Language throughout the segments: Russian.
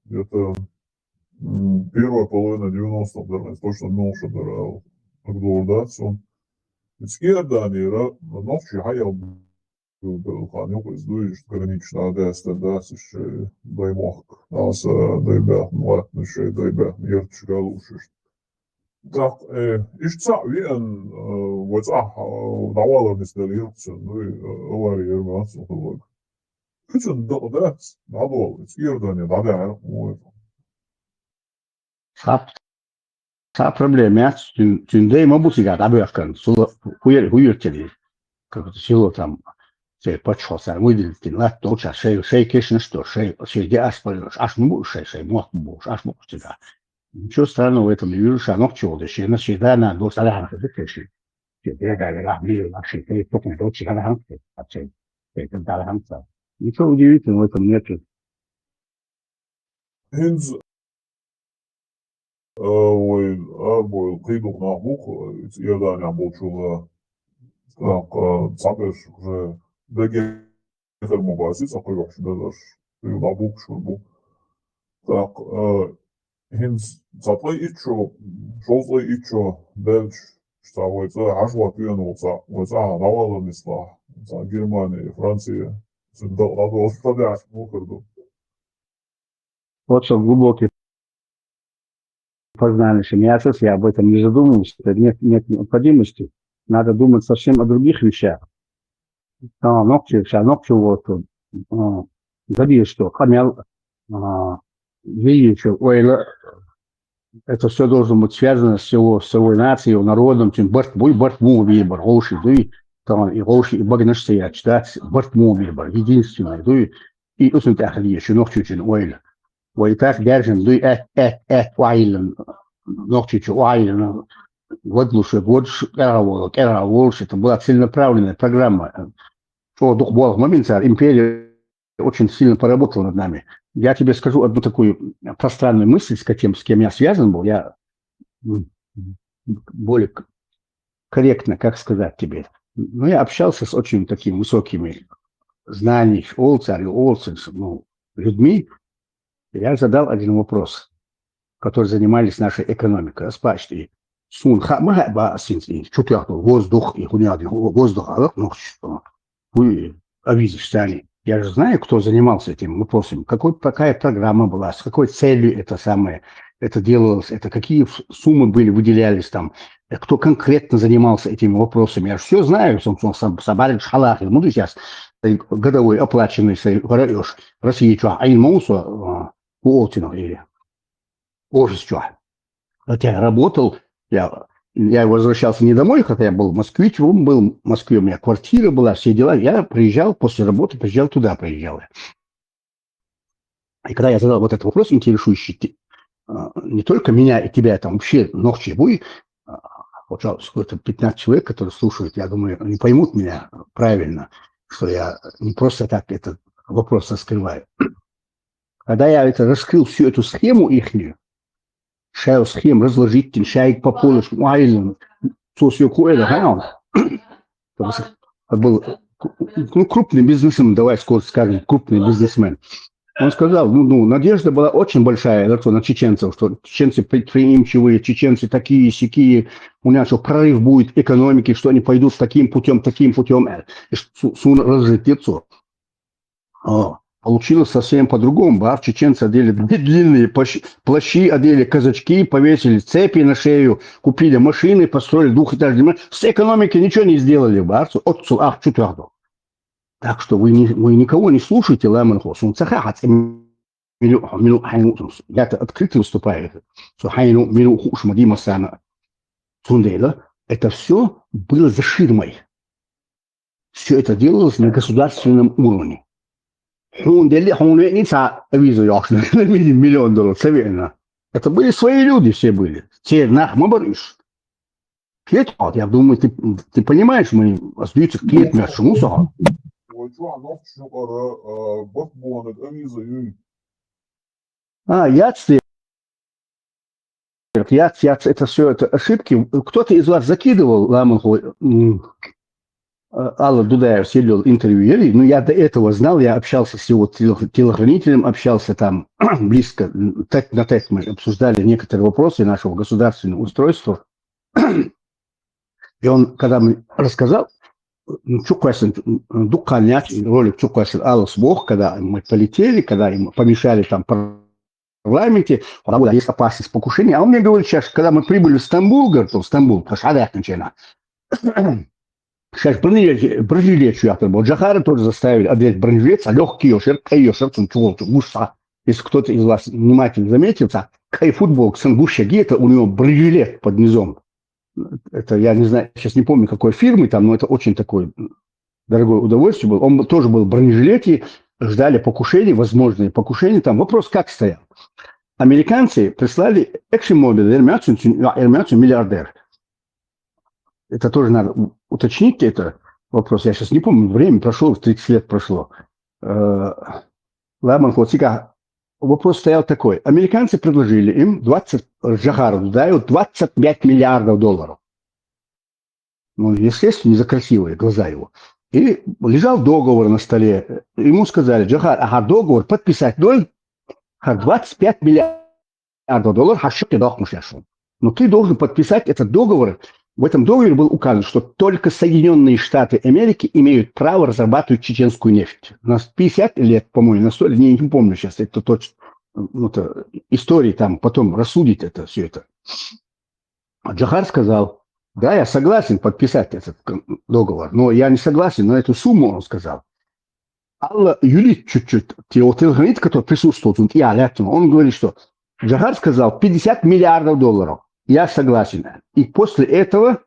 где-то первая половина 90-х, наверное, точно нолша дара Агдоордацу. Изкиардани ночи хаял Ханюк из Дуиш, гранична Адеста, Дасиш, Даймох, Аса, Дайбят, Муатныши, Дайбят, Миртш, Галушиш. Так, ишца вен, вот даваларнис дали Иртсен, ну и аварии Ирмацу, вот. Üçün dağda надо Иордания, надо Та проблема, тюндей мабутига, да бывкан, хуйертели, как это село там, все подшелся, выделили, лат толча, шей кишно что, шей диаспоры, аж ну шей мог буш, аж мог тебя. Ничего странного в этом не вижу, что оно чего, да ще на всегда на до сараха, да киши. Тебе дали рахми, вообще, ты только до чего ханки, вообще, ты дали ханца. Ничего удивительного в этом нет. Hins, ой, бой, қидық нахух, Иордания болчула, так, цапеш уже деге термобази, цапай вообще даже, нахух шурбу. Так, hins, цапай ичо, шолзай ичо, дельч, что вот ажва тюенулся, вот даваларнисла, Германия, Франция, надо оставлять мухарду. Вот что глубокий познались. Я об этом не задумывался. Нет необходимости. Надо думать совсем о других вещах. Ногти вот, забил, что хамел, величие, это все должно быть связано с его нацией, народом, чем бартму вибор, гоши, и гоши, и багнашция, читать бартму вибор, единственное, и усун тахли, еще ногти очень ойля. ويتاخ جارجن دوي وعيلن نوختي وعيلن водлуше Кераволш, это была целенаправленная программа. Что был момент, империя очень сильно поработала над нами. Я тебе скажу одну такую пространную мысль, с кем я связан был. Я более корректно, как сказать тебе. Но я общался с очень такими высокими знаниями, людьми. Я задал один вопрос, который занимались нашей экономикой. Спрашивали, воздух и воздух, вы авизишь, я же знаю, кто занимался этим вопросом, какая программа была, с какой целью это делалось, какие суммы выделялись там, кто конкретно занимался этими вопросами. Я же все знаю, собрали шалах, буду сейчас годовой оплаченный России, а и Моусу, Уолтину или Ожестью. Хотя я работал, я возвращался не домой, хотя я был москвичем, был в Москве, у меня квартира была, все дела. Я приезжал после работы, приезжал. И когда я задал вот этот вопрос, интересующий не только меня и тебя, там вообще ногти вы, вот сколько 15 человек, которые слушают, я думаю, они поймут меня правильно, что я не просто так этот вопрос раскрываю. Когда я раскрыл всю эту схему ихнюю, схему разложить, шайк по полу, был крупный бизнесмен, давай скоро скажем, крупный бизнесмен. Он сказал, надежда была очень большая на чеченцев, что чеченцы предприимчивые, чеченцы такие-сякие, у нас прорыв будет экономики, что они пойдут таким путем, разжить лицо. Получилось совсем по-другому. Чеченцы одели длинные плащи, одели казачки, повесили цепи на шею, купили машины, построили двухэтажные машины. С экономики ничего не сделали. Так что вы никого не слушайте, я открыто выступаю. Это все было за ширмой. Все это делалось на государственном уровне. $1 миллион, совершенно. Это были свои люди, все были. Те нахмабарыш. Я думаю, ты понимаешь, мы остаются клет мясо мусора. Это все это ошибки. Кто-то из вас закидывал Ламанху Алла Дудаев сидел интервьюер, но я до этого знал, я общался с его телохранителем, общался там близко, тет на тет мы обсуждали некоторые вопросы нашего государственного устройства. И он, когда мне рассказал, Чукасин, Дуканяч, ролик Чукасин Аллас Бог, когда мы полетели, когда им помешали там в парламенте, есть опасность покушения. А он мне говорит сейчас, когда мы прибыли в Стамбул, говорит, в Стамбул, сейчас бронежилет был. Джахара тоже заставили одеть бронежилет, а легкий йошер, гуса. Если кто-то из вас внимательно заметил, футбол, это у него бронежилет под низом. Это, я не знаю, сейчас не помню, какой фирмы там, но это очень такое дорогое удовольствие было. Он тоже был в бронежилете, ждали покушений, возможные покушения. Там вопрос как стоял. Американцы прислали экшн-мобиль, миллиардер. Это тоже надо уточнить, это вопрос. Я сейчас не помню, время прошло, 30 лет прошло. Ладно, вот сега вопрос стоял такой. Американцы предложили им Джахару Дудаеву 25 миллиардов долларов. Ну, естественно, не за красивые глаза его. И лежал договор на столе. Ему сказали, Джахар, договор подписать 25 миллиардов долларов, но ты должен подписать этот договор. В этом договоре был указан, что только Соединенные Штаты Америки имеют право разрабатывать чеченскую нефть. У нас 50 лет, по-моему, на 100 лет, не помню сейчас, это точно, это истории там, потом рассудить это, все это. А Джахар сказал, да, я согласен подписать этот договор, но я не согласен на эту сумму, он сказал. Алла юлит чуть-чуть, телохранитель, который присутствовал, он говорит, что Джахар сказал 50 миллиардов долларов. Я согласен. И после этого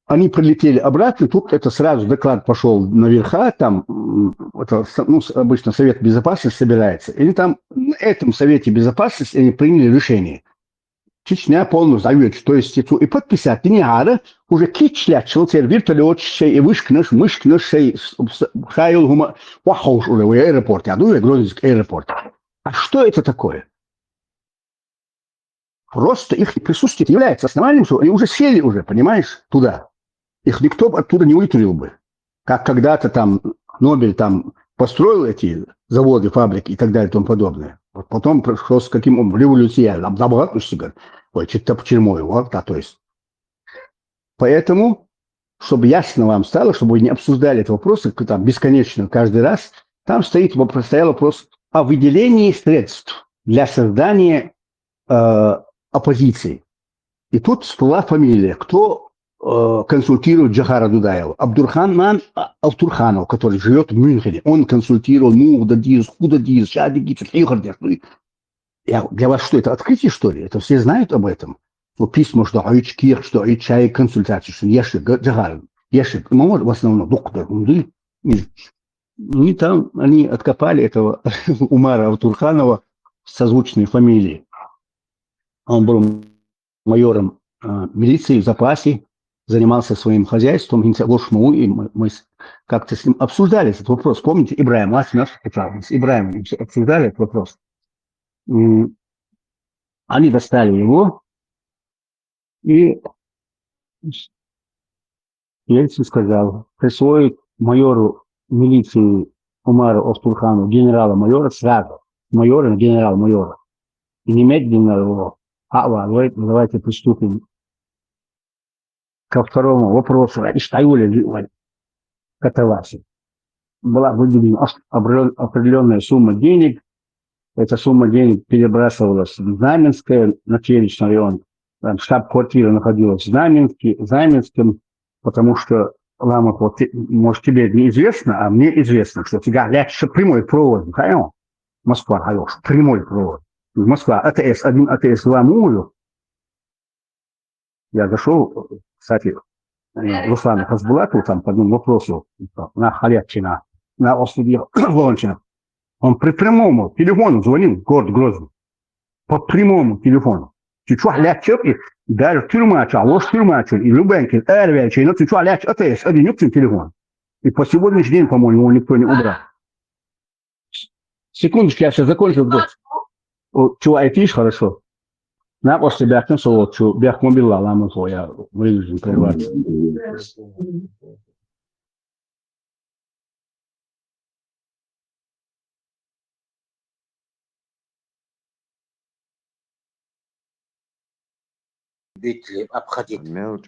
они прилетели обратно. Тут это сразу доклад пошел наверха. Там это, обычно Совет Безопасности собирается. И там на этом Совете Безопасности они приняли решение. Чечня полностью завет, то есть и подписать не надо. Уже кичлят, шелтер, вертолет, и вышкнешь, шайл, вахауш уже в аэропорте. А ну, Грозинский аэропорт. А что это такое? Просто их присутствие является основанием, что они уже сели уже, понимаешь, туда. Их никто оттуда не вытурил бы. Как когда-то там Нобель там построил эти заводы, фабрики и так далее и тому подобное. Вот потом пришло с каким образом революция, то есть. Поэтому, чтобы ясно вам стало, чтобы вы не обсуждали этот вопрос там, бесконечно каждый раз, там стоял вопрос о выделении средств для создания оппозиции. И тут всплыла фамилия. Кто консультирует Джахара Дудаева? Абдурхан Алтурханов, который живет в Мюнхене. Он консультировал Худадиз, Шадигиц, Для вас что, это открытие, что ли? Это все знают об этом? Вот письма, что Айчкир, что Айчай, консультации, что Еши, Джахар, Еши, в основном, доктор, и там они откопали этого Умара Алтурханова с созвучной фамилией. Он был майором милиции в запасе, занимался своим хозяйством, и мы как-то с ним обсуждали этот вопрос. Помните, Ибраим, с Ибраимом обсуждали этот вопрос. Они достали его, и Ельцин сказал, присвоить майору милиции Умару Алтурхану генерала-майора сразу, майора на генерал-майора. И немедленно его давайте приступим ко второму вопросу. Была выделена определенная сумма денег. Эта сумма денег перебрасывалась в Знаменское, на Черечный район. Там штаб-квартира находилась в Знаменском, потому что, Ламов, вот, может, тебе неизвестно, а мне известно, что тебя лечится прямой провод. Москва, прямой провод. Москва, АТС-1, АТС-2 Мулю. Я зашел, кстати, Руслану Хасбулатову там по одному вопросу на Халятчина, на острове Лончина. Он при прямому телефону звонил в город Грозный. По прямому телефону. Чуть-чуть лячил, и даже тюрьмачал, ложь тюрьмачал, и Любенкин, Эрвячий, но чуть-чуть лячил, АТС-1, телефон. И по сегодняшний день, по-моему, его никто не убрал. Секундочку, я сейчас закончу. Чувак, видишь, хорошо. На после бяхнем солодчу, бях мобила, ламу я вынужден прервать. обходить عملت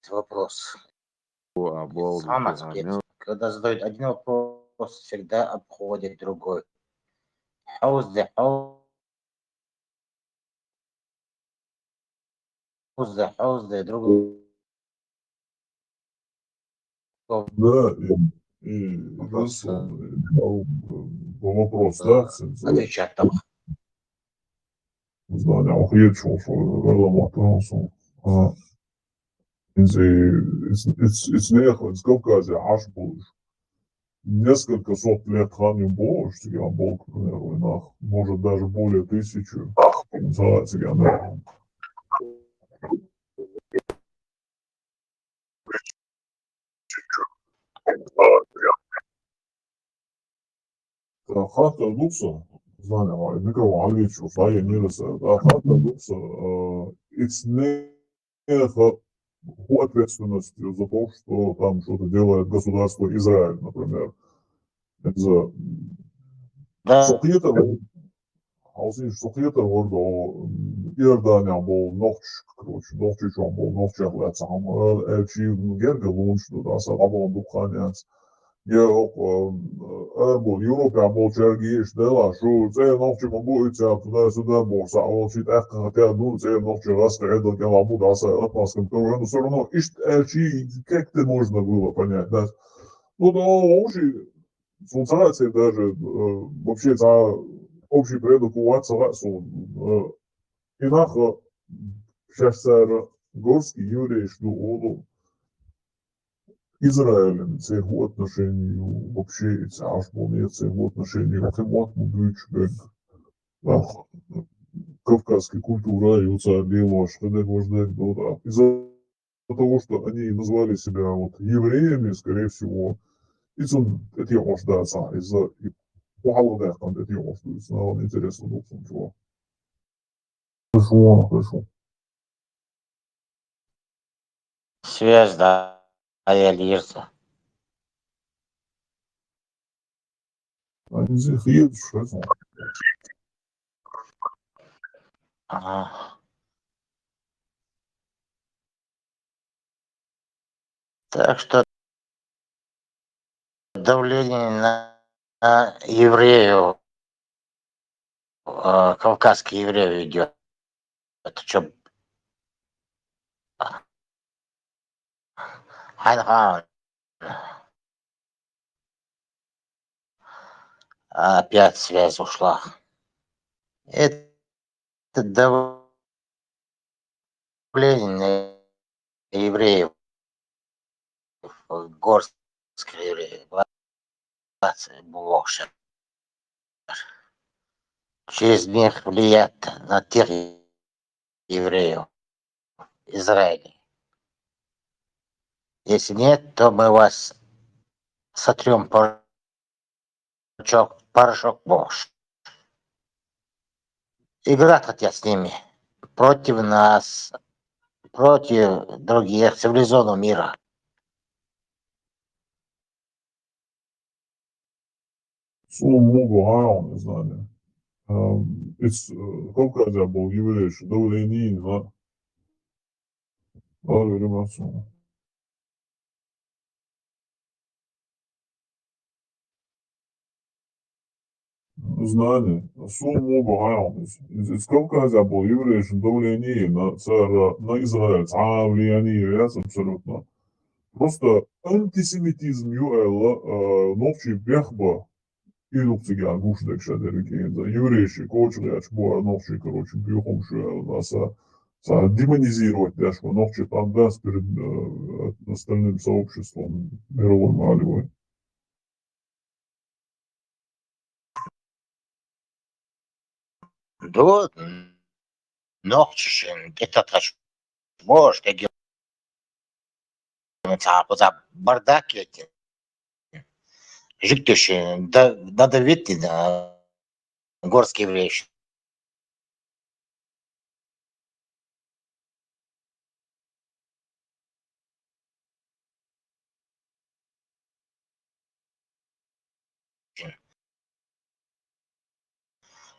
вопрос. وأبوظ Сам аспект. عملت Когда задают один вопрос, всегда обходит другой. حوزة другого. Да, единственное, вопрос, да, Отвечать там. знание, охуеть, что из Кавказа, аж будешь. Несколько сот лет храним Бог, что я Бог, к примеру, может даже более 1000. Называется я, Хата Лукса, знание, никого Аличу, Фая Нилеса, Хата Лукса, it's не ответственностью за то, что там что-то делает государство Израиль, например. За Да. Soqieter wordt Iordania bol nog короче, nog чуть-чуть bol nog чехлет сам elçi gerge lunch da sa abon dukhanets. Ja ook bol Europa bol chergi is dela şu ze nog çi bu içe da sуда bol sa o çit echt ya nu ze nog çi раз edo ya bu da sa опаском то но все равно ist elçi как-то можно было понять, да. Ну да, общий функция даже вообще за общий предок у отца инако шестер горский еврей, что он Израилем цього отношению вообще аж вони цього отношению к ему бюджет кавказская культура и у царя что можно да. Из-за того, что они назвали себя вот евреями, скорее всего, это я может да, из-за Pahalı там это я может интересно думаю, чего. Хорошо. Связь, да, Алирса. Они здесь едут, что это? Ага. Так что давление на евреев, кавказских евреев идет. Это что, Хайнхан опять связь ушла. Это давление на евреев, горских евреев, Бог через них влияет на тех евреев Израиля. Если нет, то мы вас сотрем порошок Бож. Играть хотят с ними против нас, против других цивилизованного мира. Слава Богу, не знаю. Кавказа был еврей, что давление на аэромацию. Знание. Слава Богу, из Кавказа был еврей, что давление на Израиль. Влияние, я абсолютно. Просто антисемитизм юэлла, новчий бяхба, iluktsiga guždegšana за еврейши, кочляч, буа новчий, короче, бьюхом шуэлла, са демонизировать дешко, новчий там даст перед остальным сообществом мировой малевой. Да, нохчишен, это может, я говорю, бардак эти. Жиктюши, да, надо видеть на горские вещи.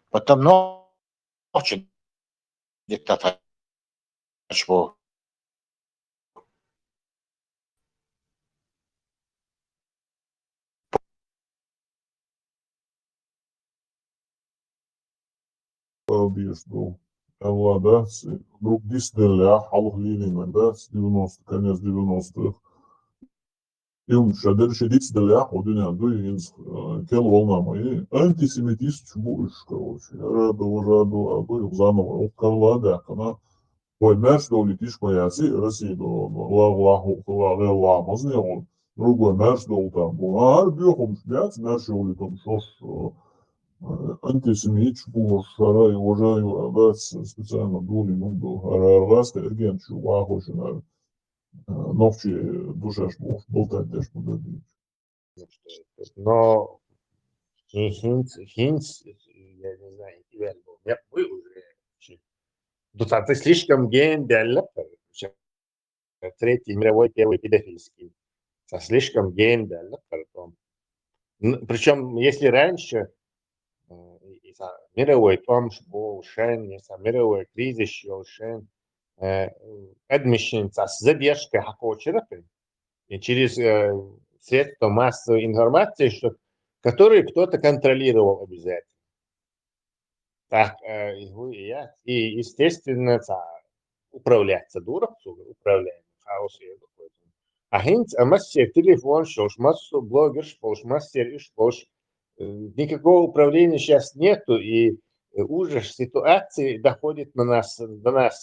Потом ночью диктатор Что? Объезду. Да, друг дисделя, халух лилина, да, с 90, конец 90-х. И он шадер шедит сделя, один андуй из кел волна мои. Антисемитист чубуш, короче. Раду, адуй заново. Открыла, она. Ой, мерш доли тишко яси, Россия до ла мазне он. Другой мерш дол там. А бьехом шляц, мерш доли там шош. Антисемит чубуш, шара и уважаю, да, специально дули, ну, до арарваска, эрген чубаху, шинар. Новчи душаш болтать деш подадить. Но Хинц, я не знаю, вы уже. Ты слишком гейн-делер. Третий мировой первый педофильский. Слишком гейн-делер. Причем, если раньше мировой помощь был шен, мировой кризис был шен, admission с задержкой хакочерапи, и через средства массовой информации, которые кто-то контролировал обязательно. Так, и естественно, управляться дурак, управляем хаос. А хинт, а мастер телефон, шош, массу блогер, шош, мастер, шош. Никакого управления сейчас нету, и ужас ситуации доходит до нас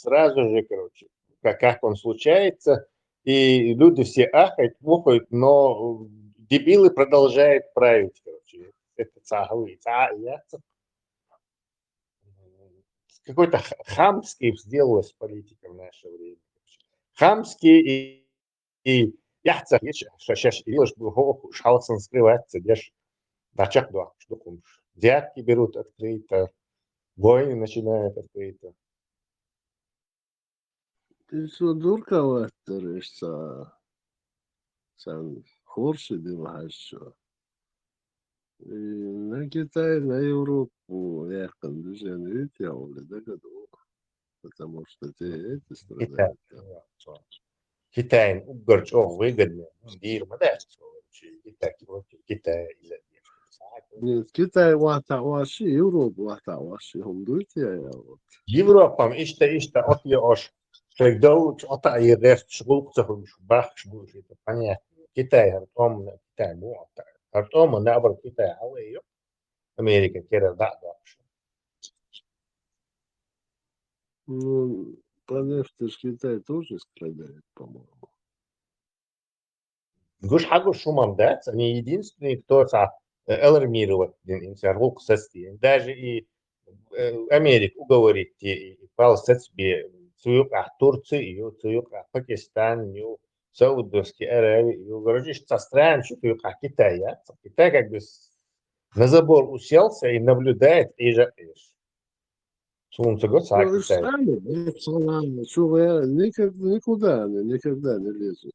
сразу же, короче, как он случается, и люди все ахают, мухают, но дебилы продолжают править, короче. Это какой-то хамский сделалась политика в наше время. Хамский и я сейчас видишь, шалсон скрывается, держишь. Дачах два, что помнишь. Взятки берут открыто, войны начинают открыто. Ты что, дурковато, сам хорсы дымаешь, что? На Китай, на Европу, я движение летел, да, году. Потому что те эти Китай. страны. Китай, угорч, выгодно. Дирма, да, Китай. Нет, Китай ватаваши, Европа ватаваши, хумдуйте я вот. Европам ишта отъешь. Когда отъедешь, шгулцаху, бах, шгулч, это понятно. Китай, артом, Китай, артом, наоборот, Китай, а вы ее. Америка, кера, да. Ну, по нефти ж Китай тоже страдает, по-моему. Гуш хагу шумам, да, они единственные, кто алармировать инсарвук сости. Даже и Америка уговорит и палсет себе суюк Турции, и суюк Пакистан, и Саудовский Аравия, и угрожаешь со стран, что суюк Китая. Китай как бы на забор уселся и наблюдает, и же Сумца госа Ну, Китай. Никуда не лезут.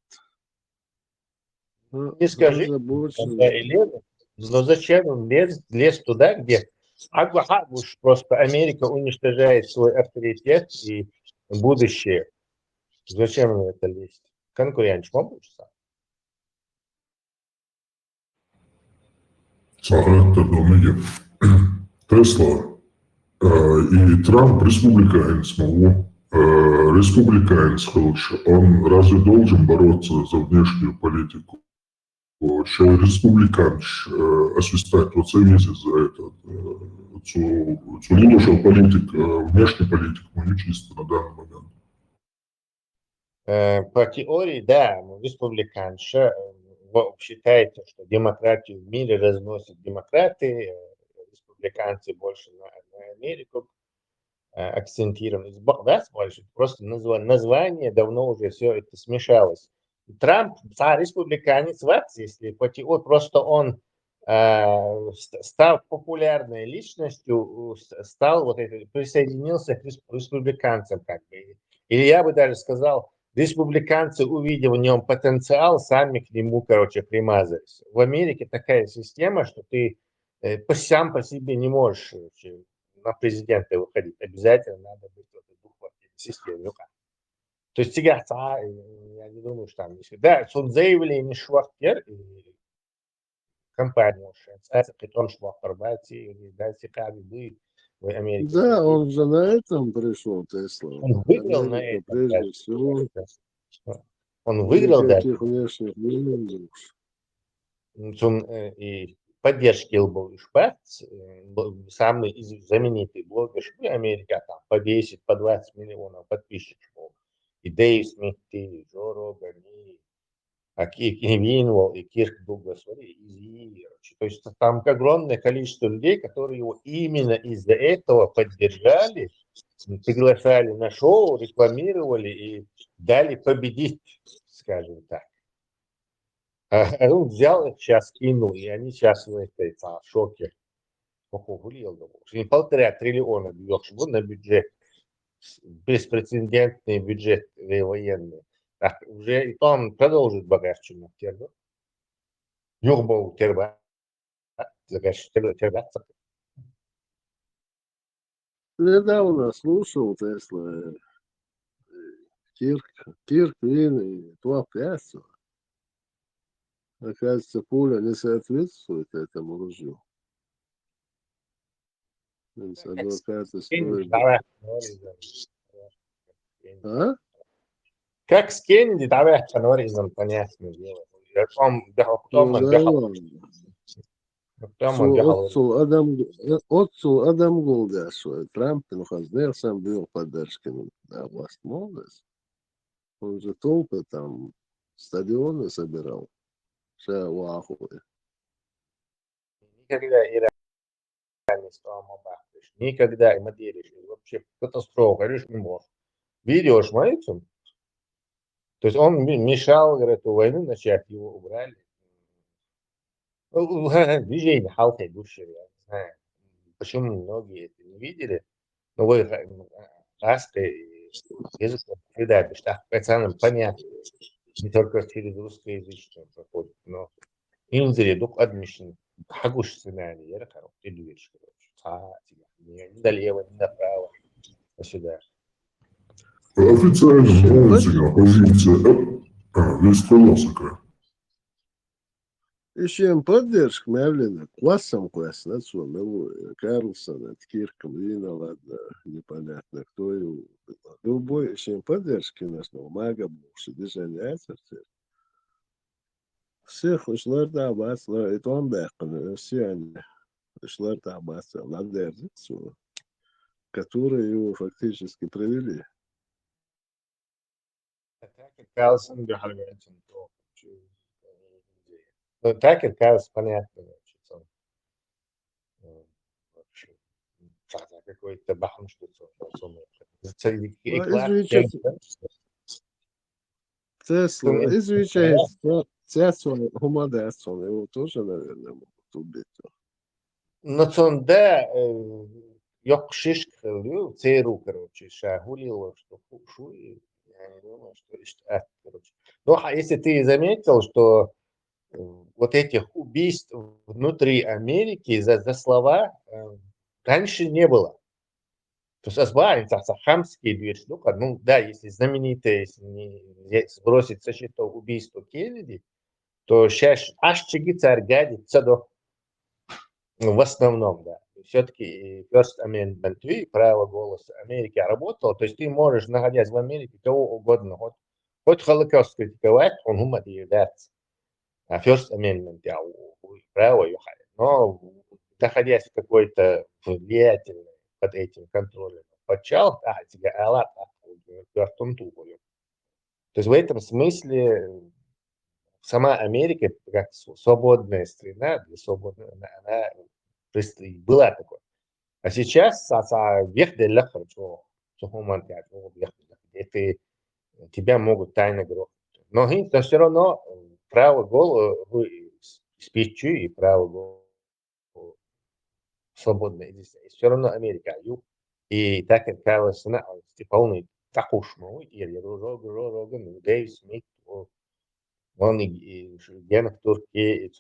Не скажи, но зачем он лез туда, где уж просто Америка уничтожает свой авторитет и будущее. Зачем ему это лезть? Конкурент получится. Сахарат Домиге. Тесла и Трамп республиканец, республиканец, короче, он разве должен бороться за внешнюю политику? Що республіканч освистать вот зависит за это. Цю лилоша политика, внешний политик, но не чисто на данный момент. По теории, да, республиканша считается, что демократию в мире разносят демократы, республиканцы больше на Америку акцентированы. Да, больше, просто название давно уже все это смешалось. Трамп, республиканец в акции, если по теории, просто он стал популярной личностью, присоединился к республиканцам, как бы. Или я бы даже сказал, республиканцы, увидев в нем потенциал, сами к нему, короче, примазались. В Америке такая система, что ты сам по себе не можешь на президента выходить. Обязательно надо быть в этой двухпартийной системе. То есть я не думаю, что там есть. Да, сон заявление Швахтер, компания это при том, что Хорватии, да, Сикави были в Америке. Да, он же на этом пришел, Тесла. Он выиграл на Америка этом. прежде всего. Он выиграл, да. Никаких внешних вызовов. Он и поддержки был Шпац, самый знаменитый блогер Америки, там по 10, по 20 миллионов подписчиков. И Дэйв Смит, и Джо Роган, и Винвол, и Кирк Дуглас, то есть там огромное количество людей, которые его именно из-за этого поддержали, приглашали на шоу, рекламировали и дали победить, скажем так. А он взял их сейчас, кинул, и они сейчас в шоке. Не 1,5 триллиона бьешь на бюджет, беспрецедентный бюджет военный. Так, уже и там продолжит богаче на тербо. Юрбол терба. Тербаться. Недавно слушал Тесла, Кирк, Вин и Туа Пясо. Оказывается, пуля не соответствует этому ружью. Адвокаты стоят. А? Как с Кеннеди, давай Норризом, понятно дело. Ну да ладно. Отцу Адам Голдяшу, Трамп, ну хаздер сам был поддержки на власть молодость. Он же толпы там стадионы собирал. Все в ахуе. Никогда Иран не стал мобахтыш. Никогда им делишь. Вообще катастрофа. Говоришь, не можешь. Видео смотрите. То есть он мешал, говорит, эту войну начать, его убрали. Движение халка души, я не знаю. Почему многие это не видели? Но вы раской язык передали, что пацанам понятно. Не только через русскоязычный проходит, но инзери дух адмишн хагуш сценарий, я рахару, ты движешь, не налево, не направо, а сюда. Официально новости, позиция. Весь колосика. Еще им поддержка, Мявлина, классом класс, на что, Карлсона, Кирком, Вина, ладно, непонятно, кто его. Любой, еще им поддержки нашего мага, движение всех ушлар да бас, и то бэкн, все они ушлар да бас, ладерзицу, которые его фактически провели. Карлсон бихалгается. Ну, так и Карлс, понятно, какой-то бахм, что Тесла, извечай, Тесла, Гумадесон, его тоже, наверное, могут убить. Но сонда yok шиш кылıyor, церу, короче, шагулило, что фушуй, я не думаю, что короче. Но если ты заметил, что вот этих убийств внутри Америки за слова раньше не было. То есть азбарин, хамский движ, ну да, если знаменитое, если не сбросить со счетов убийство Кеннеди, то сейчас аж чиги царь гадит цадо. В основном, да. Все-таки First Amendment и право голоса Америки работало. То есть ты можешь, находясь в Америке, кого угодно, хоть Холокост критиковать, он умат и является. А First Amendment, я право ее. Но находясь в какой-то влиятельной под этим контролем подчал, тебе алат, то есть в этом смысле сама Америка, как свободная страна, для свободной, она была такой. А сейчас вверх для хорошо, это тебя могут тайно грохнуть. Но все равно право голо спичу и право голо свободное здесь. Все равно Америка. И так как Карлос, полный такуш, и Роган, Дэйв Смит, он и Генок Турки,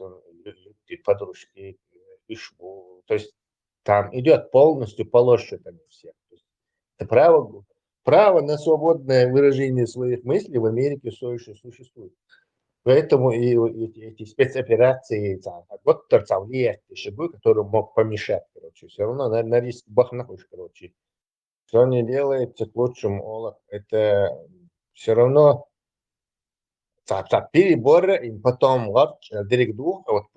и подружки, то есть там идет полностью по лошадям всех. Это право право на свободное выражение своих мыслей в Америке все еще существует. Поэтому эти спецоперации, вот торцавлиет, который мог помешать, короче, все равно на риск бахнахуш, короче. Что не делается к лучшему, это все равно переборы, и потом вот директур, вот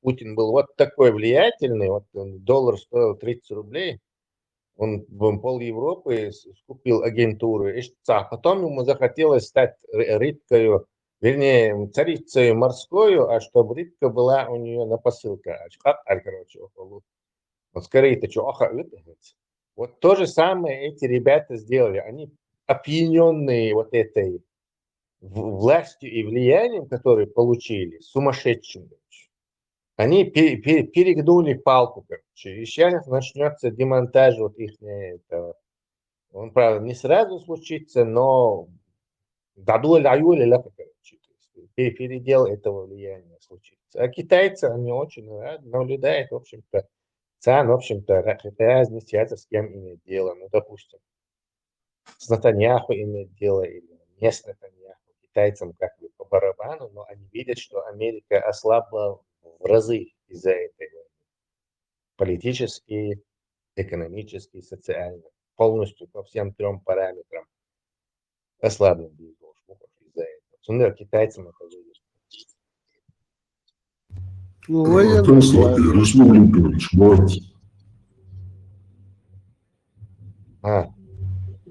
Путин был вот такой влиятельный, вот доллар стоил 30 рублей, он пол Европы скупил агентуру, а потом ему захотелось стать рыбкой, вернее, царицей морскую, а чтобы рыбка была у нее на посылке. Короче, вот скорее это что, вот то же самое эти ребята сделали. Они опьяненные вот этой властью и влиянием, которые получили, сумасшедшим. Они перегнули палку, короче. И сейчас начнется демонтаж вот их этого. Он, правда, не сразу случится, но короче, передел этого влияния случится. А китайцы, они очень рады, наблюдают, в общем-то, разница, с кем имеет дело. Ну, допустим, с Натаньяху имеет дело или не с Натаньяху. Китайцам как бы по барабану, но они видят, что Америка ослабла в разы из-за этой войны. Политически, экономически, социально. Полностью по всем 3 параметрам ослаблен из-за этого. Но китайцам это видят. Ну, военный Тесла и план. Республикович, молодцы.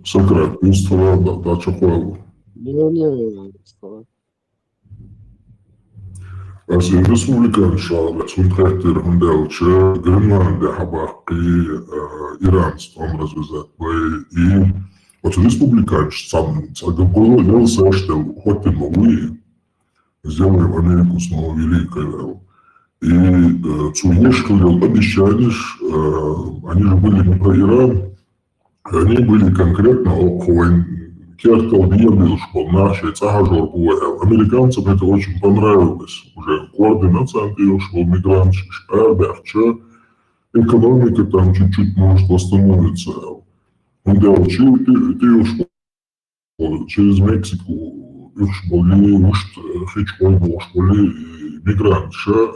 Сократ, иствала da Čokovu. Не, Республиканша султхайтер хунделче Гренландия хабаки иранст он развязать и вот республиканш сам цагаголо дел сэштел хоть новые сделаем Америку снова великой. И Цуешка обещаешь, они же были не про Иран, они были конкретно о Кертал объявил, что наши цахажор был. Американцам это очень понравилось. Уже координация что мигрант Эрберча, экономика там чуть-чуть может восстановиться. Он делал через Мексику, мигрант,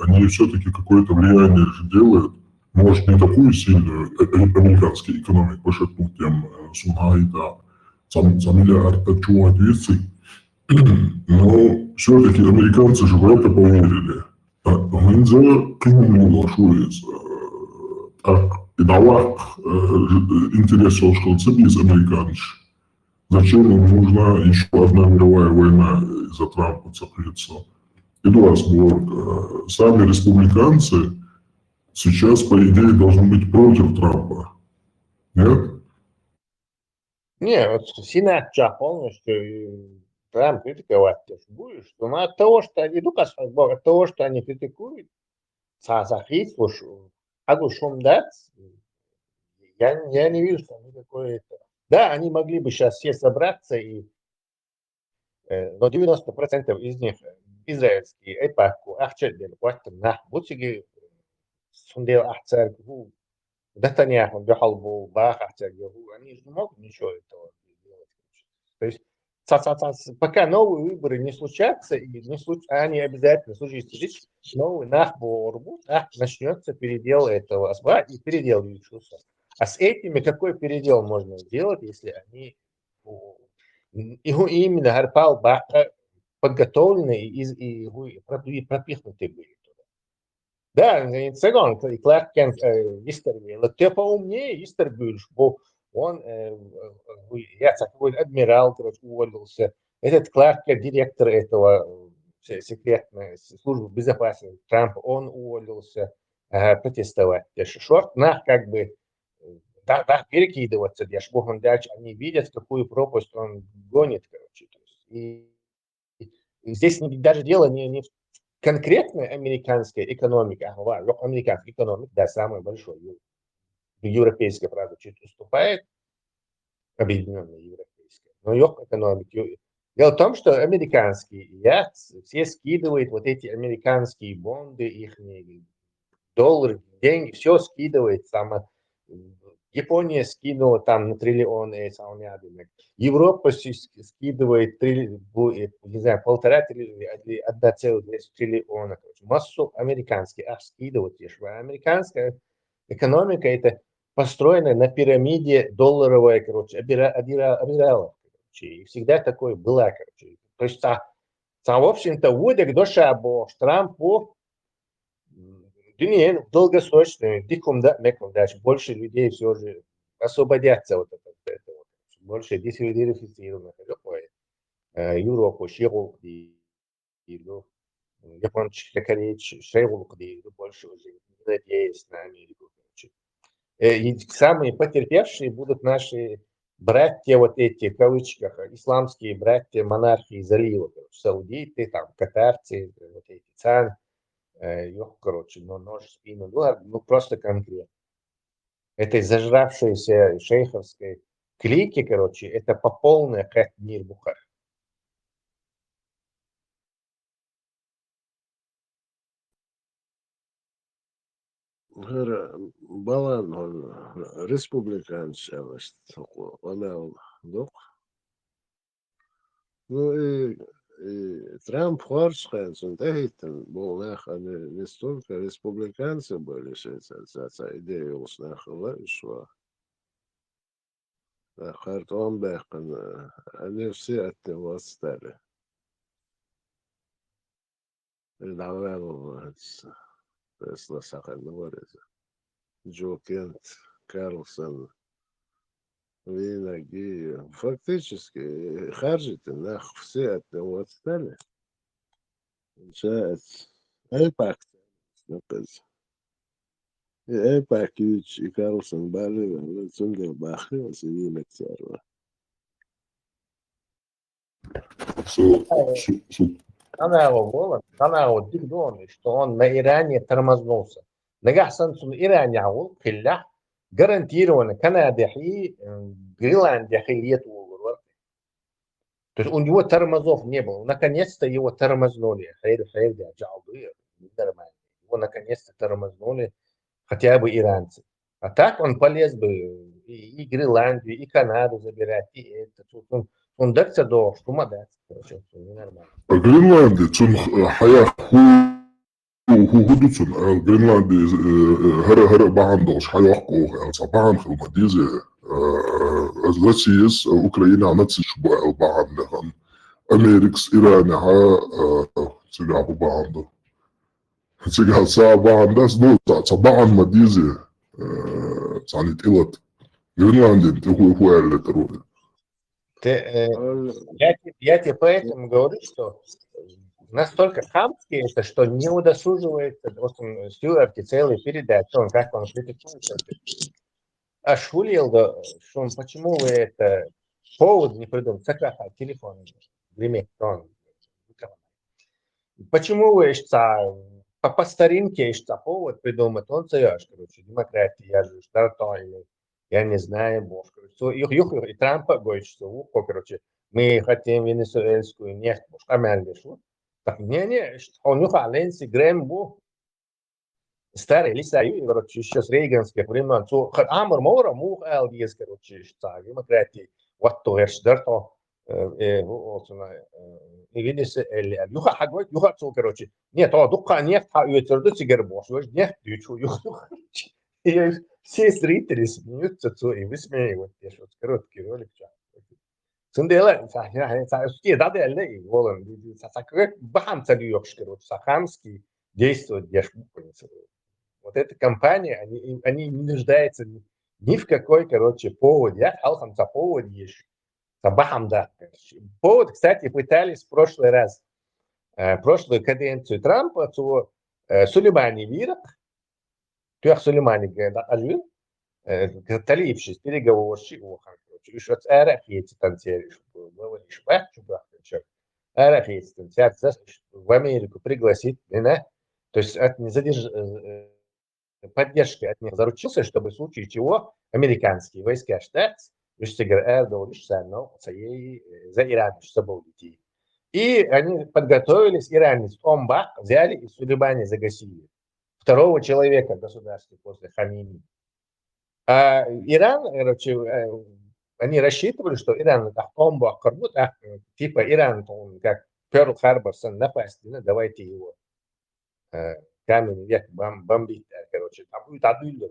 они все-таки какое-то влияние же делают. Может, не такую сильную американскую экономику пошатнуть тем Сунхайда, за миллиард чего ответственный. Но все-таки американцы же в это поверили. Мы за книгу шуется. Так, и давак интерес шелцы без американцев. Зачем им нужна еще одна мировая война из-за Трампа цепляется? Эдуард, сами республиканцы сейчас, по идее, должны быть против Трампа. Нет? Не, вот Сенат полностью Трамп критиковать будешь, но от того, что они, от того, что они критикуют, Сахит, шум дать, я не вижу, что никакое это. Да, они могли бы сейчас все собраться, но 90% из них израильские, эпаху, ахчедели, платим на бутиги, сундел ахцер, Нетаньяху, Бехалбу, Бах, они же не могут ничего этого делать. То есть, пока новые выборы не случатся, они обязательно случатся, новый нахборбу, начнется передел этого АСБА и передел Ючуса. А с этими какой передел можно сделать, если они именно Гарпал Баха подготовлены и пропихнуты были? Да, циган, Кларк Кент истории, но те поумнее истории, что он, я такой адмирал, короче, уволился. Этот Кларк Кент, директор этого секретной службы безопасности Трампа, он уволился протестовать. Шорт, как бы, перекидываться, они видят, какую пропасть он гонит, короче. И здесь даже дело не в конкретная американская экономика, американская экономика, да, самая большая, европейская, правда, чуть уступает, объединенная европейская, но ее экономика. Дело в том, что американские все скидывают вот эти американские бонды, их доллары, деньги, все скидывает Япония скинула там на триллионы саунядинок. Европа скидывает, не знаю, 1,5 или 1,2 триллиона. Массу американских скидывают. Американская экономика это построена на пирамиде долларовой, обирала. И всегда такое было. То есть, в общем-то, выдох душа бо Трампу в долгосрочную, дальше больше людей все же освободятся вот это вот. Больше диверсифицировано. Европу, Ширу, японцы, корейцы, Ширу, больше уже не надеясь на Америку. И самые потерпевшие будут наши братья, вот эти, в кавычках, исламские братья монархии залива, саудиты, там, катарцы, вот эти цан, короче, нож в спину, ну просто конкретно. Этой зажравшейся шейховской клики, короче, это по полной как мир Бухар. Балан республиканцы, ну и Трамп Хоршхенсон, не столько республиканцы были, что идея уснахала, что Хартон Бехен, они все от него отстали. И давай Тесла Сахарного реза. Джо Кент, Карлсон, Винаги. Фактически, Харжиты, все от него отстали. Получается, Эйпак, Эйпак и Карлсон были, Цундер Бахри, Сидимек Серва. Она его голос, она его дикдон, что он на Иране тормознулся. Нагахсан на Иране аул, килля, гарантированно Канада и Гренландия хилет. То есть у него тормозов не было. Наконец-то его тормознули. Его наконец-то тормознули хотя бы иранцы. А так он полез бы и Гренландию, и Канаду забирать, и это. Он дается до штума, короче, ненормально. Гренландия, حياة هدوء Гренландия هر بعض دوش حياة قوة صباحا في المدينة Россия, Украина, наций شبه بعض نحن أمريكس إيران تجاه بعض تجاه صعب ناس نو صباحا مدينة يعني تقلت Гренландия هو اللي تروح. Я тебе поэтому говорю, что настолько хамский это, что не удосуживается, вот он Стюарт целый передачи, он как он критикует. Аж хулил, что он, почему вы это повод не придумали, телефон, почему вы по старинке повод придумать, он царешь, короче, демократия, я же что-то или я не знаю, бог, короче, и Трампа говорит, что, короче, мы хотим венесуэльскую нефть, так, не, он юхаленси, Грэм, старый лисаю, короче, еще с рейганских времен, Амр Мора, Мух Элдиес, короче, демократия, вот то, я что и Венесуэля, юха хагой, юха цу, короче, нет, духа нефть, ютерду цигербош, нефть, юха, все зрители смеются, и высмеивают, я что, короткий ролик, Сындела, да, бахамца короче, сахамский действует, вот эта компания, они не нуждаются ни в какой, короче, поводе, я халхамца повод есть, бахамда. Повод, кстати, пытались в прошлый раз, прошлую каденцию Трампа, Сулеймани Вирах, Тюах Сулеймани, Алвин, каталившись, переговорщик, еще от Арахити танцеришь, говоришь, Арахити танцеришь, в Америку пригласить, то есть от поддержки от них заручился, чтобы в случае чего американские войска штат, за Иран, чтобы уйти. И они подготовились, иранец Омбах взяли и Сулеймани загасили. Второго человека в государстве после Хамини. А Иран, короче, они рассчитывали, что Иран бомбу окорбут, типа Иран, он как Перл-Харбор, напасть, давайте его камень век бомбить, короче, там будет одуйлер.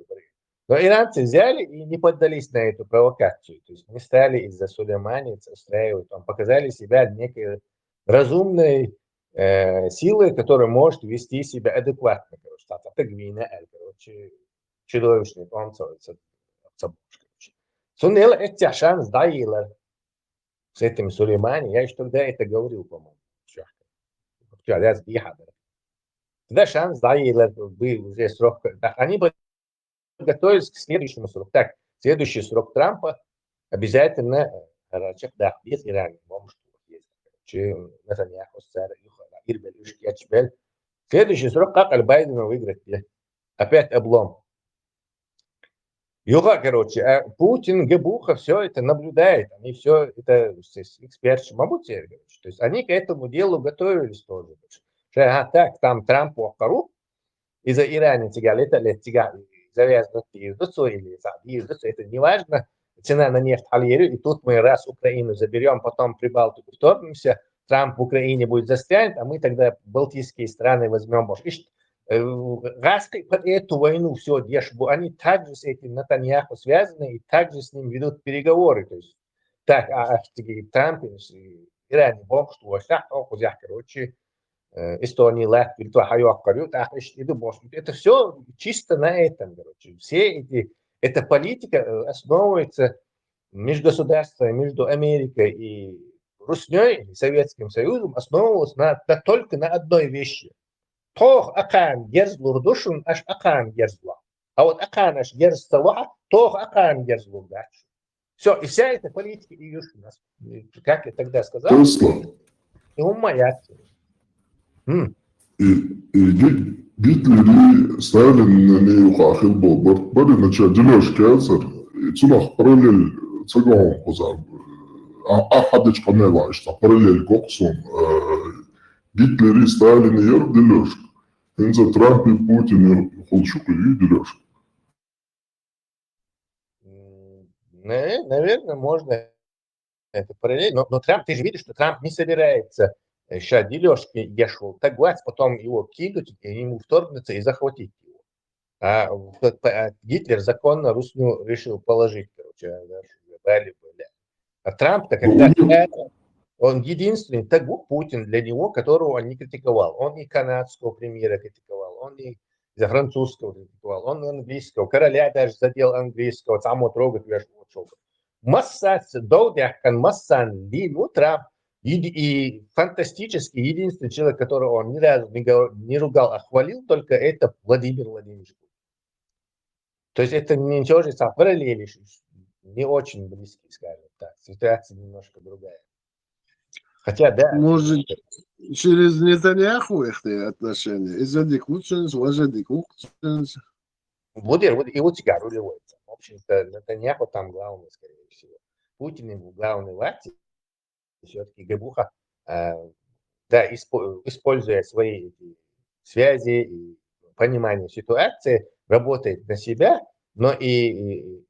Но иранцы взяли и не поддались на эту провокацию. То есть не стали из-за Сулеймани устраивать, показали себя некой разумной силой, которая может вести себя адекватно. Короче, чудовищный он Сунела эти шанс даила с этим Сулеймани. Я еще тогда это говорил, по-моему. Тогда шанс даила был уже срок. Они бы готовились к следующему сроку. Так, следующий срок Трампа обязательно да, без Ирана. Следующий срок, как Аль-Байдена выиграть? Опять облом. Юга, короче, Путин, Гебуха, все это наблюдает. Они все это эксперты, мабути, то есть они к этому делу готовились тоже. Так, там Трампу кору, из-за Ирана тяга, завязано бизнесу или бизнесу, это не важно. Цена на нефть halveru, и тут мы раз Украину заберем, потом Прибалтику вторгнемся, Трамп в Украине будет застрянет, а мы тогда балтийские страны возьмем. Раз под эту войну все держат, они также с этим Нетаньяху связаны и также с ним ведут переговоры. То есть, так, Трамп, Иран, бог, что короче, Эстония, Латвия, это все чисто на этом, короче. Все эти, эта политика основывается между Америкой и Русней, Советским Союзом, основывалась только на одной вещи. Тох акан герзлур душун аш акан герзла. А вот акан аш герзла, тох акан герзлур дальше. Все, и вся эта политика и у нас, как я тогда сказал, и умая. Гитлер и Сталин не ухахил был, были начать дележ кязар, и цунах параллель цагом позар, ахадыч каневаш, параллель коксон, Гитлер и Сталин и ер дележ, инза Трамп и Путин холшук и дележ. Наверное, можно это параллель, но Трамп, ты же видишь, что Трамп не собирается сейчас дележки ешел, так потом его кинуть, и ему вторгнуться и захватить его. А Гитлер законно Русню решил положить, короче, а Трамп-то когда он единственный, так Путин для него, которого он не критиковал. Он и канадского премьера критиковал, он и за французского критиковал, он английского, короля даже задел английского, само трогать вешал. Масса, долдяхкан, массан, ну Трамп. И фантастически единственный человек, которого он ни разу не ругал, а хвалил, только это Владимир Владимирович. То есть это ничего же параллели, не очень близкие, скажем так. Ситуация немножко другая. Хотя, да. Может, через Нетаньяху их отношения? Из-за дикуцинс, возле дикуцинс. Вот и вот тебя рулевается. В общем-то, Нетаньяху там главный, скорее всего. Путин ему главный власти. Все-таки Гебуха, да, используя свои связи и понимание ситуации, работает на себя, но и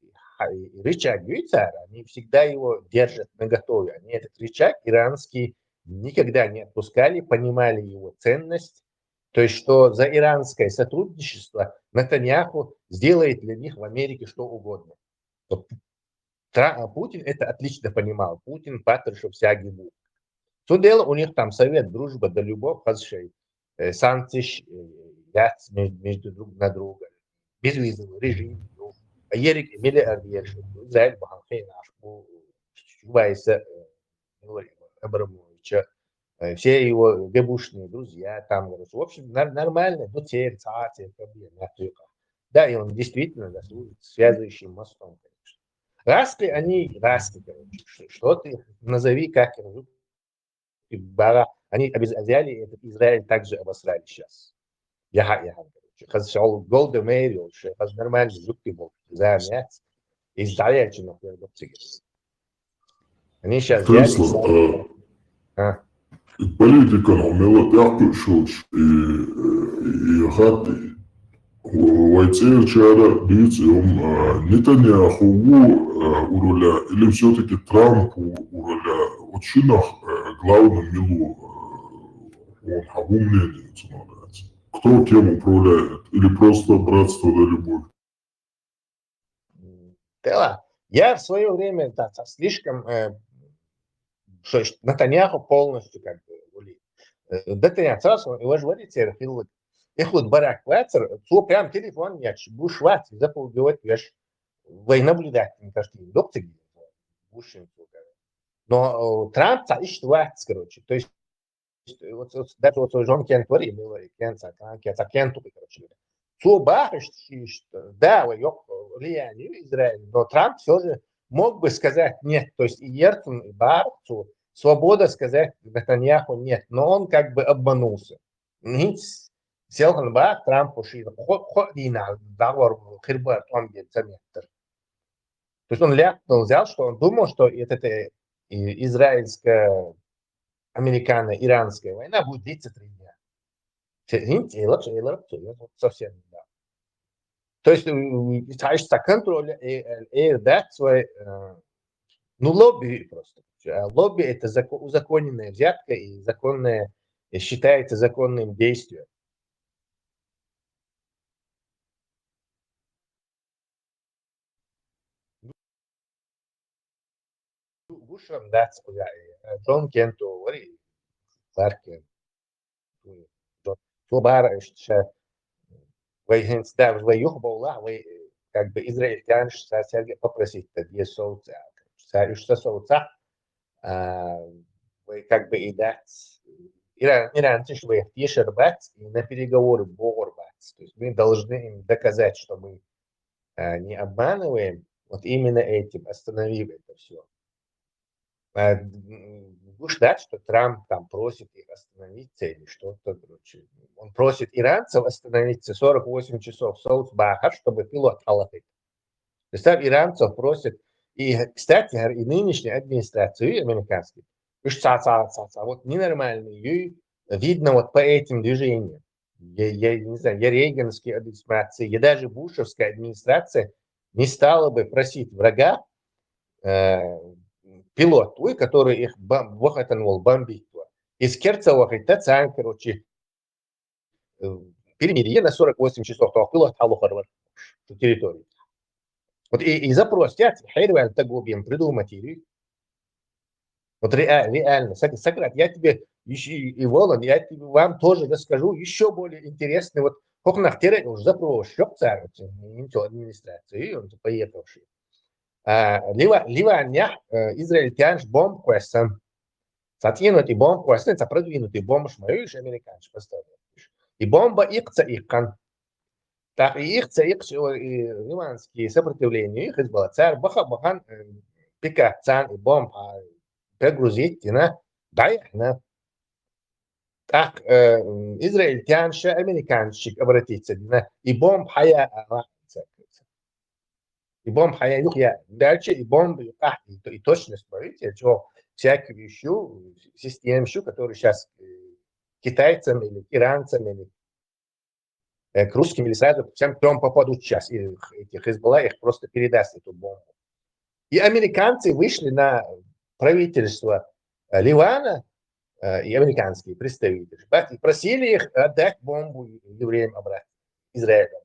рычаг Гюйцара, они всегда его держат наготове. Они этот рычаг иранский никогда не отпускали, понимали его ценность. То есть, что за иранское сотрудничество Нетаньяху сделает для них в Америке что угодно. Путин это отлично понимал. Путин Патрушев всягибу. То дело у них там совет, дружба, да любовь, хазшей, санкций, яц между друг на друга, безвизовый режим. Ерик миллиардер, Израиль Бахамхей наш, Чубайса Абрамовича, все его гебушные друзья там, в общем, нормально, но теперь проблемы. Да, и он действительно служит связывающим мостом. Раски, они раски, короче. Что ты назови, как они взяли этот Израиль также обосрали сейчас. Я короче. Хазшал Голда Мэйр, хаз нормально, зубки был. Замять. Израиль, чинов, они сейчас взяли. Политика умела так шуш и хаты. Войти вчера бьются Нетаньяху уроля или все-таки Трампу уроля от шинах главным милу он хабу мнение становится. Кто кем управляет? Или просто братство да любовь? Да, я в свое время слишком, что Натаньяху полностью как бы улит. Нетаньяху сразу, его же говорите, Ихлуд барак вацер, то прям телефон яч, буш вац, заполговать яш, наблюдатель, кажется, доктор, бушин. Но Трамп ищет вац, короче, то есть даже вот Жон Кен говорит, Кен Кенту, короче, то бахаш, да, влияние Израиля, но Трамп все же мог бы сказать нет, то есть и Ертон, и Барцу, свобода сказать Нетаньяху нет, но он как бы обманулся. Селхан Бах, Трамп ушил, ходина, договор, хирбар, он где заметр. То есть он ляпнул, взял, что он думал, что это израильская, американо-иранская война будет длиться 3 дня. Совсем не да. То есть, контроль да, свой, ну, лобби просто. Лобби – это узаконенная взятка и законное, считается законным действием. Бушам, да, Джон Кенту, говорит, Ларкин, Тубар, что вы как бы израильтян, Сергей попросить, где соуца, что соуца, вы как бы и дать, Иран, вы их ешербать и на переговоры борбать. То есть мы должны им доказать, что мы не обманываем, вот именно этим, остановив это все. Ждать, что Трамп там просит их остановиться или что-то. Он просит иранцев остановиться 48 часов в Соусбахар, чтобы пилот халахит. Представь, иранцев просит, и, кстати, и нынешняя администрация, и американская, вот ненормальные, видно вот по этим движениям. Я не знаю, я рейганская администрация, я даже бушевская администрация не стала бы просить врага, пилот, который их бомбит. Из Керцева, короче, перемирие на 48 часов, то пилот халухарвар территории. Вот и запросят, хайрваль тагубим, придумать или. Вот реально, Сократ, я тебе и Волан, я тебе вам тоже расскажу еще более интересный, вот как нахтерет уже запрос, что царь, администрации, он поехавший. Ливания, израильтян, бомб квестом. Затянутый бомб квестом, это продвинутый бомб шмаюш, американцы поставили. И бомба ихкан. Так и их ливанские сопротивления, их было царь бахан пика цан и бомб перегрузить, да, так израильтян, американщик обратиться, и бомб хая и бомб хая дальше, и бомб и точность, смотрите, что всякие системы, которые сейчас китайцам или иранцам или к русским или сразу всем трем попадут сейчас. Этих Хизбалла их просто передаст эту бомбу. И американцы вышли на правительство Ливана и американские представители и просили их отдать бомбу евреям обратно, Израилю обратно.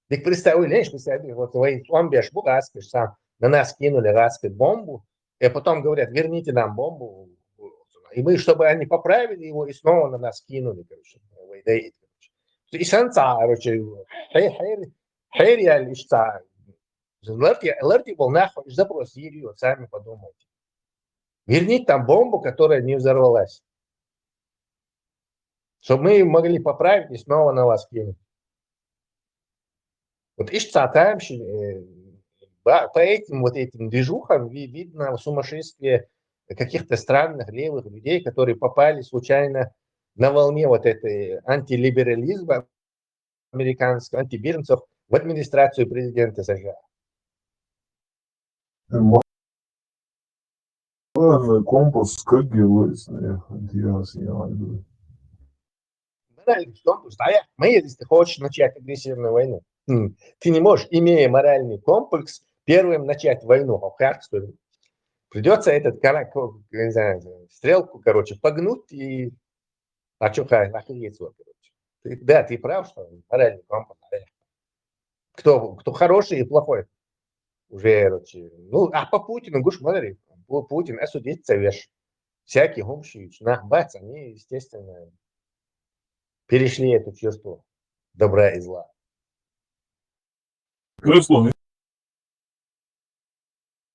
Так представили, вот вы бомбишь Бугаскиш, сам на нас кинули раскрыть бомбу, и потом говорят, верните нам бомбу. И мы, чтобы они поправили его, и снова на нас кинули, короче. И санца, короче, хейр ишта. Лерти был нахуй, запрос Сирию, сами подумайте. Верните там бомбу, которая не взорвалась. Чтобы мы могли поправить и снова на вас кинуть. Вот ишта там, по этим вот этим движухам видно сумасшествие каких-то странных левых людей, которые попали случайно на волне вот этой антилиберализма американского, антибеженцев в администрацию президента США. Компас, как делается, я. моральный комплекс. Если ты хочешь начать агрессивную войну, ты не можешь, имея моральный комплекс, первым начать войну. Придется не знаю, стрелку, погнуть и охренеть, Да, ты прав, что моральный комплекс. Кто хороший и плохой. Уже, по Путину, смотри, Путин осудить вещь. Всякие Гумшевич, Нахбац, они, естественно, перешли эту черту добра и зла. Кресло,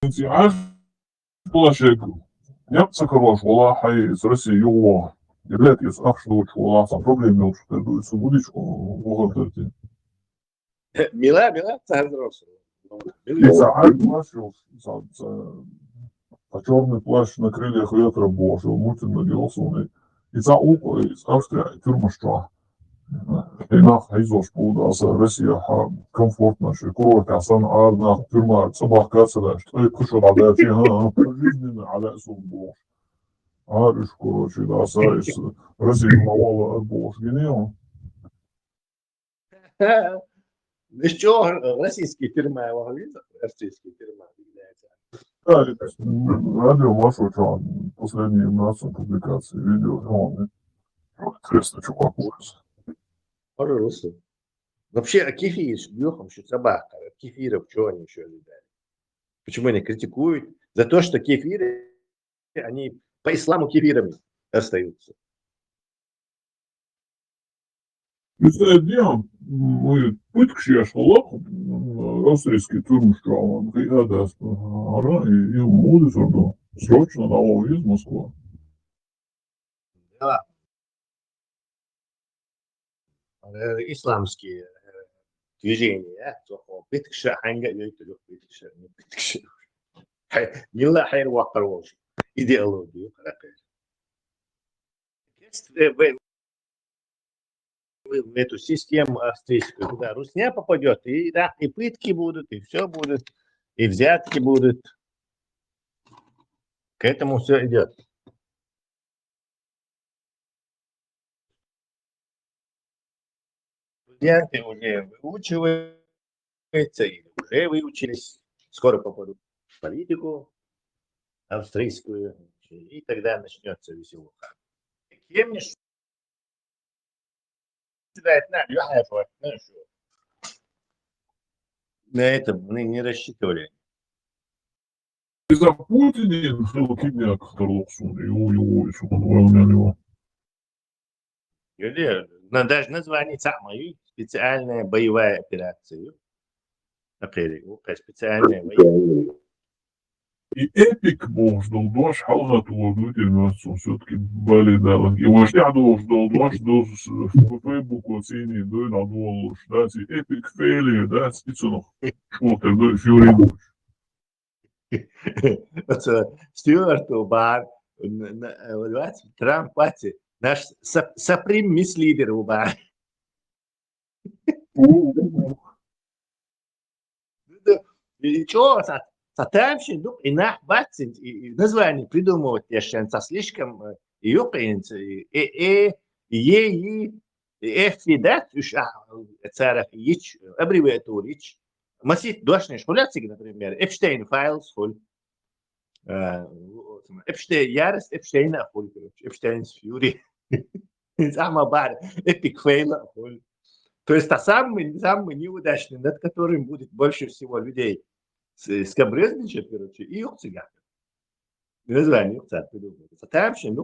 انت عارف والله شكله يبسك الروش والله حي سرسي يوه يبلات يسقف شلوش والله صار проблем ملوش تردو يسوبوديش وغل ترتين Мила, царь взрослый. И сааль плащил, черный плащ на крыльях ветра божил, мутин надевался он и за ухо из Австрии тюрьма штраф. И нах айзош будаса Россия комфортно шикурок عشان عارنا ترمى صباح كاسرة اشتري كشر على فيها жизненно على اسم بوش عارش كروشي دا سايس Россия мало бош генео. Еще российские тюрьма его видел? Австрийские тюрьма. Да, радио вашу последние у нас публикации видео, интересно, чувак. Пожалуйста. Вообще, а кефир, бьехом, что собака, от кефиров, что они еще ожидали? Почему они критикуют? За то, что кефиры, они по исламу кефирами остаются. Представляем, мы пыткши шалах, австрийский турмштраум, да, и муды сорду, срочно дало из Москвы. Да. Исламские движения, пыткши, ханга, пыткши, пыткши. Милла хайр вахарош. Идеологию. В эту систему австрийскую, куда русня попадет, и да, и пытки будут, и все будут, и взятки будут. К этому все идет. Студенты уже выучиваются, и уже выучились, скоро попадут в политику австрийскую, и тогда начнется веселуха. Кем не на это мы не рассчитывали. Из-за Путина, Хилокидняк, Карлоксун, его, еще он на него. Даже название самой специальная боевая операция. Специальная военная. И эпик был дош, халгат удовлетворительностью все-таки были дали. И вождь был дош, в Фейсбуку оценили, да, на доллар, да, эпик фейли, да, спецов, шмотер, да, фьюрин. Стюарту бар, Трамп, наш соприм-мис-лидер у бар. И что, Сатамщин, и нахбацин, и название придумывать яшенца слишком юпинц, и эфидат, царах ич, аббревиатур ич, масит дошный шкуляцик, например, Эпштейн файлс фуль, Эпштейн ярость, Эпштейна фуль, Эпштейнс фьюри, Амабар, эпик фейла фуль. То есть самый неудачный, над которым будет больше всего людей скабрезничать, и юхцигат. Название юхцат придумали. Сатамщин,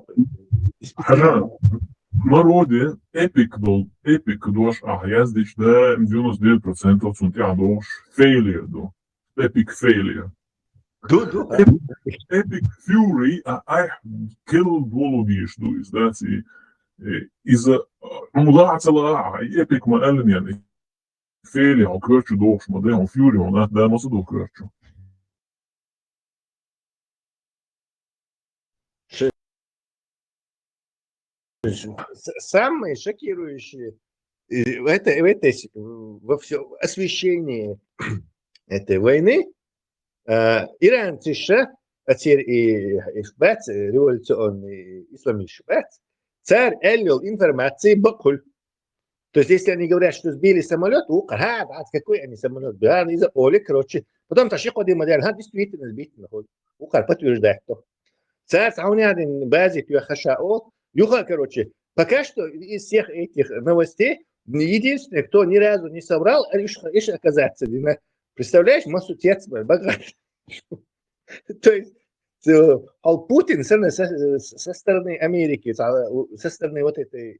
Народе эпик дош, яздич, да, 99% сунтя дош, фейлия до, эпик фейлия. Epic Fury, kill дволодиш, то есть, да, из-за мудацела, эпик маэлен, يعني, фейлия, он крачу дош, мадэ, он Fury, он, да, масаду крачу. Самые шокирующие во всем освещении этой войны иранцы и шпац, революционный исламист шпац, царь эллил информации бакуль. То есть, если они говорят, что сбили самолет, какой они самолет? Они заполи, короче. Потом тащик один модель, действительно сбить. Укар подтверждает. Сейчас у меня один базит Хашао, короче, пока что из всех этих новостей единственный, кто ни разу не соврал, лишь оказаться. Представляешь, массу тец богат. То есть Путин со стороны Америки, со стороны вот этой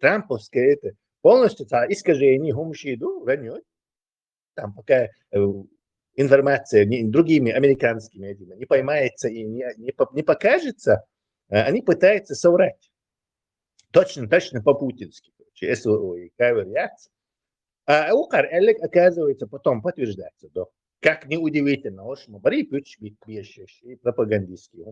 трамповской, это полностью искажение гумшиду, ранет. Там пока информация другими американскими этими не поймается и не покажется, они пытаются соврать. Точно по-путински. СВО и реакция. А укар оказывается потом подтверждается. Да. Как неудивительно, уж мы бори и пропагандистские,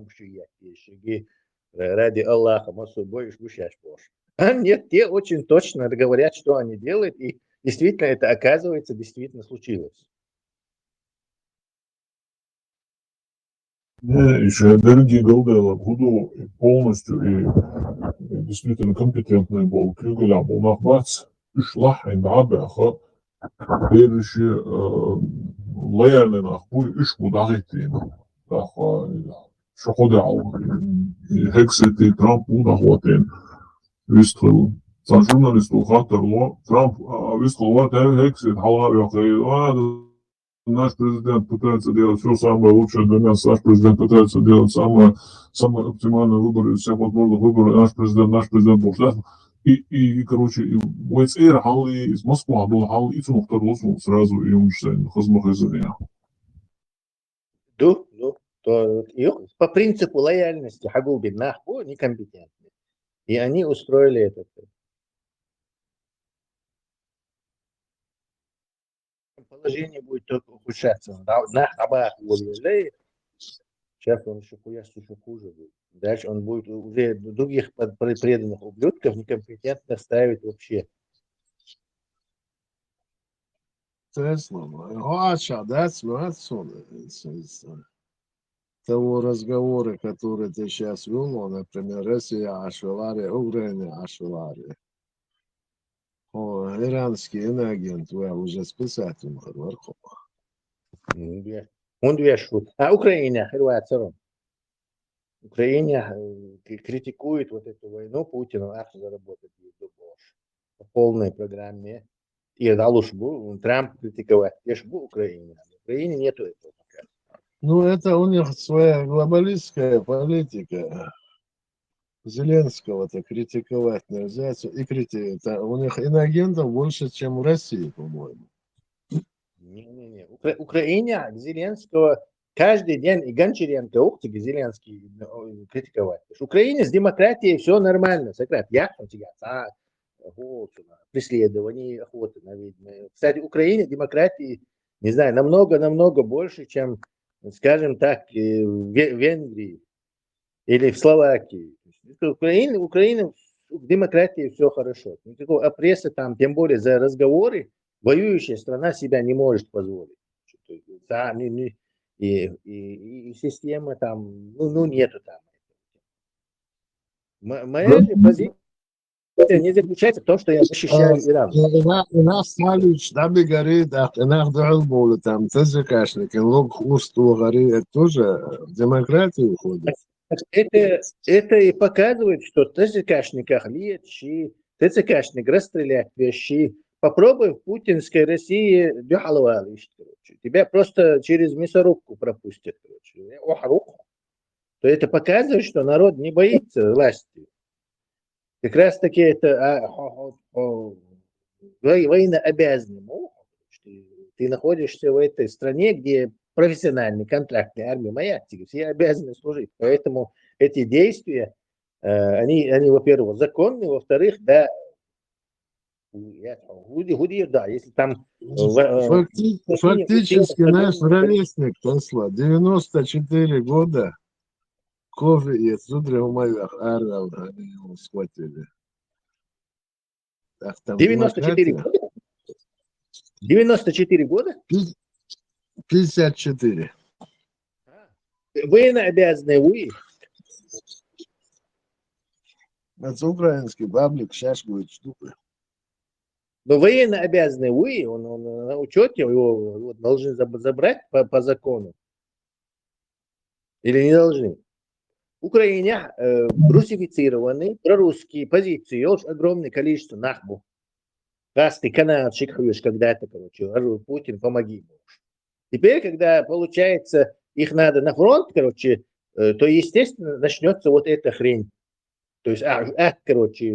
и ради Аллаха, мы собой шбущаешь больше. А нет, те очень точно говорят, что они делают, и действительно это оказывается действительно случилось. Еще Дерги Галдела Гуду полностью и действительно компетентный был. Крюгеля был нахбац, ишлах и набеха, следующий лояльный нахбуй, ишку дагитина. Шоходял, хексет и Трамп унахватен, вистрел. Сам журналисту хатерло, Трамп вистрел, хексет, халавя, наш президент пытается делать все самое лучшее для нас, наш президент пытается делать самые оптимальные выборы из всех возможных выборов, наш президент был счастлив. И короче, в СР Халли из Москвы был Халли, и цену второй сразу и умышляем, хозмах из меня. По принципу лояльности Хагубин Нахбу некомпетентны. И они устроили это. Положение будет только ухудшаться. Сейчас он еще хуже будет. Дальше он будет уже других преданных ублюдков некомпетентно ставить вообще. Того разговора, который ты сейчас вел, например, Россия Ашвалари, Украина Ашвалари. Иранский иноагент, вы уже списать ему Харварху. Он вешает. А Украина, Хорватия. Украина критикует вот эту войну Путина, а заработать по полной программе. И дальше Трамп критиковать. Лишь в Украине. В Украине нету этого пока. Ну, это у них своя глобалистская политика. Зеленского-то критиковать нельзя. И у них иноагентов больше, чем в России, по-моему. Не. Украина Зеленского каждый день и Гончаренко, Зеленский критиковать. В Украине с демократией все нормально. Сократ, преследование, охота на ведьм. Кстати, в Украине демократии, не знаю, намного больше, чем, скажем так, в Венгрии или в Словакии. Украина в демократии все хорошо. Никакого опресса там, тем более за разговоры, воюющая страна себя не может позволить. И система там, нету там. Моя же позиция не заключается в том, что я защищаю Иран. Инах Смалич, Даби Гори, Инах Дальбола, там, ТЗКшники, Лог Усту Гори, это тоже в демократию уходит. Это и показывает, что ТЗКшниках лечи, ТЦКшник расстрелять вещи. Попробуй в путинской России тебя просто через мясорубку пропустят. То это показывает, что народ не боится власти. Как раз таки это военнообязанным. Ты находишься в этой стране, где профессиональной контрактной армии моя, все обязаны служить. Поэтому эти действия, они во-первых, законные, во-вторых, да, если там... Фактически наш ровесник Тесла, 94 года, кофе и отсюда в моих орал, они его схватили. 94 года? 94 года? 54. Военнообязанные вы. Это украинский баблик, сейчас будет штука. Но военно обязаны вы, он на учете, его вот должны забрать по закону. Или не должны? В Украине русифицированы прорусские позиции, есть огромное количество нахбу. Раз ты канадчик ходишь когда-то, короче, Путин, помоги. Теперь, когда, получается, их надо на фронт, короче, то, естественно, начнется вот эта хрень. То есть, короче,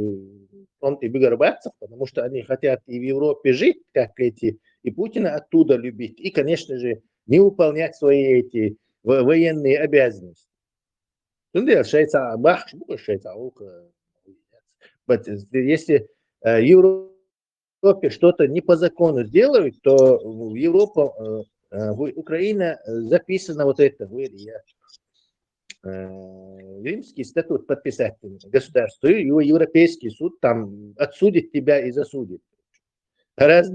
фронт и Бегарбатцев, потому что они хотят и в Европе жить, как эти, и Путина оттуда любить, и, конечно же, не выполнять свои эти военные обязанности. Если Европе что-то не по закону сделают, то в Европу, в Украина записано вот это, Римский статут подписать государству, и Европейский суд там отсудит тебя и засудит. Раз у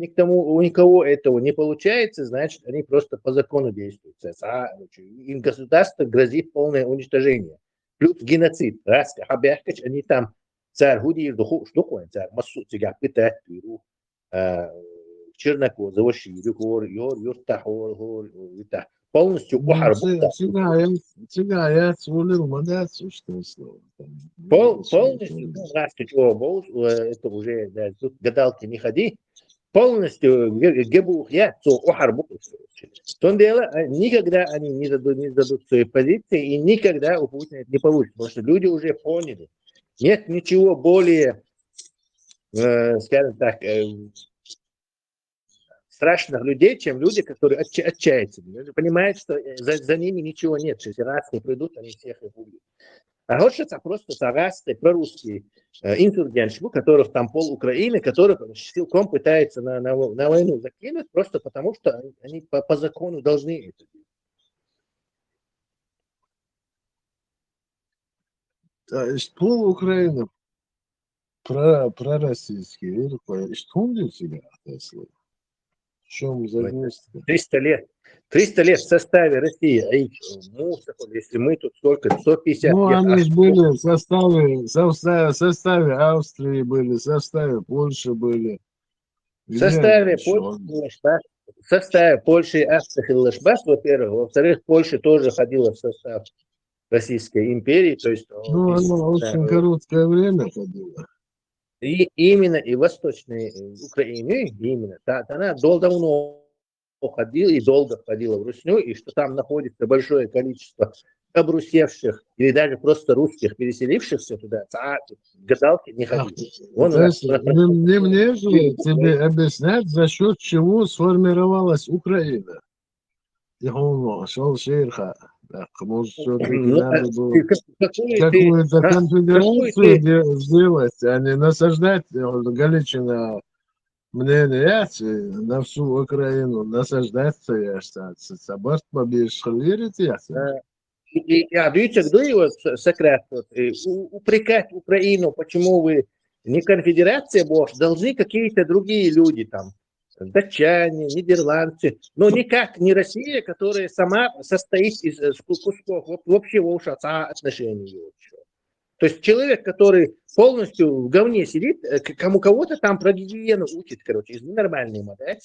никого этого не получается, значит, они просто по закону действуют. Им государство грозит полное уничтожение. Плюс геноцид. Раз они там царь Гудиев, царь Масу, тебя пытают, Чернокозово, полностью полностью, это уже, да, тут гадалки не ходи, полностью никогда они не дадут свои позиции, и никогда у Путина это не получится, потому что люди уже поняли. Нет ничего более, скажем так, страшных людей, чем люди, которые отчаются. Люди понимают, что за ними ничего нет. Если раз не придут, они всех их убьют. А вот это просто тарасты, прорусские инсургенты, у которых там пол Украины, которых силком пытаются на войну закинуть, просто потому что они по закону должны это делать. Пол Украины пророссийские, что он для себя, если? В чем загвоздка? 300 лет. 300 лет в составе России. Если мы тут сколько? 150 Ну, лет. они же были в составе Австрии были, в составе Польши были. В составе Польши, Австрии и Лашбас, во-первых. Во-вторых, Польша тоже ходила в состав Российской империи. То есть, ну, она очень короткое время ходила. И именно и Восточной Украине, именно, она давно ходила и долго ходила в Русню, и что там находится большое количество обрусевших или даже просто русских, переселившихся туда, гадалки не ходили. Не мне же тебе объяснять, за счет чего сформировалась Украина. Может, все-таки надо было какую-то конфедерацию сделать, а не насаждать Галичина мнение на всю Украину, насаждаться и остаться. Собак побежишь, верите? Видите, кто его секрет? Упрекать Украину, почему вы не конфедерация, должны какие-то другие люди там. Датчане, нидерландцы, но никак не Россия, которая сама состоит из кусков общего отношений. То есть человек, который полностью в говне сидит, кого-то там про гигиену учит, короче, из нормальной модели.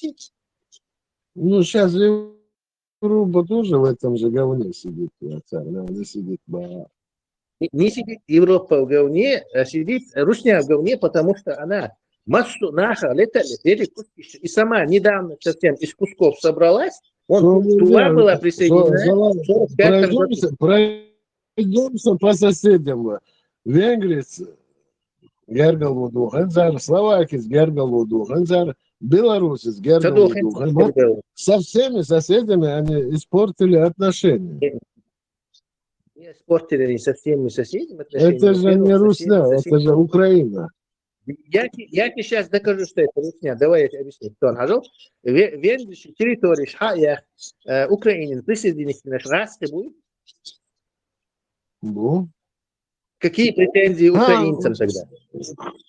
Ну, сейчас Европа тоже в этом же говне сидит. Не сидит. Не сидит Европа в говне, а сидит Русня в говне, потому что она массу наша летали куски, и сама недавно совсем из кусков собралась, Тула была присоединена. Пройдемся по соседям. Венгрец Гергалвуду, Словакия Гергалвуду, Беларусь Гергалвуду. Со всеми соседями они испортили отношения. Не испортили не со всеми соседями отношения. Это же не Русня, это же Украина. Я тебе сейчас докажу, что это Русня. Давай я тебе объясню, кто он хожил. Венгрия, территория Шхая, Украины присоединиться наш раз ты будет? Ну. Какие претензии украинцам тогда?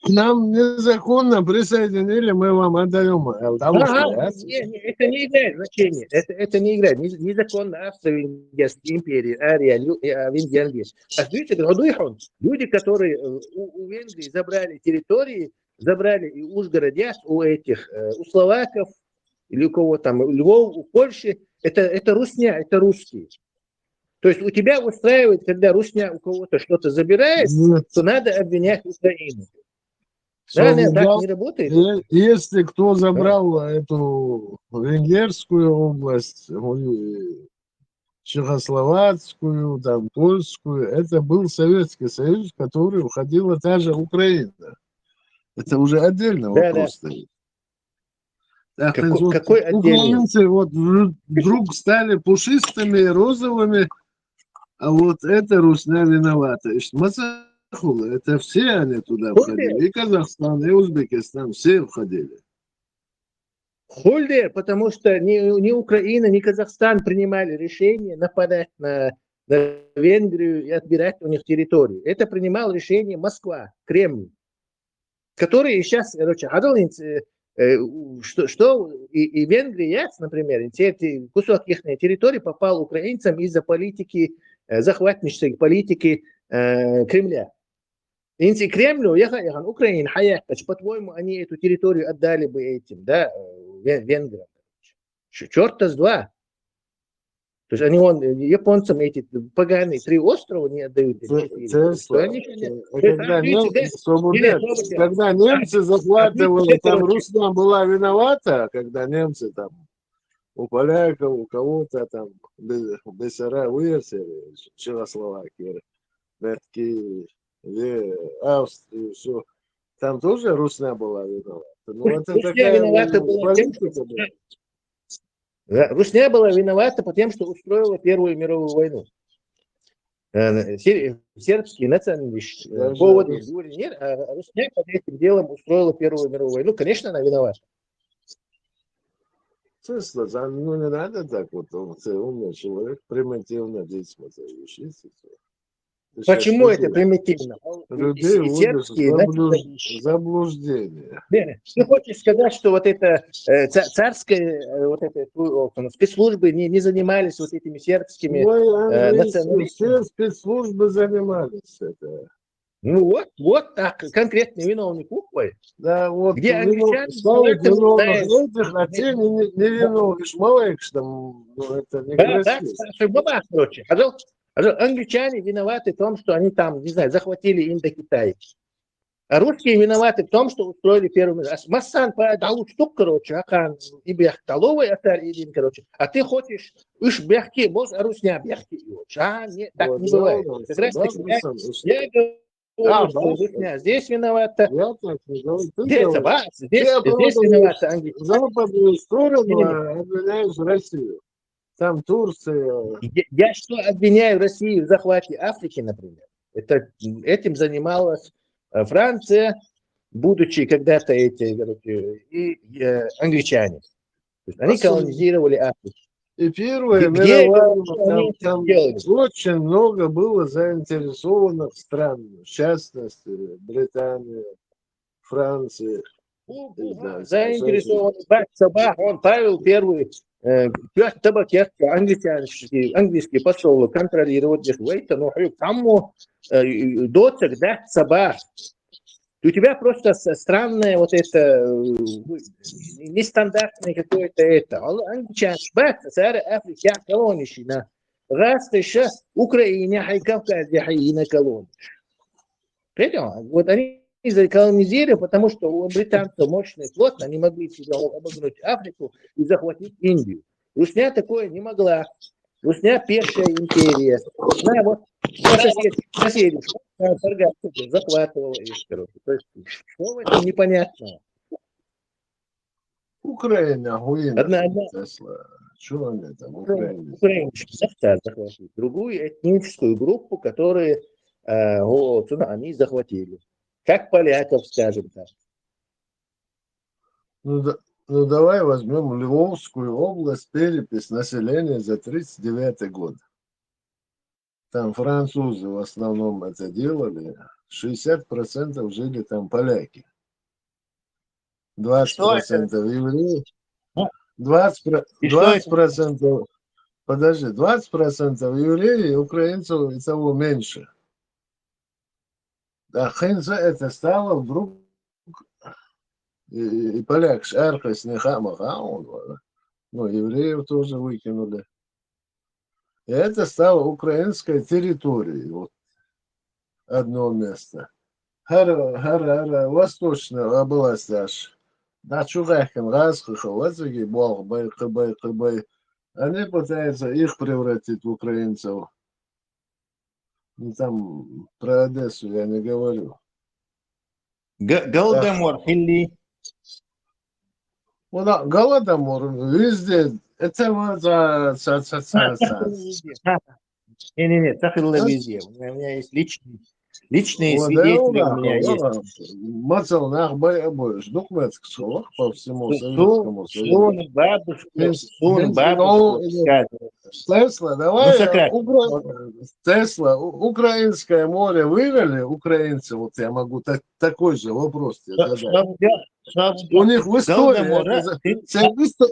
К нам незаконно присоединили, мы вам отдаем. Это не играет значения. Это не играет. Незаконно Австро-Венгерской империи, Ария, Венгерия. А люди, которые у Венгрии забрали территории, забрали и Ужгородец у этих, у словаков, или у кого там, у Львов, у Польши, это русня, это русские. То есть у тебя устраивает, когда русня у кого-то что-то забирает, Нет. то надо обвинять Украину. Всё, Да, нет, так да. не работает. Если кто забрал эту венгерскую область, чехословацкую, там, польскую, это был Советский Союз, в который входила та же Украина. Это уже отдельный Да, вопрос стоит. Так, Какой, вот какой отдельный? украинцы вот вдруг стали пушистыми, розовыми, а вот эта русня виновата. И Мацахула, это все они туда входили. И Казахстан, и Узбекистан, все входили. Хольдер, потому что ни Украина, ни Казахстан принимали решение нападать на Венгрию и отбирать у них территорию. Это принимал решение Москва, Кремль, который сейчас, короче, что и Венгрия, например, кусок их территории попал украинцам из-за политики, захватнической политики Кремля. Инти Кремлю, Украина, по-твоему, они эту территорию отдали бы этим, да, венграм. Черта с два. То есть они японцам эти поганые 3 острова не отдают. Когда немцы захватывали, там Русня была виновата, когда немцы там у поляков, у кого-то там Бессарабии, Чехословакии, Ветки, Австрии, все. Там тоже Русня была виновата. Ну, это такая политика была. Русня была виновата по тем, что устроила Первую мировую войну. Сербские националисты, поводы, нет, а Русня под этим делом устроила Первую мировую войну. Конечно, она виновата. Честно, ну не надо так вот, ты умный человек, примитивно здесь учиться. Почему это примитивно? Людей вводишь заблуждение. Ты хочешь сказать, что вот это царское, вот это спецслужбы не занимались вот этими сербскими националистами? Все спецслужбы занимались это. Ну вот так, конкретный виновник Ухвой. Да, вот. Где англичане ставят виновных этих, а те не виновных. Малык, что это не красиво. Да, короче. Англичане виноваты в том, что они там, не знаю, захватили Индокитай. А русские виноваты в том, что устроили первую мир. Массан дал штук, короче, ахан и бяхталовый атар идин, короче. А ты хочешь, уж бяхки, босс, а русня бяхки. Нет, так не бывает. Как раз таки, я говорю, что русня здесь виновата. Здесь виновата Англия. Западную сторону обвиняешь Россию. Там Турция. Я что обвиняю Россию в захвате Африки, например? Этим занималась Франция, будучи когда-то англичане. То есть они колонизировали Африку. И первая мировая, там очень много было заинтересованных стран, в частности Британия, Франция. Заинтересованный Бах, он правил первый английский посол контролировать Вейта, но кому доцик, да, Сабах. У тебя просто странное вот это, нестандартное какое-то это. Англичан, Сара Африка, колонищина. Раз ты сейчас Украине, Кавказе, Хаина, колония. Понял? Вот они заколонизировали, потому что у британцев мощный флот, они могли обогнуть Африку и захватить Индию. Русня такое не могла. Русня первая империя. Она вот соседи захватывала их. То есть, что в этом непонятно? Украина, одна. Что они там? Украина захватили. Другую этническую группу, которую они захватили. Как поляков, скажем так. Ну, давай возьмем Львовскую область, перепись населения за 1939 год. Там французы в основном это делали. 60% жили там поляки. 20% евреи. 20%, подожди, 20% евреи, украинцев и того меньше. А это стало вдруг И поляк шарка с ну, евреев тоже выкинули. И это стало украинской территорией. Вот одно место. Восточная область аж. На Чугахин, Расхахов, Вацаги, Бог, Бай. Они пытаются их превратить в украинцев. Ну, там про Одессу я не говорю. Голодомор, Хилли. Ну, да, Голодомор везде. Это вот Не, Тахилла везде. У меня есть личные свидетели у меня есть. Мацал нах боешь. Документ по всему Советскому Союзу. Сун, бабушка. Тесла, Ну, давай. Сократ. Тесла, украинское море вывели украинцы? Вот я могу такой же вопрос тебе задать. У них в истории,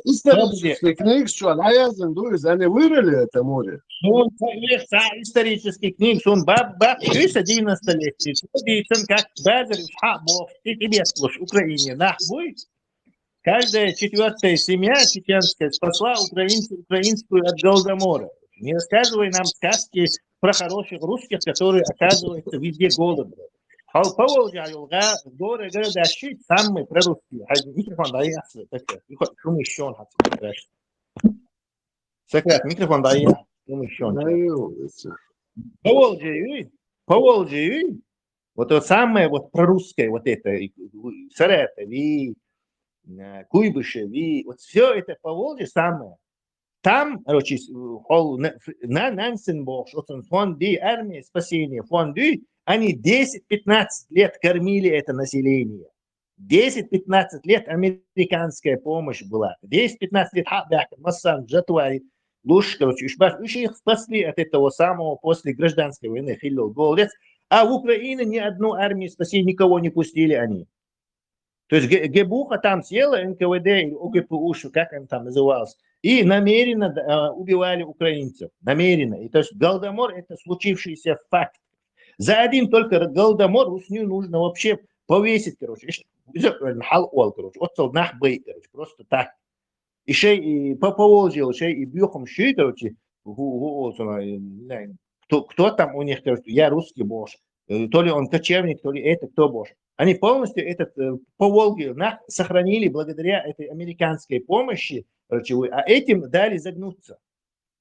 исторический книг, что они вырыли это море? Ну, исторический книг, он бабушка 11 лет. Как Базарь, ты тебе слушай, Украине, нахуй. Каждая четвертая семья чеченская спасла украинскую от Голодомора. Не рассказывай нам сказки про хороших русских, которые, оказывается, везде голодны. Поволжье, горы, города, самые прорусские. Микрофон дай ясно. Шум еще он хотел. Сократ, микрофон дай ясно. Шум еще он. Поволжье, вот то самое вот прорусское, вот это, Саратов, Куйбышев, вот все это Поволжье самое. Там, короче, на Нансенбош, фонд армии спасения, фонд они 10-15 лет кормили это население. 10-15 лет американская помощь была. 10-15 лет Массан, Джатуари, Луш, короче, их спасли от этого самого после гражданской войны, Хиллил, Голодец. А в Украине ни одну армию спасения никого не пустили они. То есть Гебуха там села, НКВД или ОГПУ, как он там назывался, и намеренно убивали украинцев. Намеренно. И то есть Голодомор – это случившийся факт. За один только Голодомор Русню нужно вообще повесить, короче. Просто так. И шей по Поволжью, шей и бьюхом шей, короче, кто там у них, короче, я русский бош. То ли он кочевник, то ли это, кто бош. Они полностью этот Поволжье сохранили благодаря этой американской помощи, короче, а этим дали загнуться.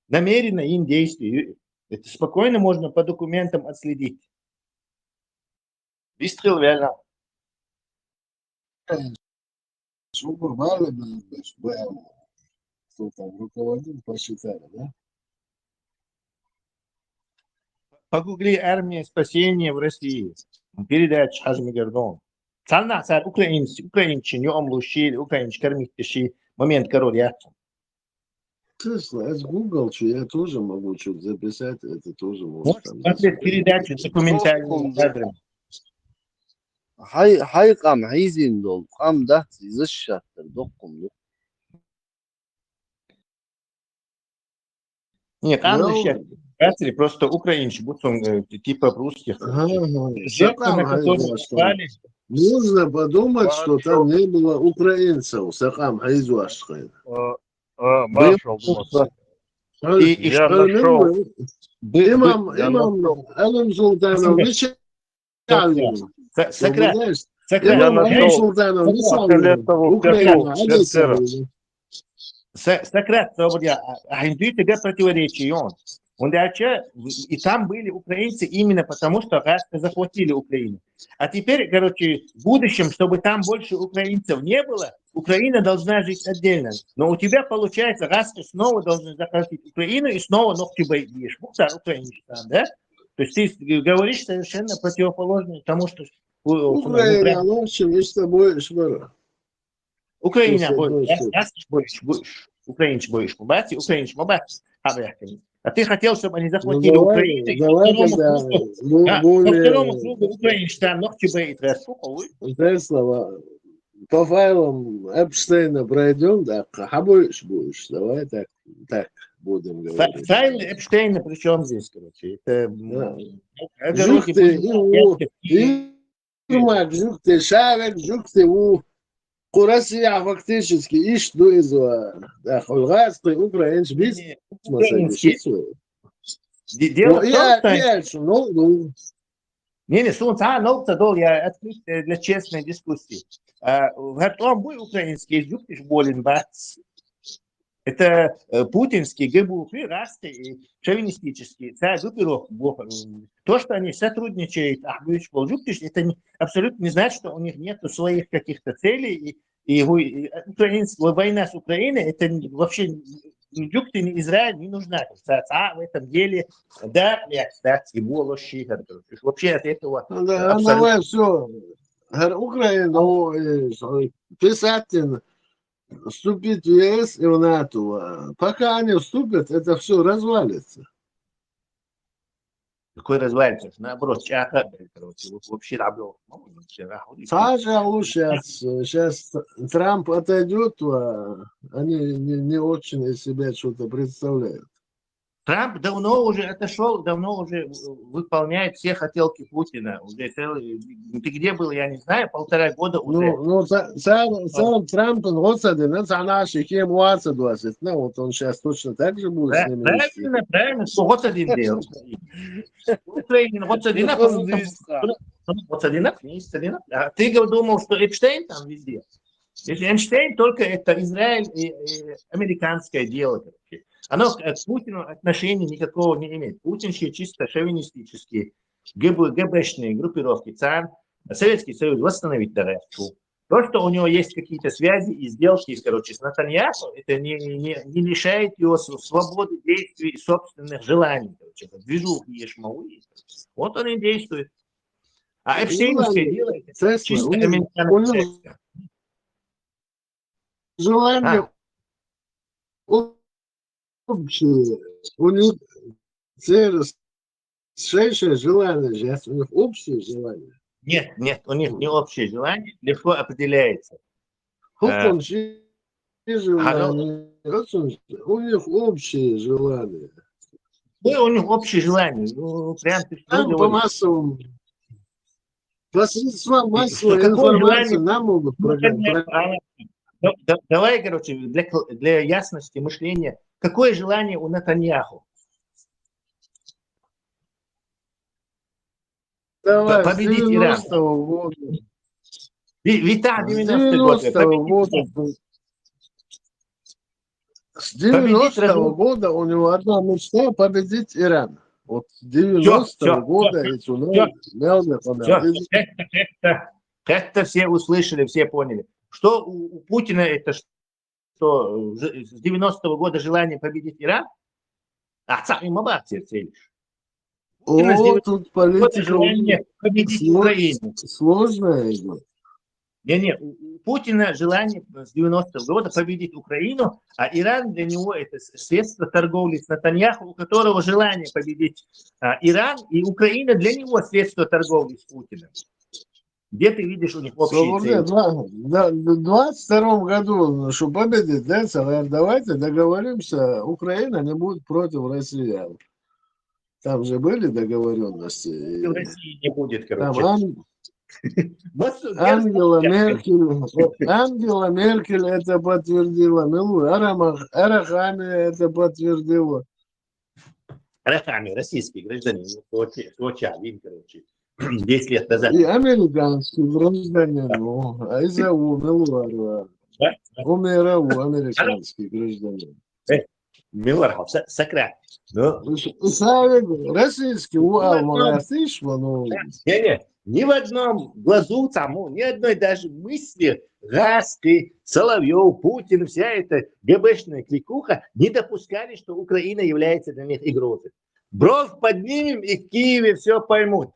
Намеренно им действия. Это спокойно можно по документам отследить. Выстрел реально. Кто там руководил, посчитали, да? Погугли армия спасения в России. Передача Хазми Гордон. Цална цар украинцы не омлущили, украинцы кормить момент король я. Тесла, это Google, что я тоже могу что-то записать, это тоже можно. Смотреть передачу документальную кадры. Хайкам хайзиндол, кам да зашаттыр доккум. Нет, там сейчас просто украинцы, будто он типа русских. Нужно подумать, что там не было украинцев. Сахам Хайзуашкой. Я нашел. Имам Алим Султанов Сократ. Я нашел. Сократ, а индуиты противоречие он. И там были украинцы именно потому, что Раска захватили Украину. А теперь, короче, в будущем, чтобы там больше украинцев не было, Украина должна жить отдельно. Но у тебя получается, Раска снова должен захватить Украину и снова Нохтюбей бьешь. Мухтар украинец там, да? То есть ты говоришь совершенно противоположное тому, что... Украина, ну, чем с тобой шмара. Украина будешь. Украинцы будешь побать, украинцы побать. А ты хотел, чтобы они захватили Украину. Давай по второму кругу украинцы там Нохтюбей и Тресуховый. Слова. По файлам Эпштейна пройдем, да, а будешь. Давай так будем говорить. Файл Эпштейна при чем здесь, короче? Это... Жук ты, Шавек, жук ты, Россия фактически ишду из Хулгасты, украинцы без Украинские. Дело в том, что... Не, Солнца, Новцадол, я открыт для честной дискуссии. Готов был украинский язык, ты ж болен, бац. Это путинский, ГБУ, расты и шовинистические. То, что они сотрудничают, это абсолютно не значит, что у них нет своих каких-то целей. И украинская война с Украиной, это вообще ни Югты, ни Израиль не нужна. В этом деле, да, кстати, волоши. Вообще от этого давай все. Украина, писатель, вступить в ЕС и в НАТО. Пока они вступят, это все развалится. Какой развалится? Наоборот, вообще Саша лучше. Сейчас Трамп отойдет, они не очень из себя что-то представляют. Трамп давно уже отошел, давно уже выполняет все хотелки Путина. Уже ты где был, я не знаю, 1,5 года уже. Сам Трамп, вот наши кем вот он сейчас точно так же будет с ними вести. Правильно, что вот один делал. Украина, вот один, а ты думал, что Эпштейн там везде? Если Эпштейн, только это Израиль и американское дело. Оно к Путину отношения никакого не имеет. Путинские чисто шовинистические, ГБшные группировки ЦАР, Советский Союз восстановить Даревку. То, что у него есть какие-то связи и сделки, с Натаньяху, это не лишает его свободы действий и собственных желаний. Движухи Ешмауи. Вот он и действует. А Эпштейновское дело это чисто американское. Желание общее. У них шейшее желание, сейчас у них общее желание. Нет, у них не общее желание, легко определяется. Желание. У них общее желание. У них общее желание. Ну, прям ты там по массовому. Посредством массовой информации нам могут программировать. Давай, для ясности мышления, какое желание у Натаньяху? Давай, победить Иран. Вита 90-го года. С 90-го года у него одна мечта — победить Иран. Вот с 90-го года эти это все услышали, все поняли. Что у Путина это что с 90-го года желание победить Иран? Царь Мабахтир целишь. Тут политика победить Украину. Сложная идет. У Путина желание с 90-го года победить Украину, а Иран для него это средство торговли с Натаньяху, у которого желание победить Иран, и Украина для него средство торговли с Путиным. Где ты видишь у них общие цели? В 22 году, чтобы победить, да, давайте договоримся, Украина не будет против россиян. Там же были договоренности. В России не будет, Ангела Меркель это подтвердила, Арахами это подтвердила. Арахами, российский гражданин, 10 лет назад. И американский гражданин, Айзау Мелуарова. Умерау, американский гражданин. Милархов, Сократ. Российский, ни в одном глазу, ни одной даже мысли Гаски, Соловьев, Путин, вся эта ГБшная кликуха не допускали, что Украина является для них угрозой. Бровь поднимем, и в Киеве все поймут.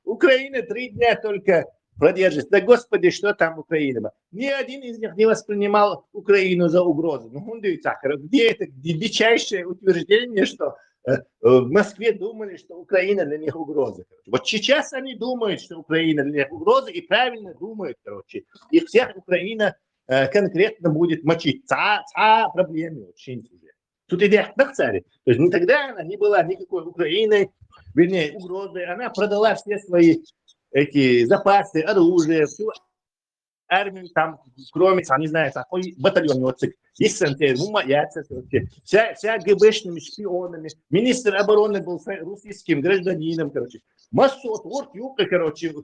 Украина 3 дня только продержится. Да господи, что там Украина? Ни один из них не воспринимал Украину за угрозу. Где это дичайшее утверждение, что в Москве думали, что Украина для них угроза. Вот сейчас они думают, что Украина для них угроза, и правильно думают, Их всех Украина конкретно будет мочить. Проблемы очень уже. Тут идея к царе. То есть тогда она не была никакой Украиной, вернее, угрозой. Она продала все свои эти запасы, оружие, все армию, там, кроме, там, не знаю, такой батальон, вот, вся ГБшными шпионами, министр обороны был русским гражданином, короче. Массот, вот, юбка, короче,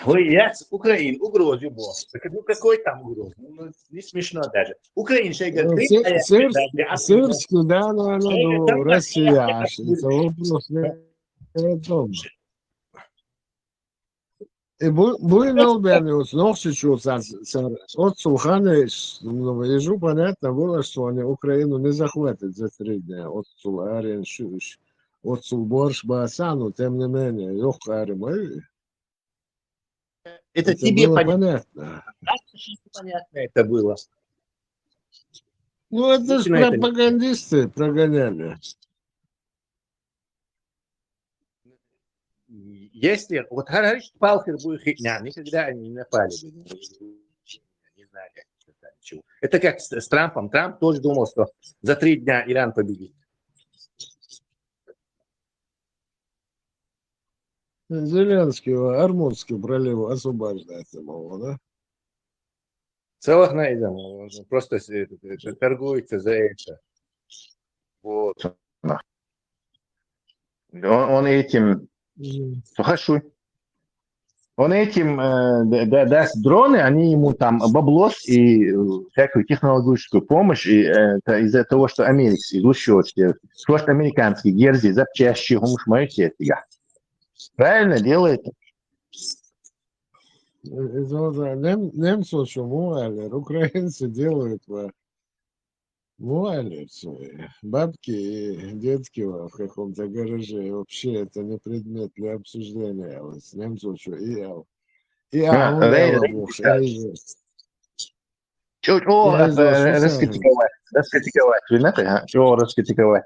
ой, я с Украины, угрозы был. Ну, какой там угроз? Ну, не смешно даже. Украина, что говорит, Сырский, да, но ну, Россия, это вопрос не о том. Был Бенюс, Нохчичус, от Сулханович, ну, ежу понятно было, что они Украину не захватят за 3 дня. От Суларин, от Сулборш, Басану, тем не менее, Йохарим, это это тебе было понятно. понятно. Понятно это было. Ну, это же Это- пропагандисты прогоняли. Если, вот говоришь, Палкер будет хитня, никогда они не напали бы. Не знали, чего. Это как с Трампом. Трамп тоже думал, что за 3 дня Иран победит. Зеленский, Армутский пролив освобождать его, да? Целых найдем. Он просто торгуется за это. Вот. Он этим... Хорошо. Он этим даст дроны, они ему там баблос и всякую технологическую помощь, и это из-за того, что Америка изучает, что американские герзи запчасти гумшмаете тебя. Правильно делает? Немцы что муалер, украинцы делают муалер свои. Бабки и детки в каком-то гараже. И вообще это не предмет для обсуждения. С немцев что и Раскритиковать. Чего раскритиковать?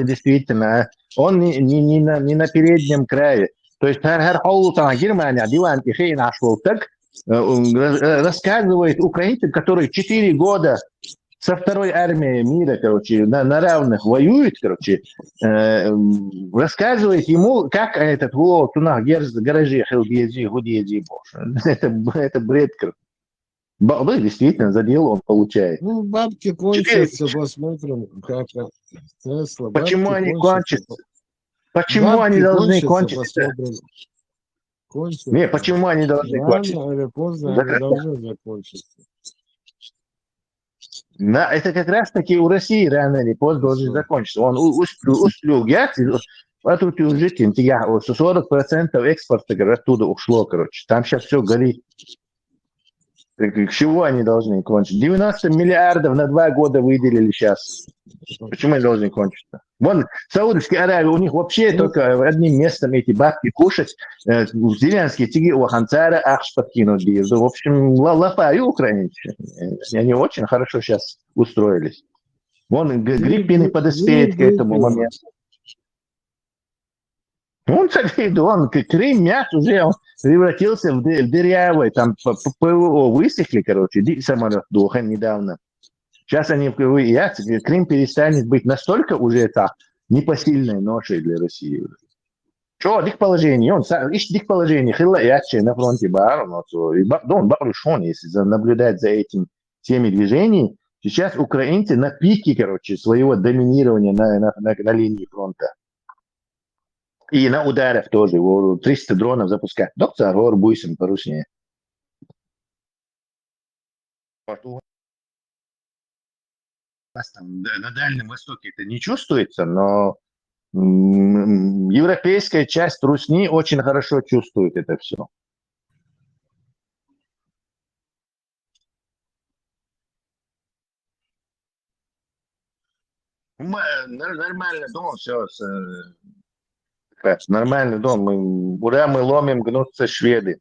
Действительно, он не на переднем крае. То есть Германия, Диван и Хейн так рассказывает украинцам, которые 4 года со второй армией мира, короче, на равных воюет, короче, рассказывает ему, как этот в гараже Хелгези, это бред, короче. Действительно, за дело он получает. Ну, бабки кончатся, посмотрим, как Тесла. Почему они кончатся? Почему они должны кончиться? Не, почему они должны кончиться? Рано или поздно они должны закончиться. Да, это как раз таки у России рано или поздно должен закончиться. Он успел, а тут уже 40% экспорта оттуда ушло, короче. Там сейчас все горит. К чему они должны кончить? 90 миллиардов на 2 года выделили сейчас. Почему они должны кончиться? Вон, Саудовская Аравия, у них вообще только одним местом эти бабки кушать. Зеленские тиги у Ханцара ахш подкинут. В общем, лапаю украинцы. Они очень хорошо сейчас устроились. Вон, Гриппин подоспеет к этому моменту. Он Крым мяс уже превратился в дырявый, там ПВО высохли, короче, самолет Дохан недавно. Сейчас они Крым перестанет быть настолько уже это непосильной ношей для России. Что, их положение, их положение, хилла яче на фронте бар, он барушон, если наблюдать за этим всеми движениями, сейчас украинцы на пике, короче, своего доминирования на линии фронта. И на ударах тоже. 300 дронов запускать. Доктор Гор, Буйсен, поручнее. На Дальнем Востоке это не чувствуется, но европейская часть Русни очень хорошо чувствует это все. Нормально, дом, все. Нормальный дом. Мы ломим, гнутся шведы.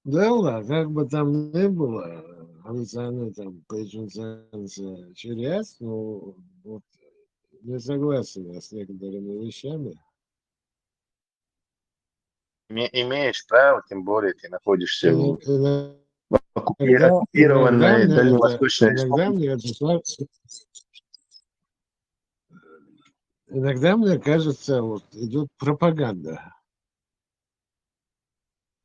Да ладно, как бы там ни было, они там через, ну, вот, не согласен я с некоторыми вещами. Имеешь право, тем более ты находишься в Иногда оккупированной Дальневосточной иногда мне кажется, вот идет пропаганда.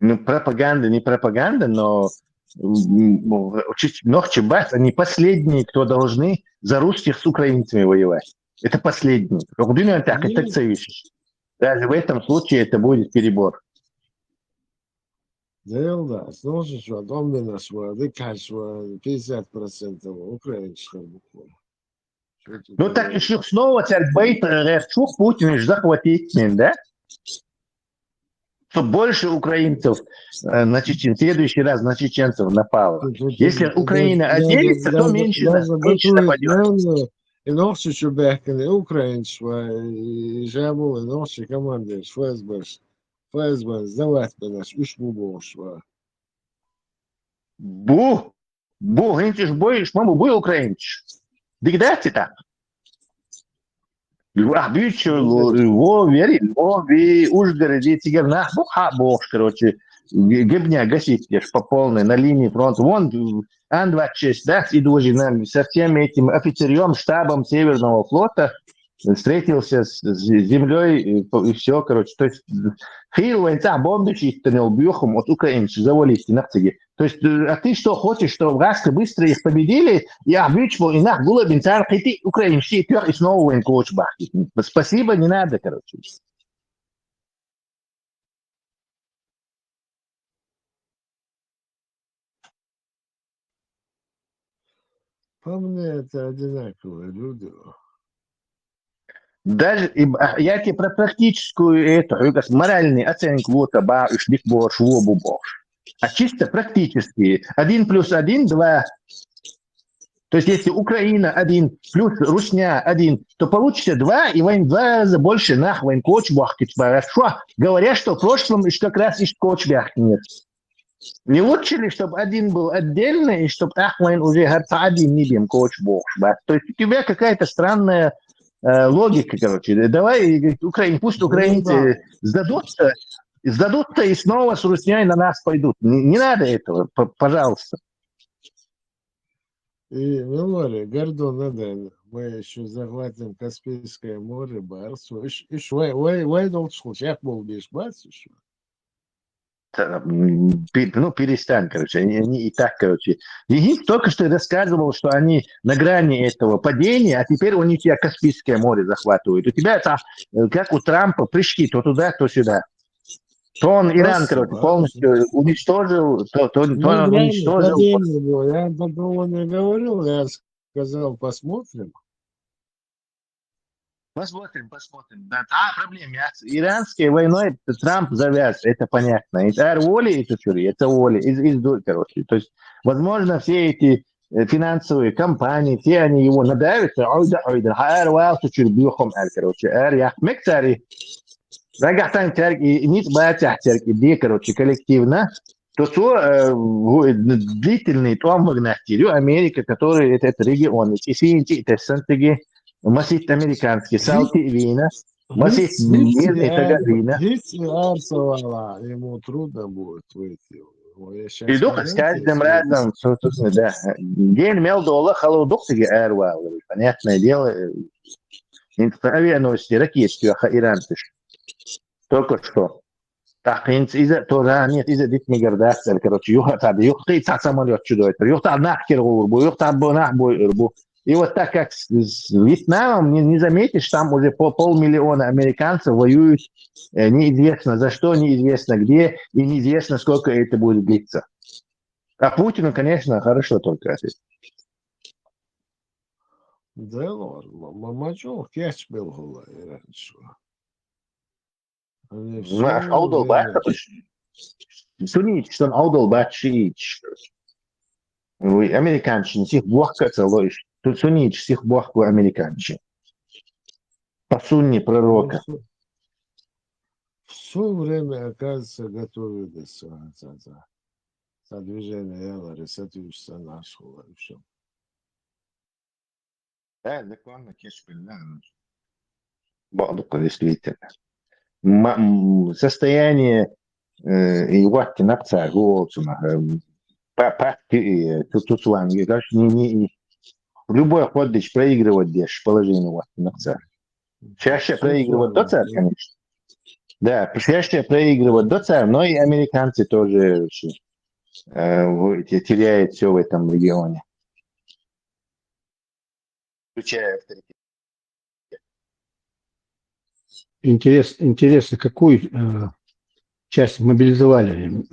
Ну, пропаганда, не пропаганда, но Нохчебас, они последние, кто должны за русских с украинцами воевать. Это последние. Даже в этом случае это будет перебор. Дело, слушай, что домина шва, дикашва, 50% украинского буквально. Ну так еще снова царь Бейт Ревчук Путин захватить, да? Чтобы больше украинцев на Чечен, в следующий раз на чеченцев напало. Если Украина отделится, то меньше нападет. И ночью чубекали украинского, и жабу, и ночью команды, ФСБ, сдавать бы нас, уж бубошва. Бу, гинтиш боиш, маму, бу украинч. Дигдати так. Büyük Львове, Ужгороде, теперь бог, короче, гибня гасить по полной на линии фронта. Вон Ан-26, да, и тоже со всем этим офицером, штабом Северного флота встретился с землей и все, короче. То есть Хил война бомбичи бьюхом от украинцев завалить на цеге. То есть, а ты что хочешь, что врага быстро их победили, и обычно и нах было бенцар хити украинцы и снова воин коуч бахи. Спасибо, не надо, короче. По мне это одинаковые люди. Даже я тебе про практическую эту, моральную оценку вот оба шлих бош вобу бош. А чисто практически 1 + 1 = 2. То есть если Украина 1 плюс Русня 1, то получится 2, и войн 2 раза больше нах войн коч бахкит. Хорошо. Говорят, что в прошлом как раз и коч бахнет. Не лучше ли, чтобы один был отдельно, и чтобы Ахмайн уже один не бим коч бог. То есть у тебя какая-то странная логика, короче. Давай, пусть украинцы сдадутся, и снова с Русней на нас пойдут. Не надо этого, пожалуйста. И, Милоре, Гордон Наден, мы еще захватим Каспийское море, Барсу. И швай должен, я был без Барсу. Ну, перестань, короче, они и так, короче. Египет только что рассказывал, что они на грани этого падения, а теперь у них Каспийское море захватывают. У тебя это, как у Трампа, прыжки то туда, то сюда. То он Иран, короче, полностью уничтожил, то он уничтожил. Я такого не говорил, я сказал, посмотрим. Посмотрим. Да, проблема. Иранской войной Трамп завяз, это понятно. Это воли, это чури, это воли, короче. То есть, возможно, все эти финансовые компании, все они его надавят, короче, коллективно, то длительный том в Америка, который это регион, и это Масит американский, салти вина, масит мирный таговина. Если арсовала, ему трудно будет выйти. И дух с каждым разом, да. День мел дола, холодок тебе эрвал. Понятное дело. Авианосцы, ракеты, ирантыш. Только что. Так, из-за того, нет, из-за детьми гордастер, короче, юхты самолет чудовит, юхта нахер урбу, юхта нахбой урбу. И вот так как с Вьетнамом не заметишь, там уже по 500 000 американцев воюют неизвестно за что, неизвестно где, и неизвестно, сколько это будет длиться. А Путину, конечно, хорошо только это. Да ладно, мамачок, я был голый раньше. Наш аудол бачиш. Сунич, что он аудол бачиш. Вы американцы, всех бог целуешь. Тут сунич, всех бог вы американцы. По сунне пророка. Все время, оказывается, готовились за движение Ялари, соответственно, нашего и все. Да, законно, кешпиль, да. Действительно. Состояние и вот напца голосума тут с вами даже не любой ходыч проигрывать дешь положение вот напца чаще проигрывать то царь, конечно. Да, предстоящее проигрывать ДОЦА, но и американцы тоже теряют все в этом регионе, включая авторитет. Интересно, какую часть мобилизовали,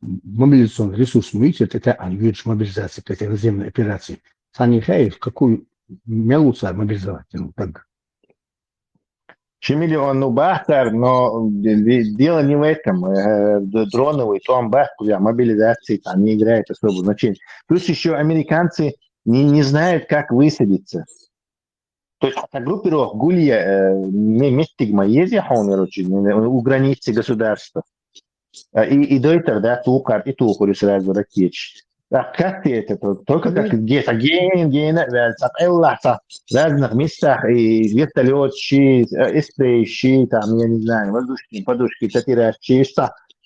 мобилизационный ресурс, видите, это видишь, мобилизация, к этой наземной операции. Сани Хаев, какую мелуца мобилизовать? Ну, так. 3 миллиона бахтар, но дело не в этом. Дроновый, там бахтар, мобилизации там не играет особого значения. Плюс еще американцы не знают, как высадиться. То есть группировка Гулья местигма ези у границы государства. И до этого, да, тукар и тукарю сразу ракеч. А как ты это? Только как где-то ген, в разных местах, и вертолет, эспрей, там, я не знаю, воздушные подушки, татирачи,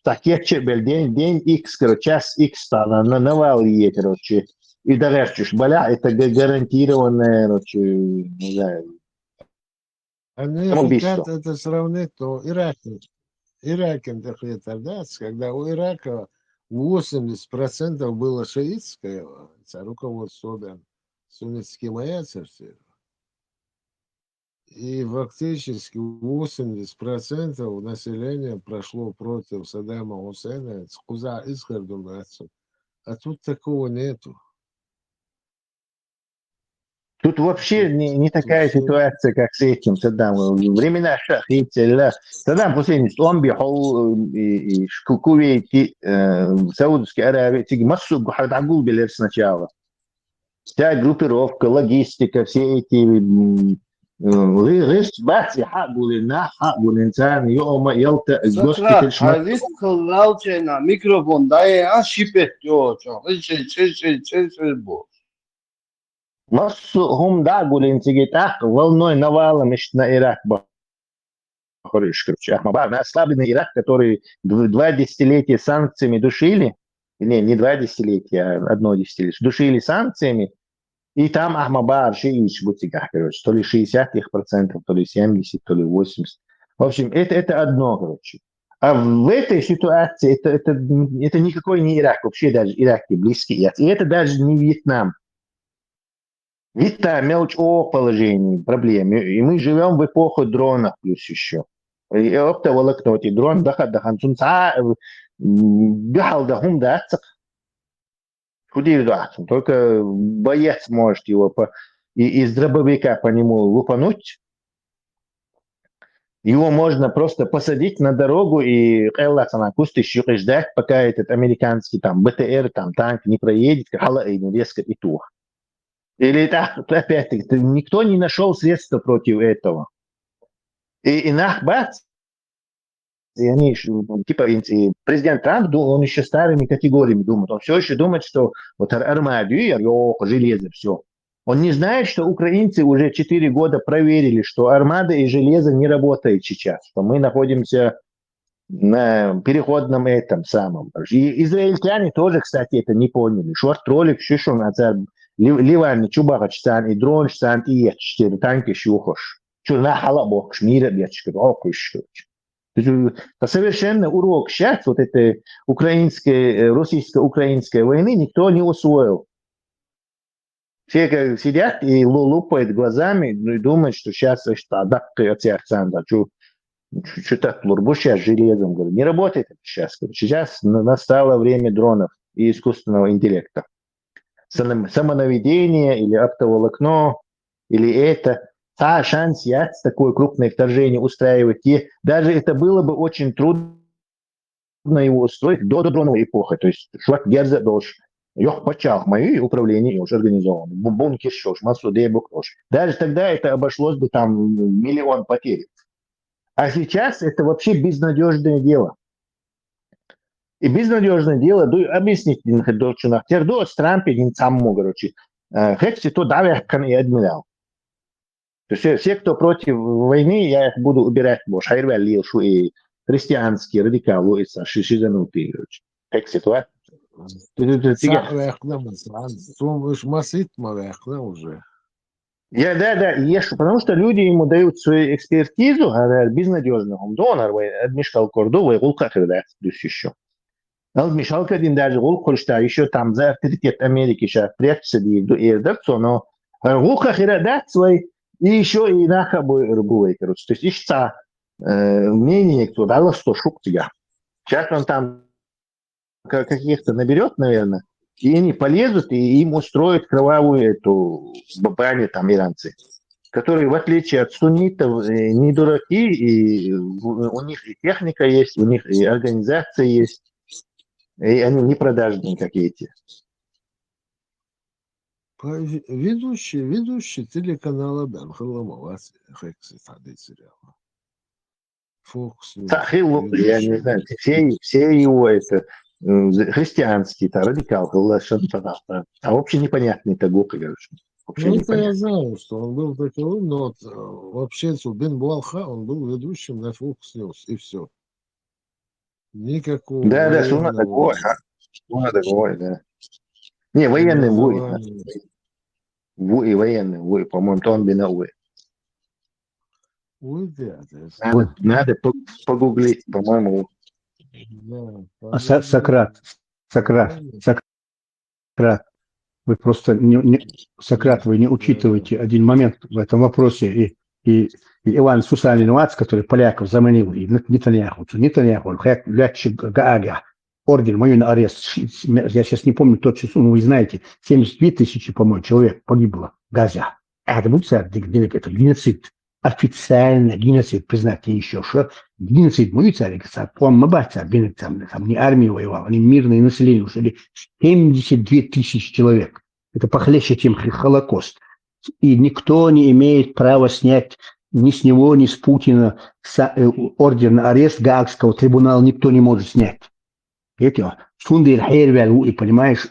такие чебель, день X, короче, час X, на навал ей, короче, и доверчишь, это гарантированное, короче, не знаю, Они убийство. хотят это сравнить, то Ираком тогда, когда у Ирака 80% было шиитское, руководство суннитским аяцерством, и фактически 80% населения прошло против Саддама Хусейна, куза исхардуматься. А тут такого нету. Тут вообще не Тут такая все ситуация, как с этим Саддамом. Времена Шахица, Саддам Хусейн, он бихол и Кувейт, Саудовской Аравии, тиги массу гухардагул билер сначала. Вся группировка, логистика, все эти غير بس حقوا للناس حقوا الانسان يوم يلتقي Sakra, госпиталь شمال Aziz Kılavcı'na mikrofon dayı şipet diyor çok. Bu. массу هم дагу линцигитах волной навалом на Ирак. Короче, Ахмабар, ослабленный Ирак, который 2 десятилетия санкциями душили, не 2 десятилетия, а 1 десятилетие, душили санкциями, и там Ахмабар, шииш, бутиках, короче, то ли 60%, то ли 70%, то ли 80%. В общем, это одно, короче. А в этой ситуации это никакой не Ирак, вообще даже Ирак и Близкий. И это даже не Вьетнам. Вьетнам мелочь о положении, проблеме. И мы живем в эпоху дронов плюс еще. И оптоволокно, дрон, дахан, сунца, бихал дахум дацак. Худею дацак. Только боец может его из дробовика по нему лупануть. Его можно просто посадить на дорогу и кусты ждать, пока этот американский там БТР, там танк не проедет, резко и тух. Или так, опять-таки, никто не нашел средства против этого. И нахбац, и они, типа, президент Трамп, он еще старыми категориями думает. Он все еще думает, что вот армаду, железо, все. Он не знает, что украинцы уже 4 года проверили, что армада и железо не работает сейчас, что мы находимся на переходном этом самом. И израильтяне тоже, кстати, это не поняли. Шорт-ролик, шишон, Ливан, Чубахачсан, и Дроншсан, и Ечтер, танки Шухош. Чурна халабок, шмира бечка, окуш. Это совершенно урок сейчас вот этой русско-украинской войны никто не усвоил. Все сидят и лупают глазами и думают, что сейчас что-то сейчас железом. Говорю, не работает это сейчас. Сейчас настало время дронов и искусственного интеллекта. Самонаведение или оптоволокно, или это. Шанс такое крупное вторжение устраивать. И даже это было бы очень трудно его устроить до дроновой эпохи. То есть Шват Герза должен почал мое управление уже организовано. Бункер шош, массу дебок. Даже тогда это обошлось бы там 1 миллион потерь. А сейчас это вообще безнадежное дело. И безнадежное дело, объяснить, что Тердо с Трампе не самому, короче, хотите, то давякан и адмирал. То есть все, кто против войны, я их буду убирать, может, хайрвел лилшу и христианские радикалы, и шизанутые, короче. Как ситуация? Масит уже. Да, потому что люди ему дают свою экспертизу, говорят, безнадежно, он донор, Мишкал Корду, и Гулка плюс еще. Но Мишкал Кадин даже Гулку, что еще там за авторитет Америки сейчас прячется, но Гулка дает свой, и еще и наха будет, короче. То есть, ищется мнение, кто дал 100 штук тебя. Сейчас он там каких-то наберет, наверное, и они полезут, и им устроят кровавую эту баню там иранцы, которые, в отличие от суннитов, не дураки, и у них и техника есть, у них и организация есть, и они не продажные какие-то. Ведущий телеканала Бен Халамовас, сериала. Фокс Ньюс. Я не знаю, все его это христианские, радикал, а вообще непонятный того, короче. Ну, это я знаю, что он был таковым, но вот, вообще Бен Буалха, он был ведущим на Fox News, и все. Никакого Да, Суна такой, да. Не, военный будет. И военный, по-моему, то он бинауэ. Надо погуглить, по-моему. Да, Сократ. Вы просто Сократ, вы не учитываете один момент в этом вопросе. И Иван Сусанин-Вац, который поляков заманил, и Нетаньяху, летчик Гаага, ордер мою на арест. Я сейчас не помню тот число, но вы знаете, 72 тысячи, по-моему, человек погибло в Газе. Это будет это геноцид. Официально геноцид признать еще, что геноцид мой царь, там не армия воевала, они мирное население ушли. 72 тысячи человек. Это похлеще, чем Холокост. И никто не имеет права снять ни с него, ни с Путина ордер на арест Гаагского трибунала никто не может снять. Видите? И понимаешь,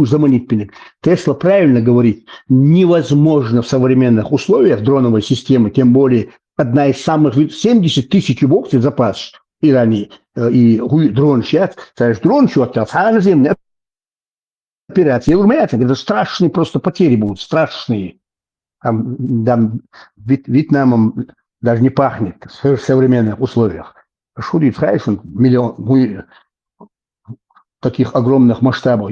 заманить пинок. Тесла правильно говорит, невозможно в современных условиях дроновой системы, тем более одна из самых 70 тысяч боксов запас Иране и дрон сейчас, дрон что отправил, наземная операция. Это страшные просто потери будут, страшные. Там Вьетнамом даже не пахнет в современных условиях. Шурит Хайшин миллион таких огромных масштабов.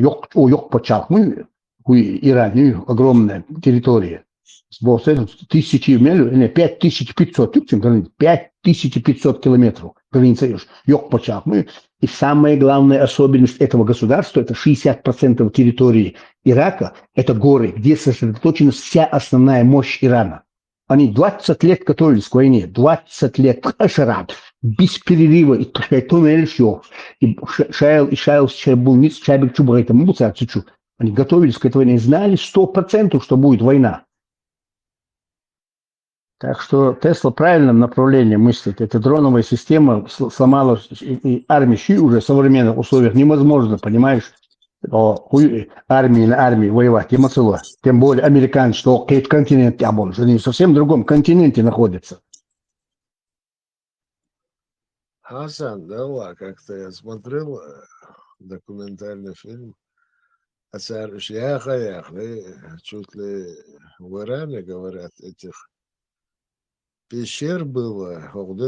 Почал. Иран, огромная территория. Тысячи миль, 5500, 5500 километров граница. Почал. И самая главная особенность этого государства, это 60% территории Ирака, это горы, где сосредоточена вся основная мощь Ирана. Они 20 лет готовились к войне, 20 лет, без перерыва, и туннель все. И Шайл Чабик Чубрайта, они готовились к этой войне, знали 100%, что будет война. Так что Тесла в правильном направлении мыслит. Эта дроновая система сломала и армию Ши уже в современных условиях невозможно, понимаешь? Армии на армии воевать, тем более американцы, что континент, они в совсем другом континенте находятся. Хасан, да, как-то я смотрел документальный фильм о царе Шляхаях, чуть ли в Иране, говорят, этих пещер было, год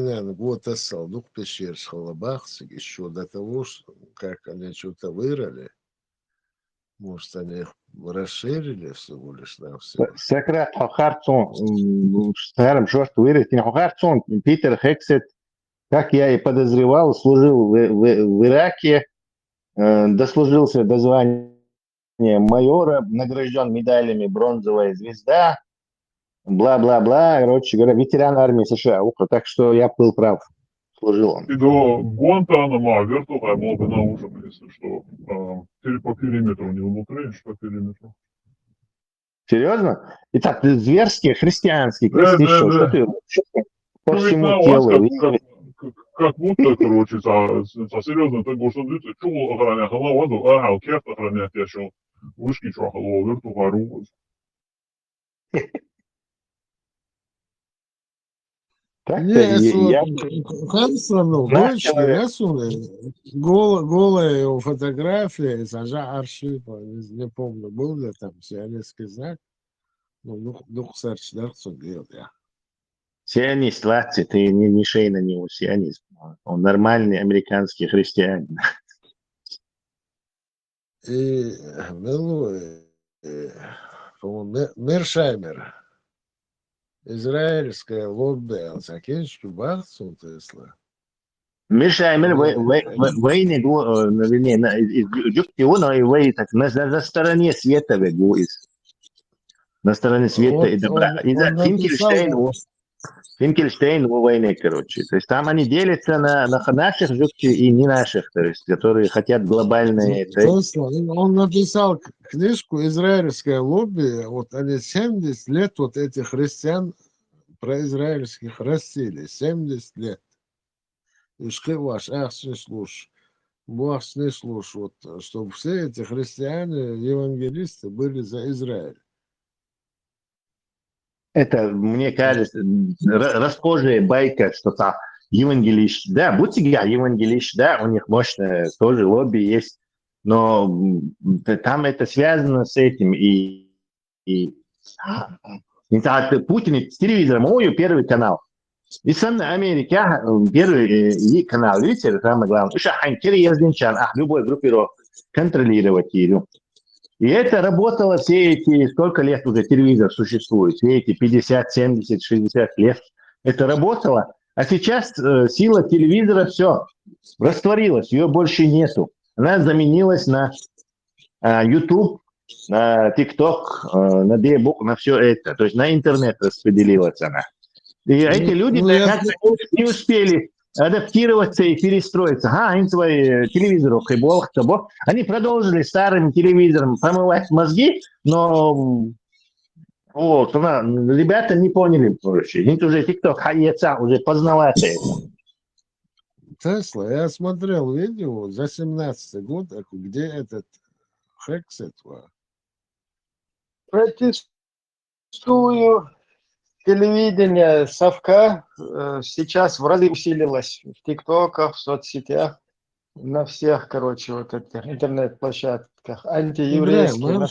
двух пещер с Халабахс, еще до того, как они что-то вырыли. Может, они их расширили всего лишь на все. Сократ Хохарцон, старым шорту вырыть, Хохарцон, Питер Хексет, как я и подозревал, служил в Ираке, дослужился до звания майора, награжден медалями «Бронзовая звезда», бла-бла-бла, короче говоря, ветеран армии США. Так что я был прав, служил он. И до Гуантанамо вертуха много наушен, если что. По периметру, не внутри, по периметру. Серьезно? Итак, ты зверский, христианский, Да. что ты по всему телу. Как будто, короче, серьезно, ты будешь смотреть, чул охранять, воду, кефт охранять, я еще вышки чухал, вертуха руку. Голая его фотография, Сажа Аршипа, не помню, был ли там сионистский знак, Ну, кстати, делать, я. Сионист, Лаци, ты не шей на него сионист. Он нормальный американский христианин. И, по-моему, Мершаймер. Израильское лобби, закинчики бахсу, Тесла. Мишаймер, войны, Джуктиона и Вей, так на стороне света, на стороне света Вот и добра. И за он написал, Финкельштейн у войны, короче. То есть там они делятся на наших Джукти и не наших, то есть, которые хотят глобальные... Тесла, он написал книжку «Израильское лобби». Вот они 70 лет вот этих христиан произраильских растили. 70 лет. И ваш, не слушай. Бог не слушай. Вот, чтобы все эти христиане, евангелисты были за Израиль. Это, мне кажется, расхожая байка, что там евангелист, да, будьте евангелист, да, у них мощное тоже лобби есть, но там это связано с этим, и Путин с телевизором, ой, первый канал. И сам Америка, первый канал, видите, это самое главное. Любой группировку контролировать ее. И это работало все эти, сколько лет уже телевизор существует, все эти 50, 70, 60 лет. Это работало. А сейчас сила телевизора все растворилась, ее больше нету. Она заменилась на YouTube, на TikTok, на Дебук, на все это. То есть на интернет распределилась она. И эти люди как-то не успели адаптироваться и перестроиться. Они свои телевизоры, они продолжили старым телевизором промывать мозги, но вот, ребята не поняли, короче. Они уже TikTok, уже познавать это. Тесла, я смотрел видео за 17-й год, где этот Хексет. Протестую. Телевидение совка сейчас в разы усилилось в ТикТоках, в соцсетях, на всех, короче, вот этих интернет-площадках, антиеврейские.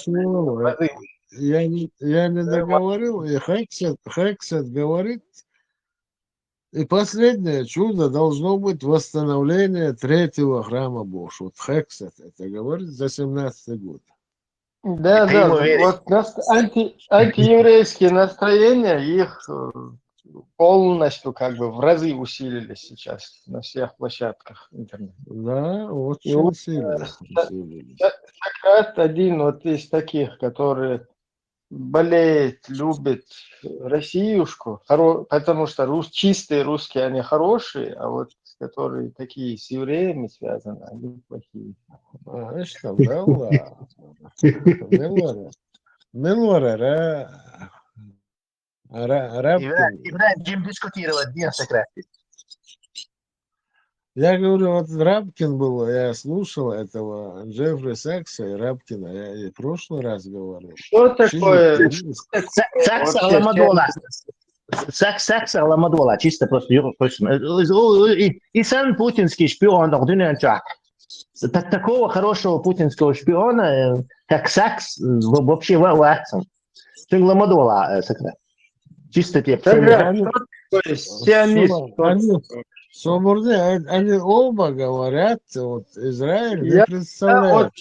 Я не договорил, и Хексет говорит, и последнее чудо должно быть восстановление третьего храма Божьего. Вот Хексет это говорит за 17-й год. Да, вот антиеврейские настроения, их полностью как бы в разы усилились сейчас на всех площадках интернета. Да, очень сильно усилились. Сократ один вот из таких, который болеет, любит Россиюшку, потому что чистые русские, они хорошие, а вот которые такие с евреями связаны, они плохие. Что, да, ладно. Мелвара, Играем, чем дискутировать, где Сократ? Я говорю, вот Рабкин был, я слушал этого Джеффри Сакса и Рабкина, я и в прошлый раз говорил. Что такое? Сакс Аламадола. Сакс Аламадола, чисто просто. И сам путинский шпион, такого хорошего путинского шпиона, как Сакс, вообще Ватсон. Аламадола, Сократ. Чисто тебе. Они оба говорят, вот Израиль не представляет.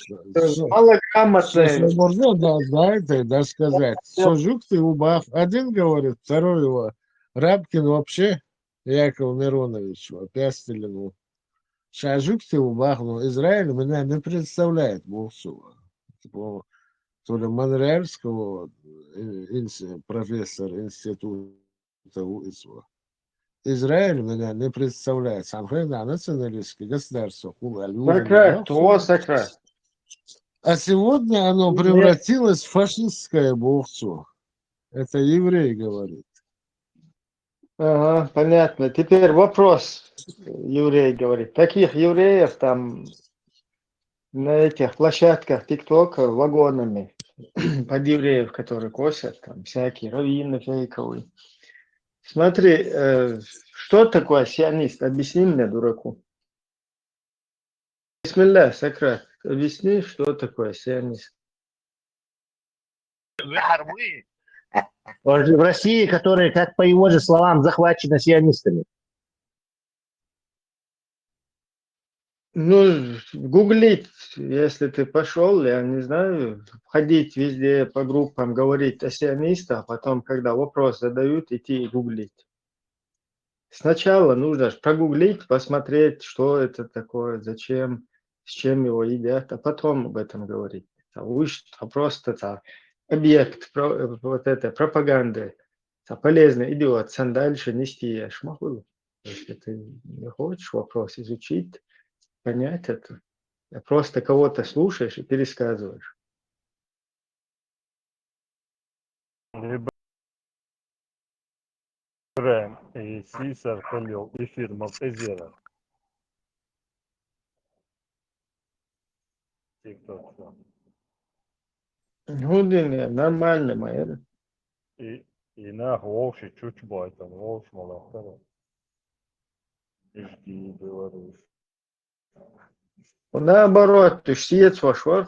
Да, сказать. Сожук ты убах. Один говорит, второй его. Рабкин вообще, Яков Миронович, Пястелину. Шажук ты убах, но Израиль меня не представляет. То ли Монреальского профессор института УИСВа. Израиль меня не представляет. Самхайна националистское государство. Сократ. А сегодня оно превратилось в фашистское богцо. Это еврей говорит. Ага, понятно. Теперь вопрос. Еврей говорит. Таких евреев там на этих площадках ТикТока вагонами под евреев, которые косят, там всякие раввины фейковые. Смотри, что такое сионист? Объясни мне, дураку. Бисмилля, Сократ, объясни, что такое сионист. Он же в России, которая, как по его же словам, захвачена сионистами. Ну, гуглить, если ты пошел, я не знаю, ходить везде по группам, говорить о сионистах, а потом, когда вопрос задают, идти и гуглить. Сначала нужно ж прогуглить, посмотреть, что это такое, зачем, с чем его едят, а потом об этом говорить. А просто объект вот этой пропаганды, полезный идиот, дальше нести я ж могу. Если ты не хочешь вопрос изучить, понять это, а просто кого-то слушаешь и пересказываешь. Брэм и Сисар Хэмилл и фирма Эзера. TikTok. Ну, да, нормально, моя. И на Волши чуть-чуть там, Волш Малахтара. Ижди Беларусь. Наоборот, ты ж сиец ваш что?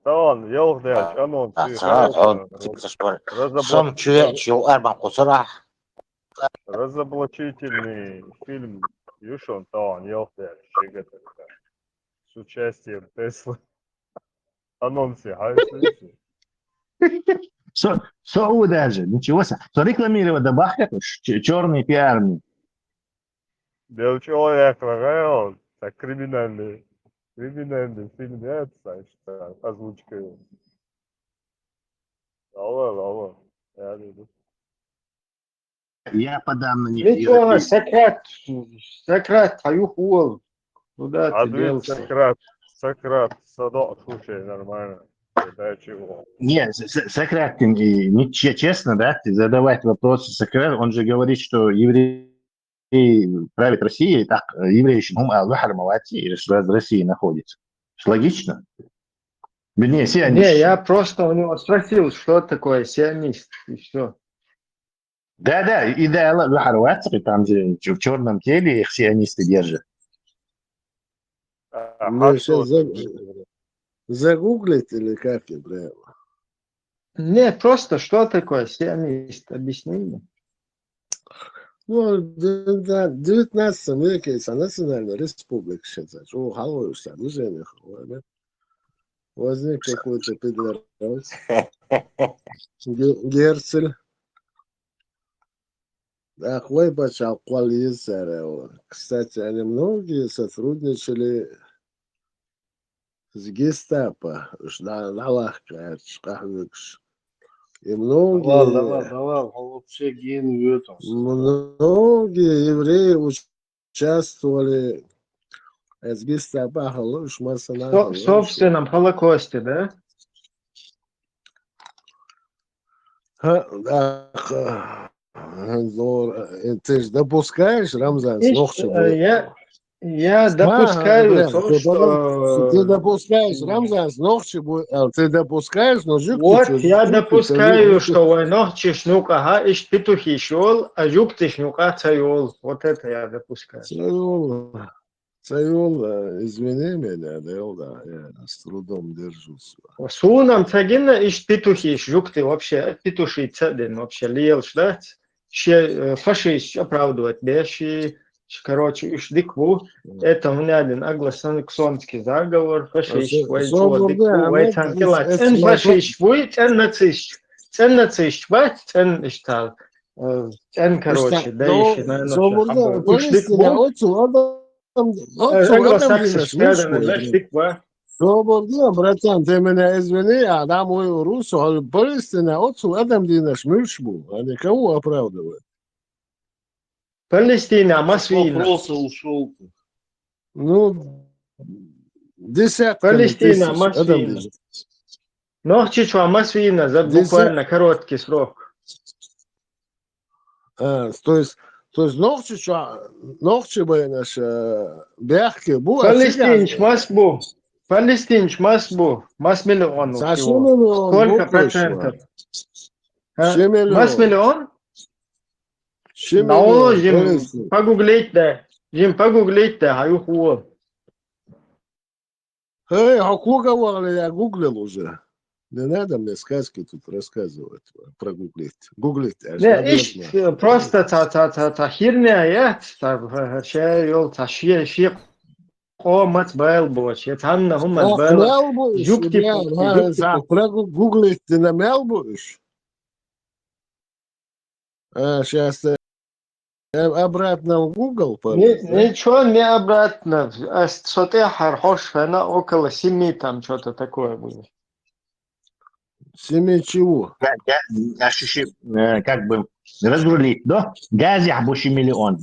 Tamam, yok der, анонс. Разоблачительный фильм Юшон Таон, yok der, с участием Теслы. Анонсы, хайслисы. Соу даже, ничего себе. То рекламировать добавка, черный пиар. Белый человек, он так криминальный фильм, это, что озвучка. Алло, я иду. Я подам на них. Ничего, Сократ, аюхуол. Куда ты Адвид делся? Сократ, Садо, слушай, нормально. Да чего? Нет, Сократ, не честно, да, задавать вопросы Сократ, он же говорит, что евреи правят Россией, так, евреи еще, Аллахар Малати, в России находится. Логично? Вернее, сионист. Не, я просто у него спросил, что такое сионист, и все. Да, и да, Аллахар Малати, там же в черном теле их сионисты держат. Мне сейчас загуглить или как, Ибраим? Не, просто что такое сионист, объясни мне. Ну, в 19 веке это национальная республика считается. О, халуй, движение халуй, да? Возник какой-то пидорас, Герцель. Ахвой почал коалиция. Кстати, они многие сотрудничали с гестапо. И многие евреи участвовали с гестапо. В собственном Холокосте, да? Ты же допускаешь, Рамзан, Я допускаю то, что... Ты допускаешь, Рамзан, ты допускаешь, но жюк вот я допускаю, что войнох чешнюка иш петухи шел, а жук чешнюка цайол. Вот это я допускаю. Цайол, извини меня, да, я с трудом держусь. Сунам цагина иш петухи жук ты вообще петуши цадин вообще лел ждать. Фашист оправдывать беши. Короче, иш дикву. Это у меня один англосаксонский заговор. Фашист, вайчо, дикву, вайцан килат. Цен фашист, вой, цен нацист. Цен нацист, вайц, цен иштал. Цен, короче, да еще, наверное, уж дикву. Англосаксонский заговор, дикву. Свободно, братан, ты меня извини, а нам мою русу, Палестина, отцу Адам Динаш Миршбу, а никому оправдывает. Палестина, Масвина. Вопросы ушел. Ну, десятками Палестина, тысяч. Масвина. Но чичуа Масвина за буквально короткий срок. То есть ногчи бы наш бяхки бу. Палестинч масбу. Мас миллион всего. Сколько процентов? Мас миллион? Ну, Жим, погуглить, да. Аюхуо. Эй, а говорили, я гуглил уже. Не надо мне сказки тут рассказывать, прогуглить. Гуглить, я же Не, иш, просто та херня, я, yol taşıya şey qomat bayıl boş. Ya tanna humman bayıl. Мел Жук типу, гуглить ты на мел будешь? Сейчас обратно в Google полез, да? Ничего не обратно. Что-то хорош, она около 7 там что-то такое будет. 7 чего? Как бы разрулить, да? Газ яхбуши миллион.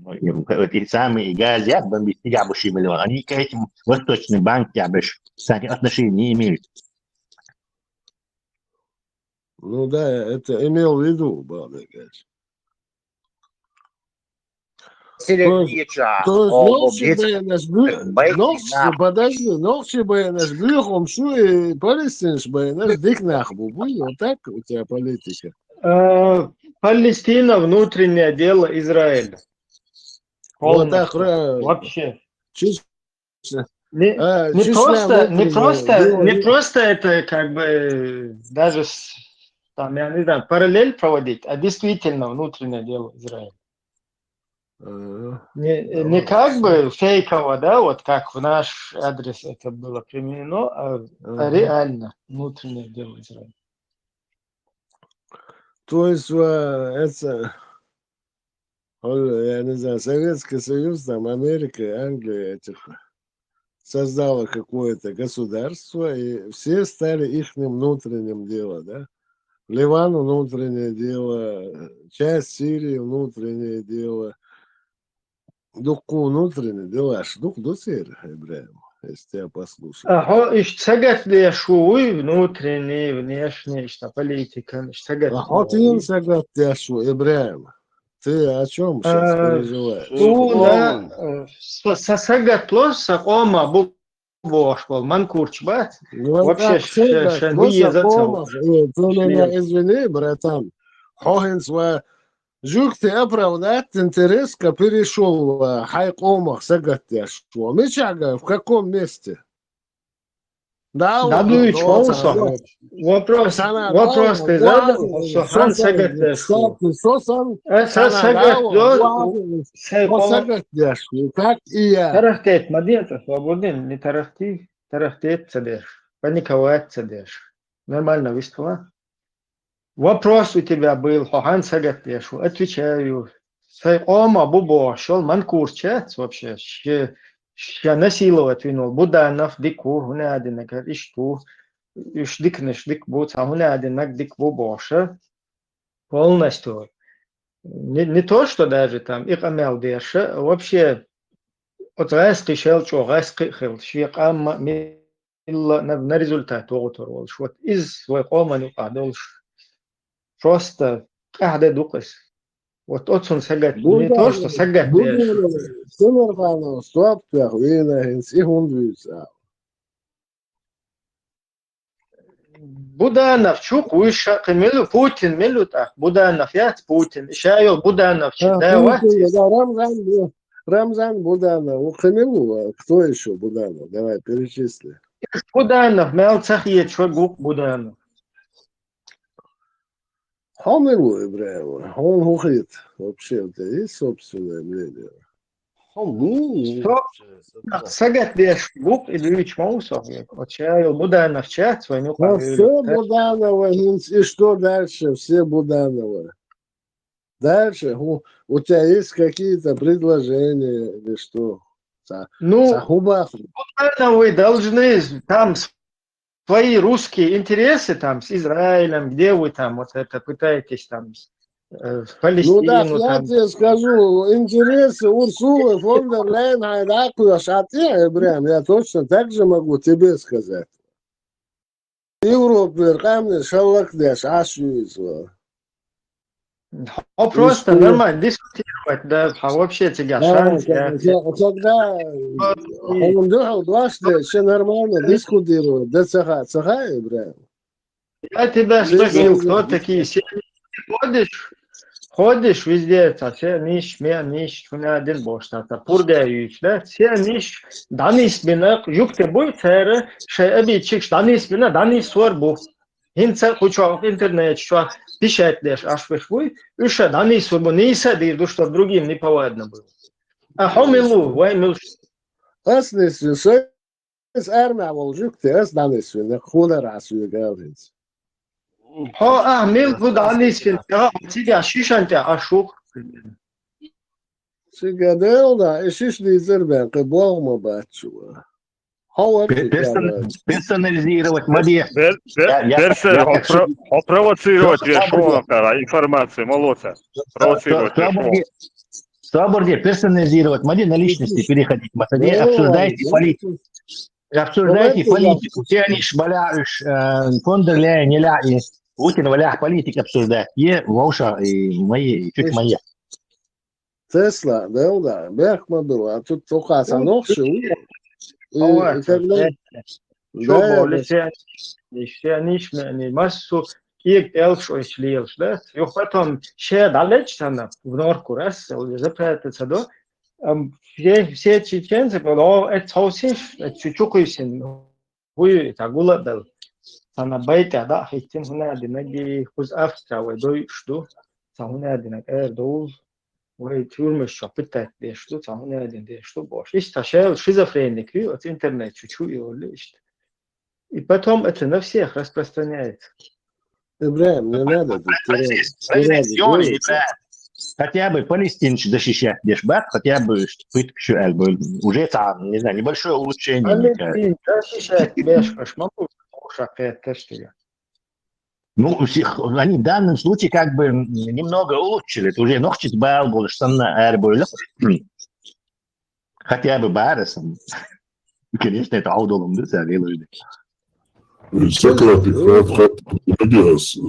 Эти самые газ яхбуши миллион. Они к этим восточным банкам отношения не имеют. Ну да, это имел в виду, Балдагаш. То есть ночью бэйнаш бьюхом шу и палестинш бэйнаш дикнах бубуй, вот так у тебя политика. Палестина внутреннее дело Израиля. Вот так Вообще. Не не просто это как бы даже там, я не знаю, параллель проводить, а действительно внутреннее дело Израиля. Не как бы фейково, да, вот как в наш адрес это было применено, а реально внутреннее дело Израиля. То есть это, я не знаю, Советский Союз, там Америка, Англия этих создала какое-то государство, и все стали их внутренним делом, да? Ливан внутреннее дело, часть Сирии внутреннее дело, духу внутреннее дела, дух до сир, Ибраим, если тебя послушать. Ага, сагат шуй, внутренний, внешний, что политика, Охотин сагат яшу, Ибраим. Ты о чем сейчас переживаешь? Сагат лоса ома бушвал манкурч бат. Вообще шанвие зацел. Ты меня извини, братан. Хохинс жук ты оправдать интерес, перешел в хайкомах сагат яшу. Мичага, в каком месте? Да, вопрос ты задал, что хан сагат яшу. Сагат яшу, как и я. Тарахтет, мадета, свободен, не тарахти, тарахтет цадеш, паниковать цадеш. Нормально выступила? Вопрос у тебя был, хан сагат яшу, отвечаю. Ома бубо, шел манкурчат вообще, я насиловать винул. Буданов дику, хуна один ишту, ишдикнеш дик буц, а хуна один дик бубоша. Полностью. Не то, что даже там их амел деша, вообще от раски шелчо, раски хел, швекам на результат оторвал. Вот из своего оману падолш. Просто каждый дукас. Вот он сагат, не то, что сагат. Симерхану, стоп, пяхвина, и хундвица. Буданов, чук, уйша, милу Путин, милу так, Буданов, я Путин, шайо Буданов, Рамзан Буданов, Хамилу, кто еще Буданов? Давай, перечисли. Буданов, Мелцахьет, Шогук Буданов. Хамилу, Ибраева, он хухит. Вообще, у тебя есть собственное мнение? Сагат деш гук и двич маусов, вот шайо Буданов чат, свой ну все Буданова, и что дальше? Все Буданова. Дальше у тебя есть какие-то предложения или что? Ну, вы должны там свои русские интересы там с Израилем, где вы там вот это пытаетесь там в Палестину. Ну да, я тебе скажу, интересы Урсулы фон дер Лейн Хайдаку Шатия, Ибраим, я точно так же могу тебе сказать. Европа, Камни, Шаллакдеш, Ашвиц. Просто нормально дискутировать, да, а вообще тебя шанс. Когда он думал, дважды, все нормально дискутировать, да цаха, Ибраим. Я тебя спросил, кто такие семьи ходишь, ходишь везде, все ниш, ниш, один бош, пургающий, да, все ниш, данис бина, юкте будет, обидчик, данис бина, данис сорбу. Hinter куча интернет, что пишет лишь, аж выхвой, еще данис сорбу, не сади, что другим не повадно было. А хомилу, ваймил. Asnesvin, es ärmääval jukti, es danisvin, хуlerасвин галдинс. Мил данис вин, тебя шишанте, ашук. Sigadelda, es is niet erbij, gebouwd bachua. Hou het. Персонализировать модель. Провоцировать вершонка информации, молодца. Провоцировать вершонка. Свободе персонализировать модель на личности, переходить в модель, обсуждайте политику. Обсуждайте политику. Все они шбаляешь, фон дер Ляйен, не ляй, Путин валях политик обсуждать. Е, Волша и мои, чуть мои. Tesla, да, Бехмадула, а тут только остановши. Все нишмени массу их элшо шлилш, да? И потом все далеч в норку раз, запрятаться до. Все чеченцы, это совсем чучукуйсин, вы это гуладал. Она байта, да, хотим хунадина ги хуз австра, вы дой что, сахунадина эрдол. Вы тюрьмы что питать, да что там не один, да что больше. Есть такая шизофреник, от интернет чуть-чуть его лишь. И потом это на всех распространяется. Ибраим, не надо. Хотя бы палестинцы защищать Дешбат, хотя бы уже там, не знаю, небольшое улучшение. Палестин защищать Бешбаш, могу шакать каштига. Ну, они в данном случае как бы немного улучшили. Это уже ногчит бал, больше на эрбуль. Хотя бы баресом. Конечно, это аудолом, да, люди. Сократ,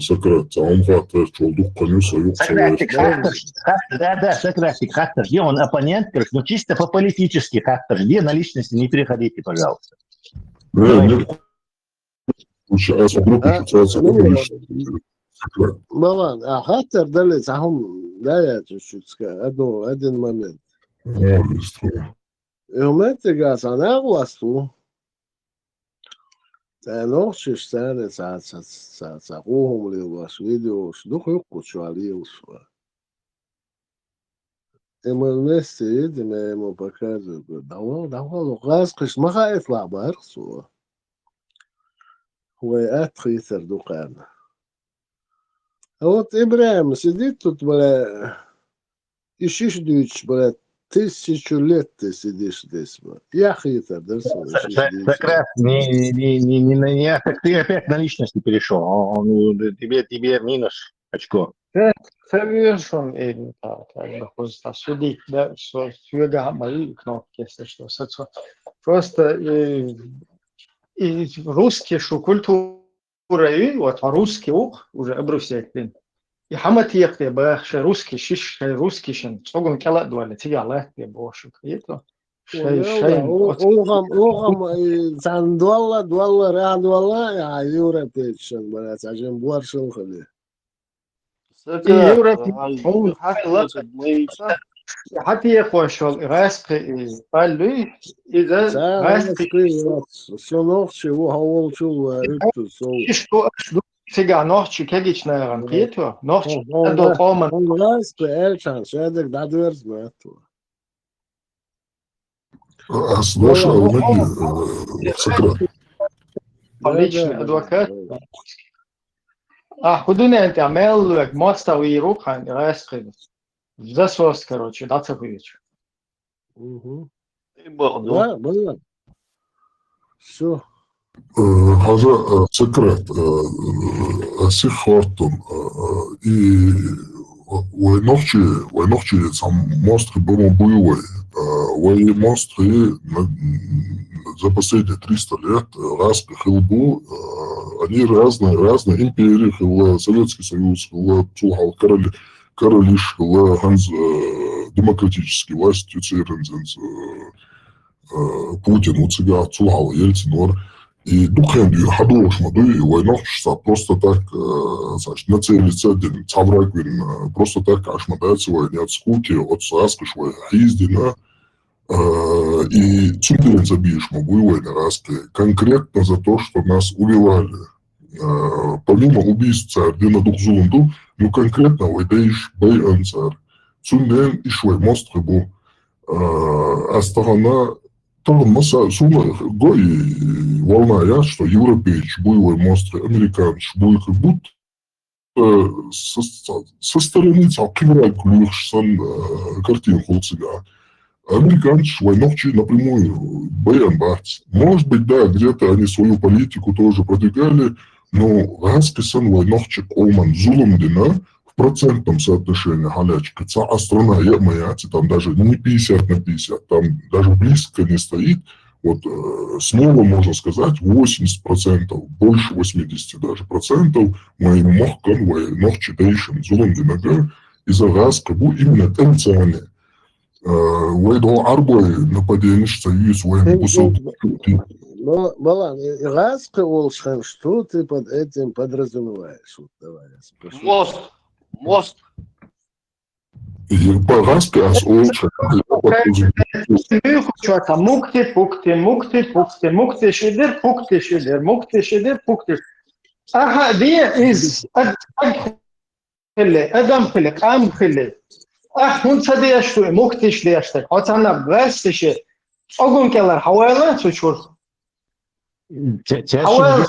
Сократ, он хатер, чолдук, конюса, Да, Сократик, хаттер. Где он оппонент, но чисто по-политически хаттер. Где на личности не переходите, пожалуйста. Балан, а хаттер дали сахум, да, я чуть-чуть скажу, один момент. И у меня тяга санагласту. Ночью стали цахухом лилась, видео, дух юку чуалился. И мы вместе едем, я ему показываю, давай, раскрыш, махает лабарсу. وأتخيثر دقان. Вот Ибраим сидит тут, бля, ищешь дичь, бля, 1000 лет ты сидишь здесь, бля. Я хитр, да? Сократ, ты опять на личности перешел. Тебе минус очко. Совершенно именно так, как бы хочется судить, да, что сюда мои кнопки, если что. Просто и русский, что культура, вот русский ух, уже обрусить, и хамат ехте, бах, русский, шиш, русский, шен, согон кала дуали, тигала, я бошек, это. Огам, цан дуала, радуала, а европейцен, блядь, ажем боршил холи. И европейцен, حتى يخوشوا غاسقي قالوا إذا غاسقي все ночи его говорил это что сега ночи кегич на рампету ночи до кома он غاسقي эльчан шедек дадверс бэту Слушай, Сократ. личный адвокат худуне это амел мостовый рухан غاسقي засос, короче, да, цепывич. Да, было. Все. Хаза Сократ, Асих Хортон, и войнохчи сам монстры бомбуевой, войны монстры за последние 300 лет раз хилбу, они разные империи, Советский Союз, Цухал, Королиш, Ханз, демократический власть, Путин, Уцигар, Цухал, Ельцин, И духен и ходош моду и войнохшса просто так, значит, нацелиться один цаврагвин, просто так аж модается войне от скуки, от саскаш войне ездина, и цундерин забьешь могу войне раски, конкретно за то, что нас убивали. Помимо убийств царь, дина дух зулунду, ну конкретно войдеешь бей анцар. Цундерин и швей мост хыбу, а сторона Масса сума гой волна я, что европейч, буевой монстр, американч, буй как будто со стороны цалкиврай клюшсан картин холцега. Американч войновчи напрямую баян бац. Может быть, да, где-то они свою политику тоже продвигали, но раскисан войновчи колман зулум дина в процентном соотношении халячка. А страна моя, там даже не 50 на 50, там даже близко не стоит. Вот снова можно сказать 80%, больше 80 даже процентов моим мохкан войновчи дейшим зулум динага из-за раскабу именно танцане. Войдо арбой нападение, что есть военный посыл. Но, Балан, Раска Олшхан, что ты под этим подразумеваешь? Вот давай я спрошу. Мост. И по Раска с Олшхан. Мукти, шидер, пукти. Ага, дия из Адам хилек, ам хилек. Hun sadece şu muhteşli yaşta. Atana verse ogunkeler havayla suçur. Havayla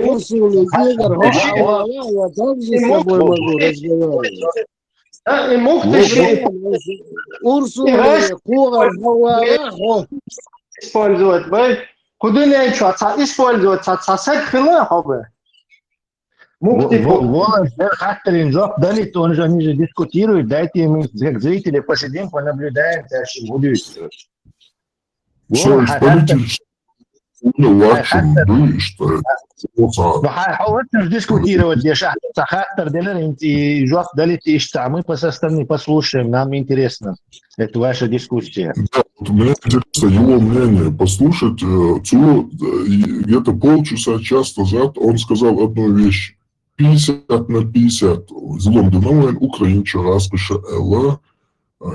Урсулу Зигар, я также с тобой могу разговаривать. Muhteşli Урсула, Кугар, Хавала, использовать. Куда не использовать сосед хила хобы. Вот, Хаттерин Джоб Далит, они же дискутируют, дайте им, как зрители, посидим, понаблюдаем, дальше будут. Все, политически лучше, что حاولت дискутировать, я Хаттер Делер, и Джоб Далит, и что, мы по составу послушаем, нам интересно, это ваша дискуссия. Да, вот мне интересно его мнение послушать. Где-то полчаса, час назад он сказал одну вещь. 50 на 50. Злом Диновен, Украинча, Распиша, Элла,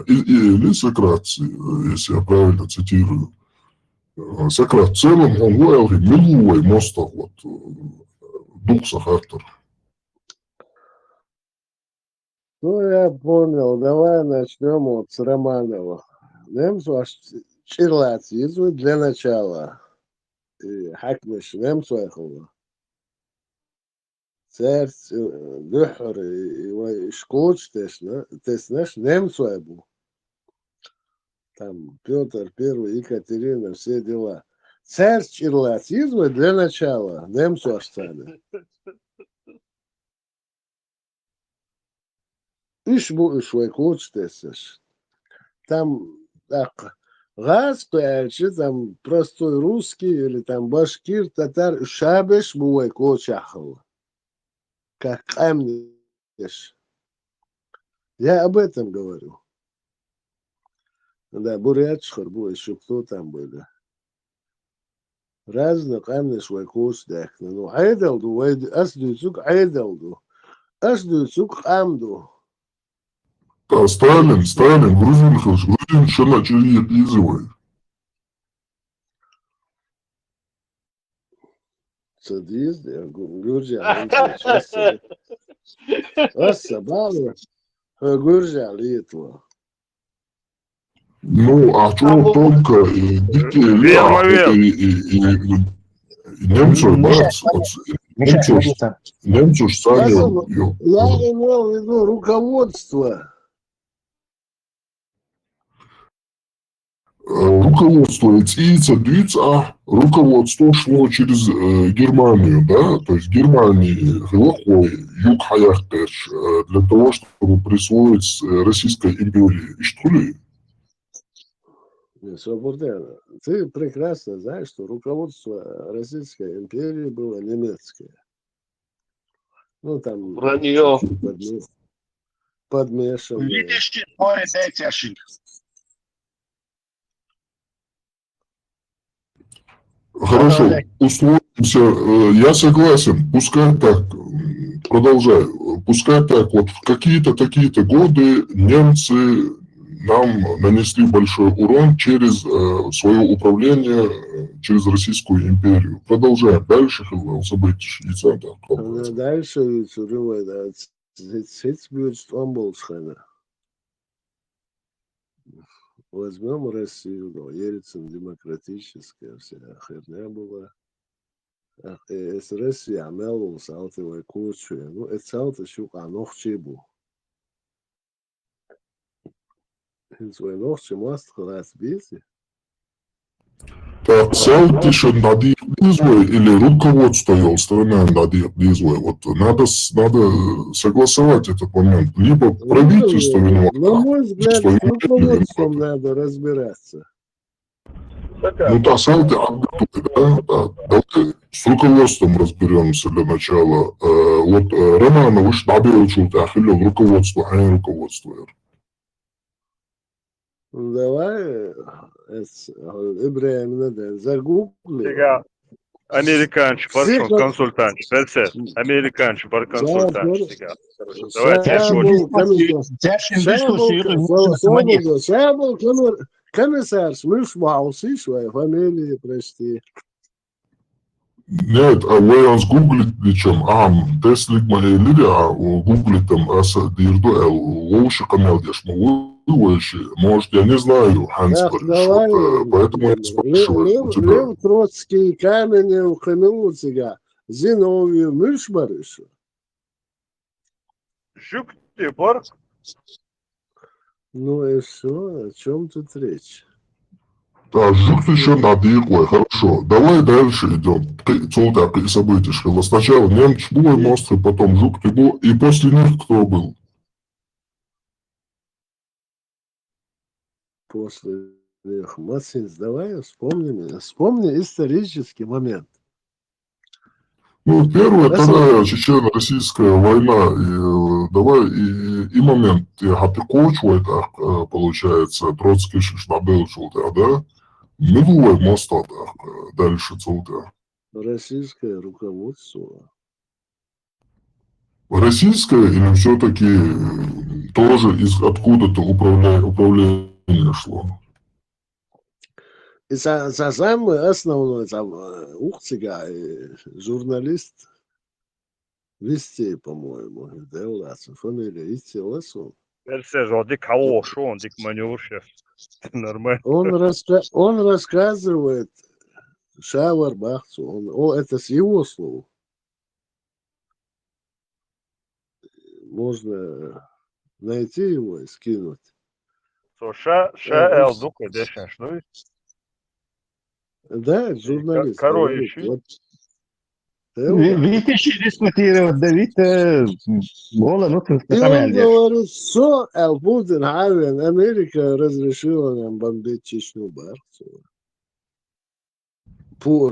или Сократ, если я правильно цитирую. Сократ в целом, он говорил, милуй моста, вот, дух Сахартер. Ну, я понял. Давай начнем вот с Романова. Немцу чирлацизм для начала. И хакмеш немцу эхова. Церц, духар, и шкоч теснеш немцу ебу. Там Петр Первый, Екатерина, все дела. Церц чирлацизм для начала. Немцу оставили. Ишбу ишвай коч теснеш. Там так, газ, там простой русский или там башкир, татар, шабеш бувай кочахал. Как камнеш. Я об этом говорю. Да, бурятшхар был, еще кто там были. Разно камнеш вай коч дахна. Ну, айдалду, асдуйцук айдалду. Асдуйцук амду. Да, Сталин, грузин еще начали епизывать. Садист, я Гурджа, Асабала, Гурджа, Литва. Ну, а что только детей, и немцу, немцу сами... Я имел в виду руководство. Руководство а руководство шло через Германию, да, то есть Германии, юг Хаяхтеш, для того, чтобы присвоить Российской империи. И что ли? Свободно. Ты прекрасно знаешь, что руководство Российской империи было немецкое. Ну, там... Вранье. Подмешано. Видишь, море дайте ошибки. Хорошо, условимся, я согласен, пускай так, продолжаю, пускай так, вот в какие-то такие-то годы немцы нам нанесли большой урон через свое управление, через Российскую империю. Продолжаем дальше, события. Дальше возьмем Россию, ну, Ельцин демократическая вся херня была. Es Россия melus alti vai koču, nu, es celta šukā nohčību. Es vai nohči most, халас бизи. Так, цель еще над их дизвой или руководство страны над их дизвой? Вот надо согласовать этот момент. Либо правительство виновато. На мой взгляд, с руководством надо разбираться. Ну, да, сам ты да? Давай с руководством разберемся для начала. Вот Романович набил ахилил руководство, а не руководство. Ну, давай, Ибраим, надо загугли. Сега, американчы бар консультант, Персет, американчы бар консультант. Сега. Давайте комиссар, смешался, своей фамилии, прости. Нет, а вы он сгуглит причем, теслик моей лири, гуглит там, дирду, лучше канал, я может, я не знаю, Ханс Борис, поэтому я спрашиваю тебя. Лев Троцкий, Каменев, Хануцига, Зиновьев, Миш Борису. Жук ты бар? Ну и все, о чем тут речь? Да, жук еще надыгой, хорошо. Давай дальше идем. Целта события. Сначала немец был монстр, потом жук ты был, и после них кто был? После них Масин, давай вспомни исторический момент. Ну, первая тогда чечено-российская война, и давай и момент, Хапикочу, это получается, Троцкий Шишнабел, да? Минулое моста, дальше целта. Российское руководство. Российское или все-таки тоже из откуда-то управление шло? И самый основной там Ухцига, журналист Вестей, по-моему, Деулаца, фамилия Итиласу. Персет, он дик хорошо, он дик манюшев. Нормально. Он рассказывает Шавар Бахцу, это с его слов. Можно найти его и скинуть. Да, журналист. Короче. Видите, дискутировать, Давид, гола, ну, ты и он говорит, все, Путин, Америка разрешила нам бомбить Чечню, Барцева.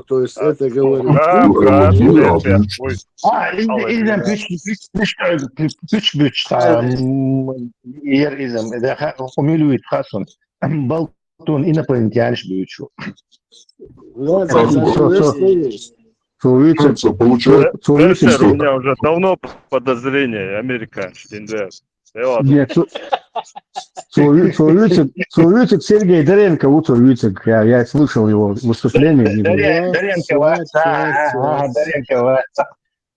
То есть это говорит... İzlem güç yer izlem. Umiluyut Hasan. Baltun инопланетяниsh büyüçü. Получается, у меня уже давно подозрение, американцы. Нет, Сурвицик Сергей Доренко, Сурвицик, я слышал его выступление. Доренко.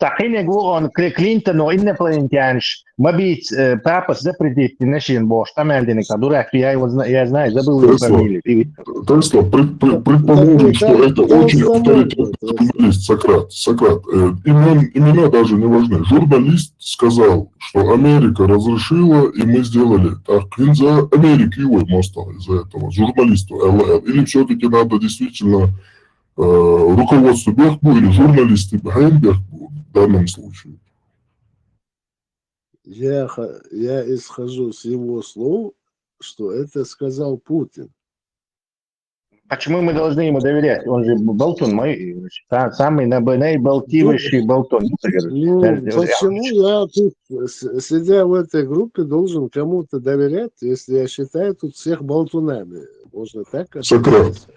Такие говорят, Клинтон, но инопланетяниsh. Мабить папа запретит нашим бош. Там Эльденика, дурак, я знаю, забыл его фамилию. Тесла, предположим, что это очень авторитетный журналист, Сократ. Имена даже не важны. Журналист сказал, что Америка разрешила, и мы сделали. Так, он за Америку его мостал из-за этого, журналисту ЛЛ. Или все-таки надо действительно руководству Бехбу или журналисты Бехбу в данном случае? Я исхожу с его слов, что это сказал Путин. Почему мы должны ему доверять? Он же болтун, самый наиболтивейший болтун. Почему я тут, сидя в этой группе, должен кому-то доверять, если я считаю тут всех болтунами? Можно так Сократ.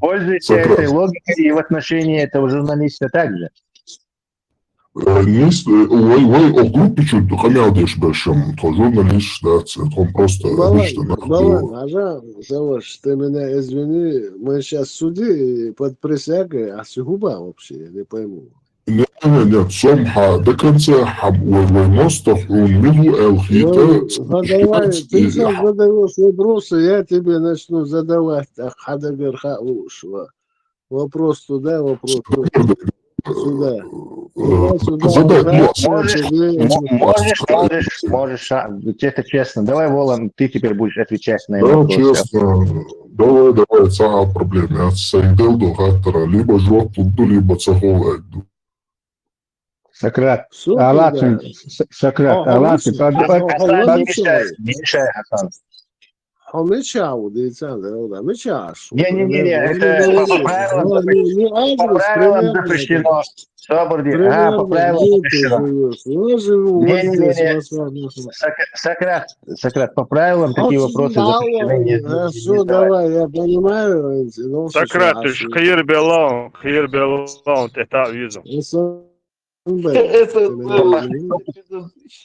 Пользуйся этой логикой и в отношении этого журналиста также. Вы о группе чуть хамялдеш большом, то журналист, да, он просто обычно. Балан, Саваш, ты меня извини, мы сейчас в суде под присягой, а сугуба вообще, я не пойму. Нет, сомха до конца мостов он милу элхита. Задавай, ты сейчас задаешь вопросы, я тебе начну задавать. Хадагарха ушва. Вопрос туда, вопрос сюда. Можешь, это честно. Давай, Волан, ты теперь будешь отвечать на его вопрос. Да, честно. Давай, цаа проблема. Я сайдел до хаттера, либо жвак тудду, либо цаховайду. Сократ, Аллахим, Сократ, Аллахим, не мешай, Хасан. Мечау, да, мечаш. Не, это по правилам запрещено. По правилам запрещено. Сократ, по правилам такие вопросы запрещены. Хорошо, давай, я понимаю. Сократ, ты же хейр белаун, это визу.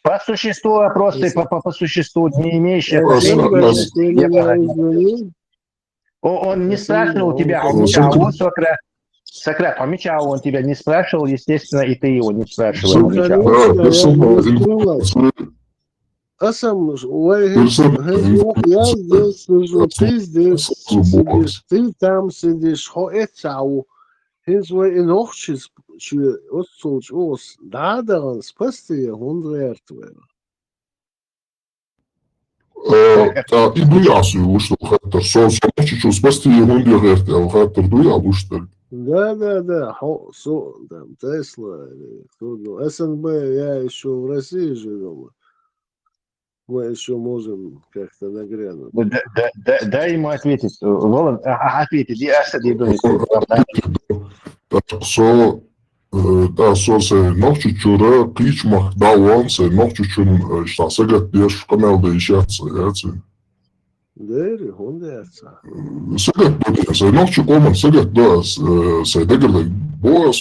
По существу вопросы, по существу, не имеющие он не спрашивал тебя, Сократ, Мичау он тебя не спрашивал, естественно, и ты его не спрашивал. Я здесь сижу, ты здесь сидишь, ты там сидишь, Hins we in ochtjes отсулч ос дадаган спасти 100 Идуясу, что хаттер, солнце спасти 100 хаттер дуя, что ли? Да, там Тесла, СНБ, я еще в России живу. Мы еще можем как-то нагрянуть. Дай ему ответить. Волан, ответить. Я садиду. Да, се ночи чура, кичмах даван, се ночи чун, šta сега теш канал да ишаца, яци. Дери, хундеца. Сега бъде, се ночи коман, сега да, се дегърда боя,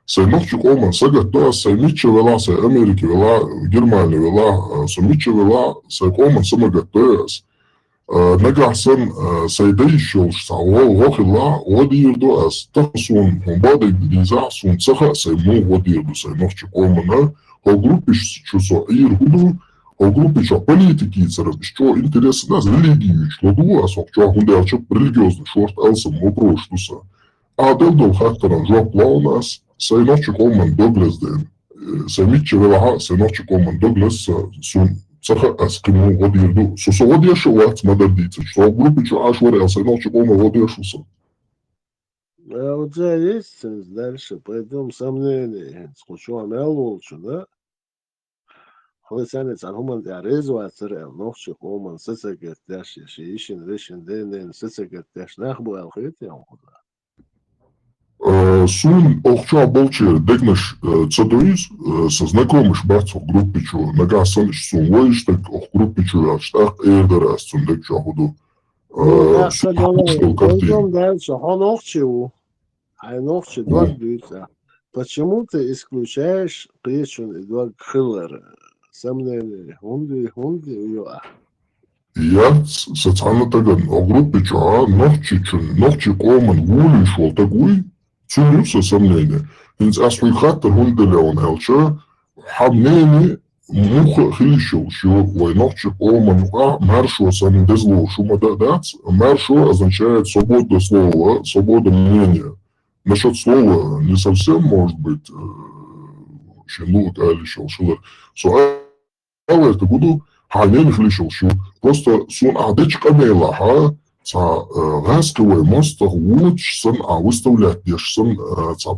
се ночи коман, сега да, се миче вела, се Америки вела, Германия вела, се миче вела, се коман, се мага тъяс. Nagāsan saidīšos savu lohilā odīrdu es tasun un badīdīzās un cahāsai mū odīrdu sai nošķi komana, ho grupišķu so ir hudu, ho grupišķu politikīcara, što interesi nas religījuši loduās, ho čo hundēču religiozni šort elsam oproštusa. A deldo haktaran žop launās, sai nošķi koman doglesdēn, sai mitče velaha, sai nošķi koman dogles sun цаха аскему водирду. Сосо водишу вац мадардица. Что группе чё аж варялся, иначе кома водишуса. А у тебя есть дальше, поэтому сомнения. Хочу амел лучше, да? Хлесянец аргумент я резу ацерел, нохче коман, сецекет тяж, ишин решин денен, сецекет тяж, нахбу алхит я ухуда. Сун охча болче дегнеш цадоиз, со знакомыш бац в группе чё, нагасаниш сун воиш, так ох группе чё, штах эрдерас сун дек чё худу. Пойдем дальше, он охчеву, а нохче два бьются. Почему ты исключаешь причину и два хиллера? Сомнения, хунди, уйоа. Я социально таган, о группе чё, нохче коман гулиш, ол тагуй, цунюса сомнения. Инц асвой хаттер хунделеон элча, хамнени муха хилишел, что войнохче коман маршо сам дезло, шума дац, маршо означает свобода слова, свобода мнения. Насчет слова не совсем может быть, щенут, алишел, шилер. Это буду ханен хилишел, что просто сон адечка мелаха, Гаскавый мост луч сон выставлять деш сон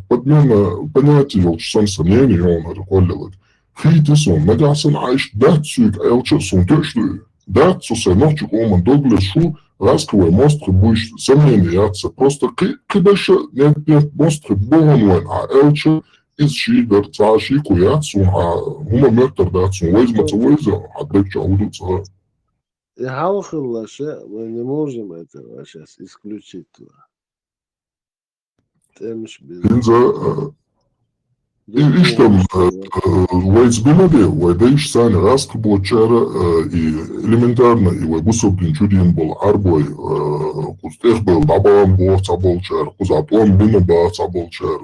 подмена понятия сон сомнений он реколлилат. Хити сон нагасан айш датсуик элча сон töшлü. Датсу се ночи коман доглес шу Гаскавый мост будешь сомнения яца. Просто кидаше нет мост бонуэн а элча из шидер цаши куяцу а хума мертер датсу возьмется воза а декча удуца. И Халхиллаша мы не можем этого сейчас исключить. Темш без Инза, iş tam vajadzbinogie, vai deiš sāni rastu bočara i elementarna, i vai busoptin čudien bol arboj, kus tehbel dabām bo cabolčar, kus atom bino bā cabolčar,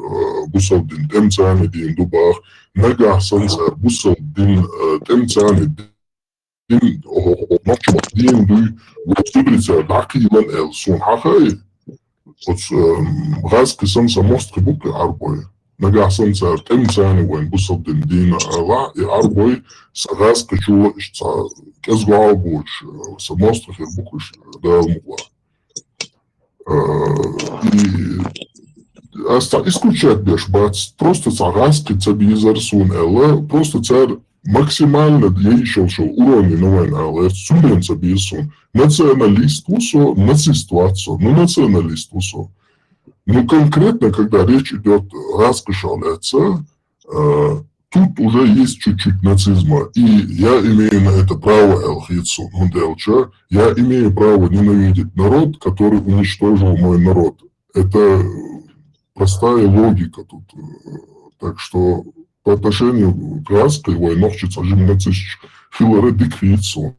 busoptin temcāni dien dubāh, negā sansār busoptin temcāni dien, nokčumot dien duj, vai studricā dakīlan el sun hakai, kus raski sansa mostri buke arboj. Nagā sansār temcāni vai busoptin dien la, i arboj raski čuva išcā, kes galboč, sa mostri ir bukuši dēlmugla. И исключать беш, бац, просто цараски цабизарс un элэ, просто цар максимально ейшалшал уровни новайн элэ, сумрен цабис un националист усо, нацист ватсо, ну националист усо. Ну конкретно, когда речь идет раскошаляться, тут уже есть чуть-чуть нацизма. И я имею на это право, Элхицу Мунделча, я имею право ненавидеть народ, который уничтожил мой народ. Это простая логика тут. Так что по отношению к Раской войновчица же нацист Хилларе Диквицу.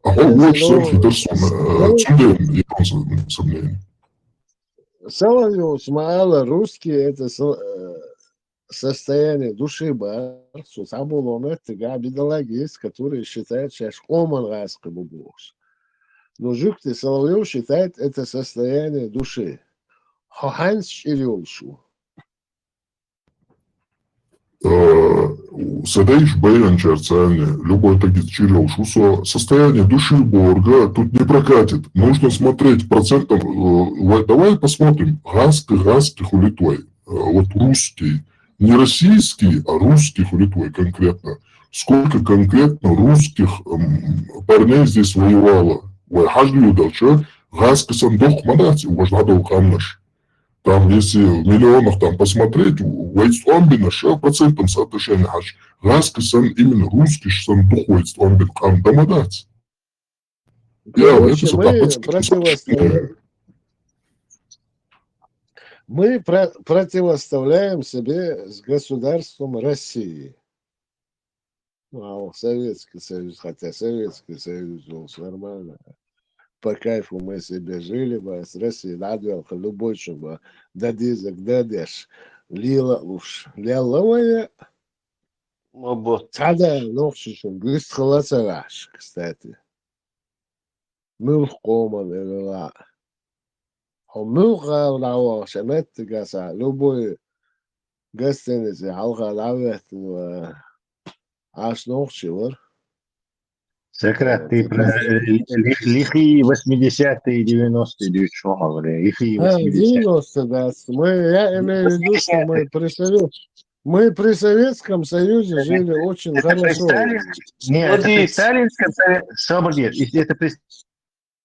А вот сам Хитерсон, Цуден, я сомнений. Соловьев смаала русский это состояние души барсу. Самулон это бедолагист, который считает, что оман раска бубуш. Но Жукти Соловьев считает это состояние души. Хоханс Ширилшу. Садеиш Бэйан Чарцани, любой тагит Чирилшу, состояние души Борга тут не прокатит. Нужно смотреть процентом. Давай посмотрим. Гаски хулитой. Вот русский. Не российский, а русский хулитой конкретно. Сколько конкретно русских парней здесь воевало? Хажлю дальше. Гаски сандох манати, уважнадо камнаш. Там, если в миллионах там посмотреть, войстомбина, процентом соотношения хаш. Гаски сан именно русский, сан дух войстомбин кам дамадать. Мы противоставляем себе с государством России. Советский Союз, хотя Советский Союз был нормально. По кайфу мы себе жили, с Россией надвел, любой, чтобы дадизок, дадеш, лила уж, ляловая. Тогда ночью, гыст холоцараш, кстати. Мылкоман, или мылка лава, шамет гаса, любой гостинице, халка лавет, аж ночью, Сократ, ты про лихие 80-е и 90-е, дюйт, что говорили? Лихие 80-е. 90-е, да. Я имею в виду, что мы при Советском Союзе жили очень хорошо. Нет, это при Сталинском это при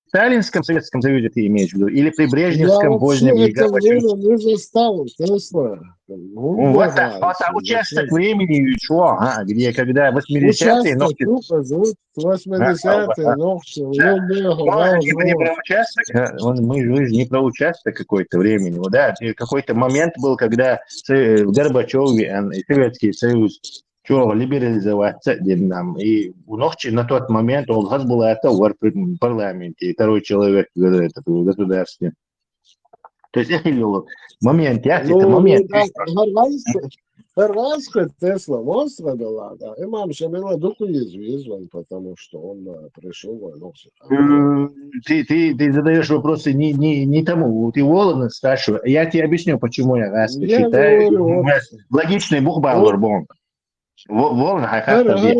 Сталинском Советском Союзе ты имеешь в виду? Или при Брежневском, Позднем и Горбачевском? Я не застал, Тесла. Вот так участок времени, что? Где, когда 80-е, ногти... 80-е, ногти, не про участок, мы же не про участок какой-то времени. Да, какой-то момент был, когда в Горбачеве и Советский Союз либерализоваться нам. И у ногти на тот момент он был это в парламенте, второй человек в государстве. То есть момент, это момент. Хорватская Тесла монстра была, да. И мама Шамила духу известен, потому что он пришел войну. Ты задаешь вопросы не тому, ты Волана старшего. Я тебе объясню, почему я раз считаю. Логичный бухбалор бомб. Волна хахата бе.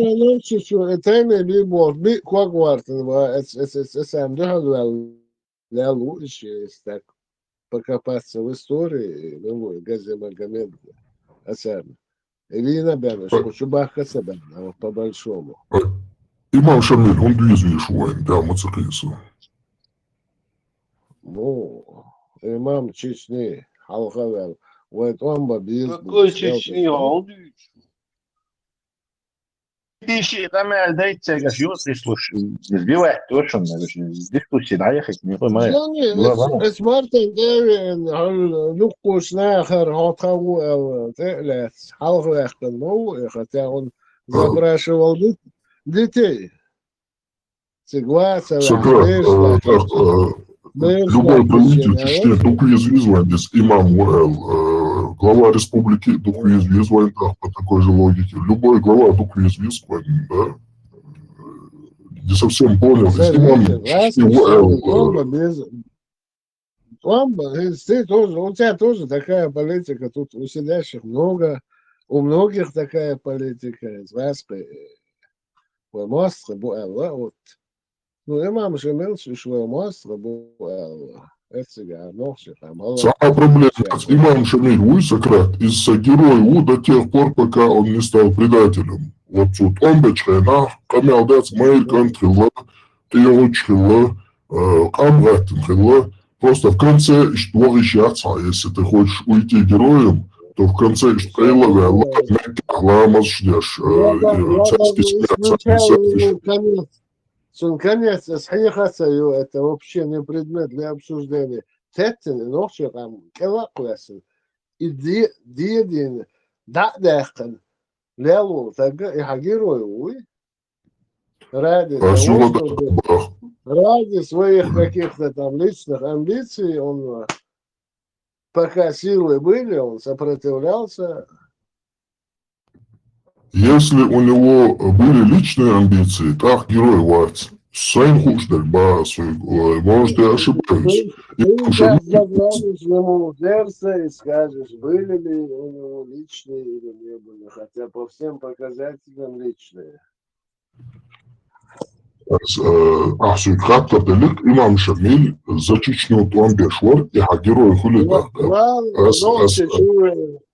Это не бибол, би квагвартен, это сам лялу еще так покопаться в истории, ну, Гази Магомед, Асам. Или на Бяна, что Чубаха Сабан, по большому. Имам Шамиль, он движет воин, да, Мацакиса. Ну, имам Чечни, Алхавел, вот он бабил. Какой Чечни, он Ищи, там дайте, слушай, сбивать тоже, дискуссии наехать, не понимаю. يعني اسمارتن دارين نقوش ناخر هاتخو تقلت حلقة يختنمو يختاون زبراش والدت ديتي سيجواسا Сократ, любой правитель чечне только извизванец, имам Уэл, глава республики только извизван, по такой же логике. Любой глава только извизван, да? Не совсем понял, имам чечне Уэл. У тебя тоже такая политика, тут у сидящих много, у многих такая политика. Из вас مصر بقى Ну, имам же меньше, что Мостра была. Это ночь, там. Самая проблема с имам Шамиль Уй, Сократ, из-за героя У до тех пор, пока он не стал предателем. Вот тут он бечхена, камел дец мейл контрила, ты учила, камратинхила. Просто в конце что решаться, если ты хочешь уйти героем, то в конце штейла вела, ламас ждешь. Конец, это вообще не предмет для обсуждения. Теттин, ночью там, келаклесен, и диедин, дадехен, лелу, так и герою, ради своих каких-то там личных амбиций, он, пока силы были, он сопротивлялся. Если у него были личные амбиции, так герой вать. Сайн хушдальба, может, я ошибаюсь. Ты заглянешь ему в сердце и скажешь, были ли у него личные или не были, хотя по всем показателям личные. Сюдхаттардалик имам Шамиль за Чечню Туамбешвар и герой хулига.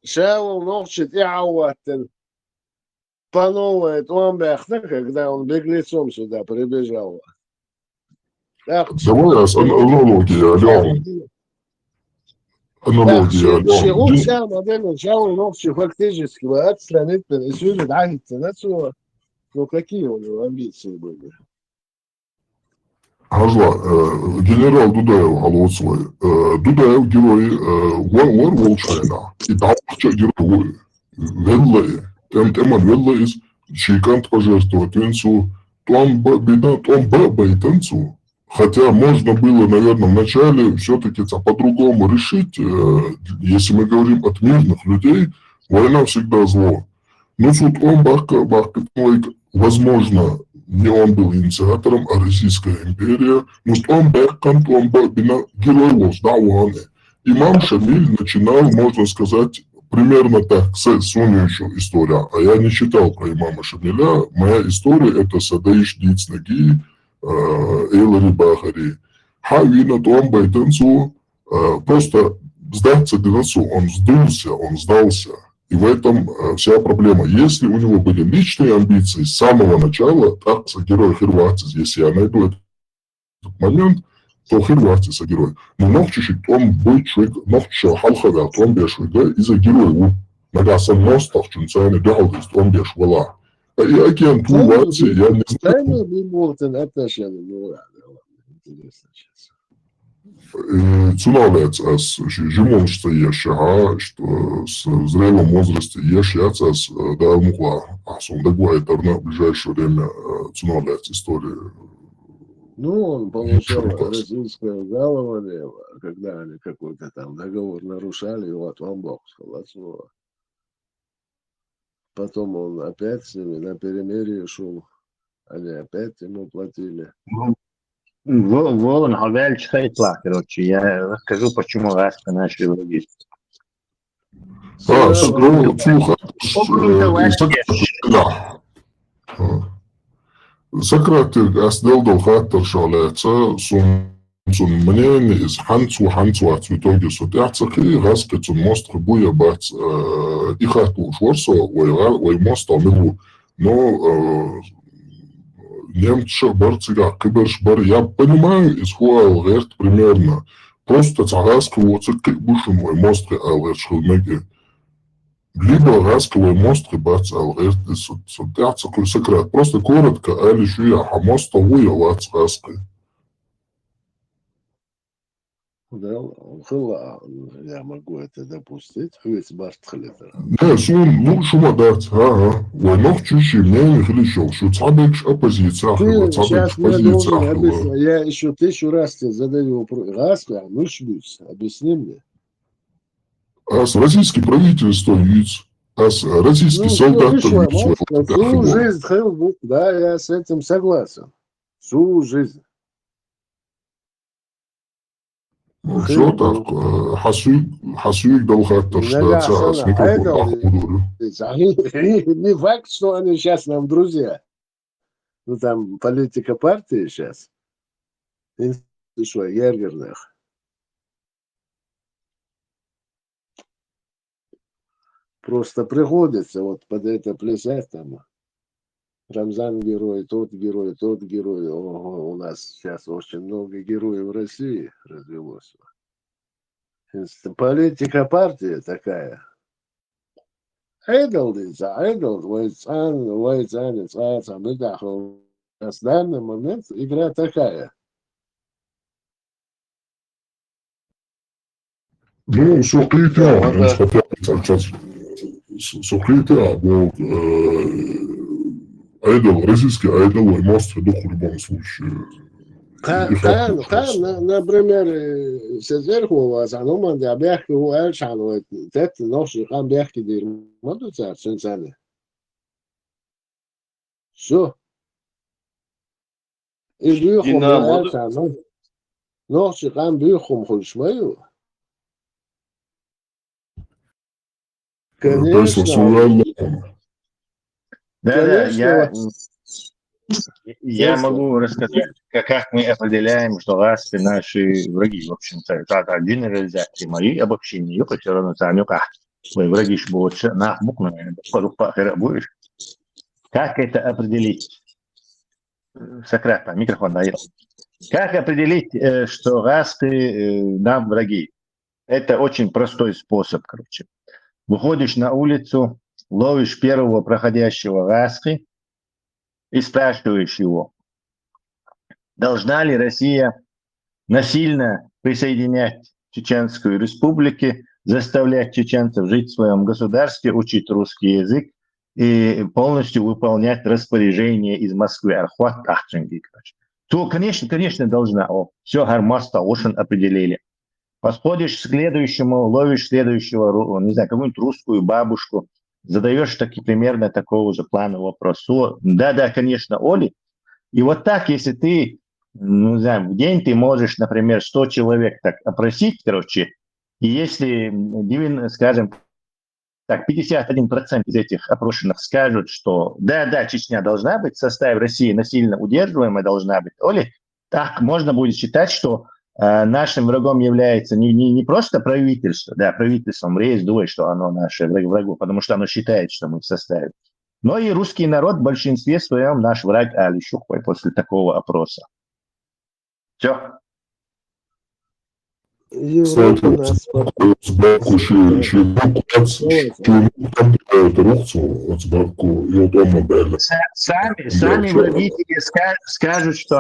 Шавал ночит и ауаттен. По новой Туамбехна, когда он беглецом сюда прибежал. Давай раз аналогия, Леон. Аналогия, Он вся модель Шавал ночи фактически отстранить пересюдит агитацию. Ну какие у него амбиции были? Хажла, генерал Дудаев Голодцой. Дудаев герой Вар Волчайна. И там герой Веллы. Тема Веллы из Чайкант пожертвовать Венцу. Том беда, том бейтенцу. Хотя можно было, наверное, вначале все-таки по-другому решить. Если мы говорим от мирных людей, война всегда зло. Но тут он возможно, не он был инициатором, а Российская империя. Но он герой воздавал. Имам Шамиль начинал, можно сказать, примерно так, с Сонючу история. А я не читал про имама Шамиля. Моя история это Садаиш Дицнаги, Эйлари Бахари. Хавина Том Байтенцу просто сдаться Динацу. Он сдулся, он сдался. И в этом вся проблема. Если у него были личные амбиции с самого начала, так, герой Хирватис, если я найду этот момент, то Хирватис герой. Но нохчишик он будет человек, нохча халхага, он бешвига, из-за героя. Нагаса мостах, чунцайны, дялдис, он бешвала. И агент Хирватис, я не знаю. Тайна Биболтен отношения, ну ладно, интересно сейчас. Цунавец, жимоншца ешага, что в зрелом возрасте ешяца, да, мугла, сундагуа, это в ближайшее время цунавец истории. Ну, он получал российское жалование, когда они какой-то там договор нарушали, и вот вам Бог сказал. Потом он опять с ними на перемирие шел, они опять ему платили. Вон, Гавельч Хейтла, короче, я расскажу, почему Раска начали вводить. Сократ сделал хаттер шалеца, сун мнение из ханцу в итоге судяцахи, раскицун мост буя бац и хату шворсо, ой мост алмилу, но немцы барцига киберш бар, я понимаю, исхуал верт примерно, просто цараску вот цик бушем ой мост алверш хилмеги. либо Гаскалой мост рыбацал, это сотятся секрет. Просто коротко, Алишуя, а мост того я лац Гаской. Да, я могу это допустить. Ведь Бартхлетер. Не, сон, ну, шума дать, ага. Войнох чущий мне не хлещал, что цадыч оппозиция, Ты сейчас мне должен позиция. объяснить. Я еще 1000 раз тебе задаю вопрос. Гаска, ну шмюсь. Объясни мне. Ас российский правительство яиц, ас российский солдат Всю жизнь Хелбук, да, я с этим согласен. Всю жизнь. Все так, хасуик дал хаттер, что ас не факт, что они сейчас нам друзья. Ну там политика партии сейчас. Ты что, Ергернах? Просто приходится вот под это плясать там. Рамзан герой, тот герой, тот герой. Ого, у нас сейчас очень много героев в России развелось. Политика партии такая. Айдл, в данный момент игра такая. Ну, сухлите, вот, айдол, российский айдол, и мост в любом случае. Например, сверху у вас, а ну, man, der Berg, wo Elschan, und das noch, ich kann Berg, die Motorzeit, sind seine. Все. И Büchum, Elschan, noch, ich kann Büchum, Hulschmeiu. Конечно. Да, я могу рассказать, как мы определяем, что расты наши враги. В общем-то, это генерализация мои обобщения. Я все равно сами вы враги больше на буквы будешь. Как это определить? Сократ, микрофон даёт. Как определить, что расты нам враги? Это очень простой способ, короче. Выходишь на улицу, ловишь первого проходящего раски и спрашиваешь его, должна ли Россия насильно присоединять Чеченскую республику, заставлять чеченцев жить в своем государстве, учить русский язык и полностью выполнять распоряжения из Москвы. То, конечно, должна. Все, гармоста, ошен определили. Подходишь к следующему, ловишь следующего, не знаю, какую-нибудь русскую бабушку, задаешь таки примерно такого же плана вопрос. Да, конечно, Оли. И вот так, если ты, ну, не знаю, в день ты можешь, например, 100 человек так опросить, короче, и если, скажем так, 51% из этих опрошенных скажут, что да, Чечня должна быть, в составе России насильно удерживаемая должна быть, Оли, так можно будет считать, что нашим врагом является не просто правительство, да, правительством рейс думает, что оно наше врагу, потому что оно считает, что мы в составе, но и русский народ в большинстве своем наш враг Али Шухвой после такого опроса. Все. Европа нас Сами враги тебе скажут, что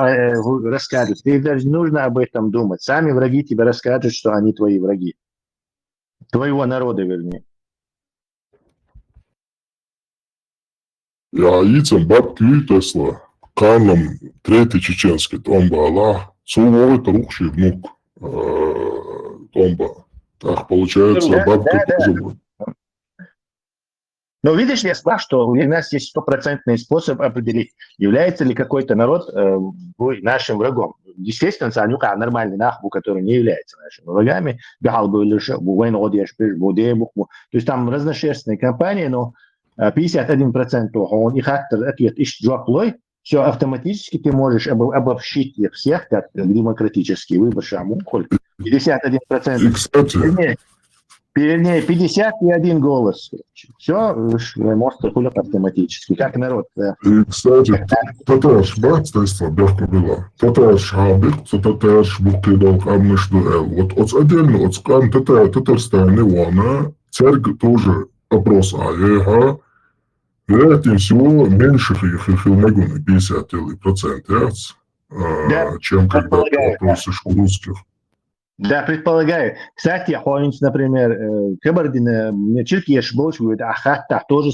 расскажут. Тебе даже не нужно об этом думать. Сами враги тебе расскажут, что они твои враги. Твоего народа, вернее. Я яйцем бабки Тесла, Каном, третий чеченский, Томба, Аллах, Цуловый, Тарухший, внук. Томба. Так, получается, бабка тоже. Но видишь, я сказал, что у нас есть 100% способ определить, является ли какой-то народ нашим врагом. Естественно, Санюка нормальный нахбу, который не является нашими врагами. То есть там разношерстные компании, но 51% он их ответ ищет. Все автоматически ты можешь обобщить их всех как демократический выбор Шамухоль. 51%. Вернее, 51 голос. Все, мост приходит автоматически, как народ. Да. И, кстати, таташ братство бёрка была. Таташ хабик, таташ букидал амныш дуэл. Вот отдельно, от скан Татарстане, она церковь тоже опрос АЕГА, вероятнее всего, меньше хилмегуны 50%, Да, чем когда ты предполагаю, да. опросишь у русских. Да, предполагаю. Кстати, Хойнс, например, Кабардина, Черкеш, Болч, говорит, Ахатта тоже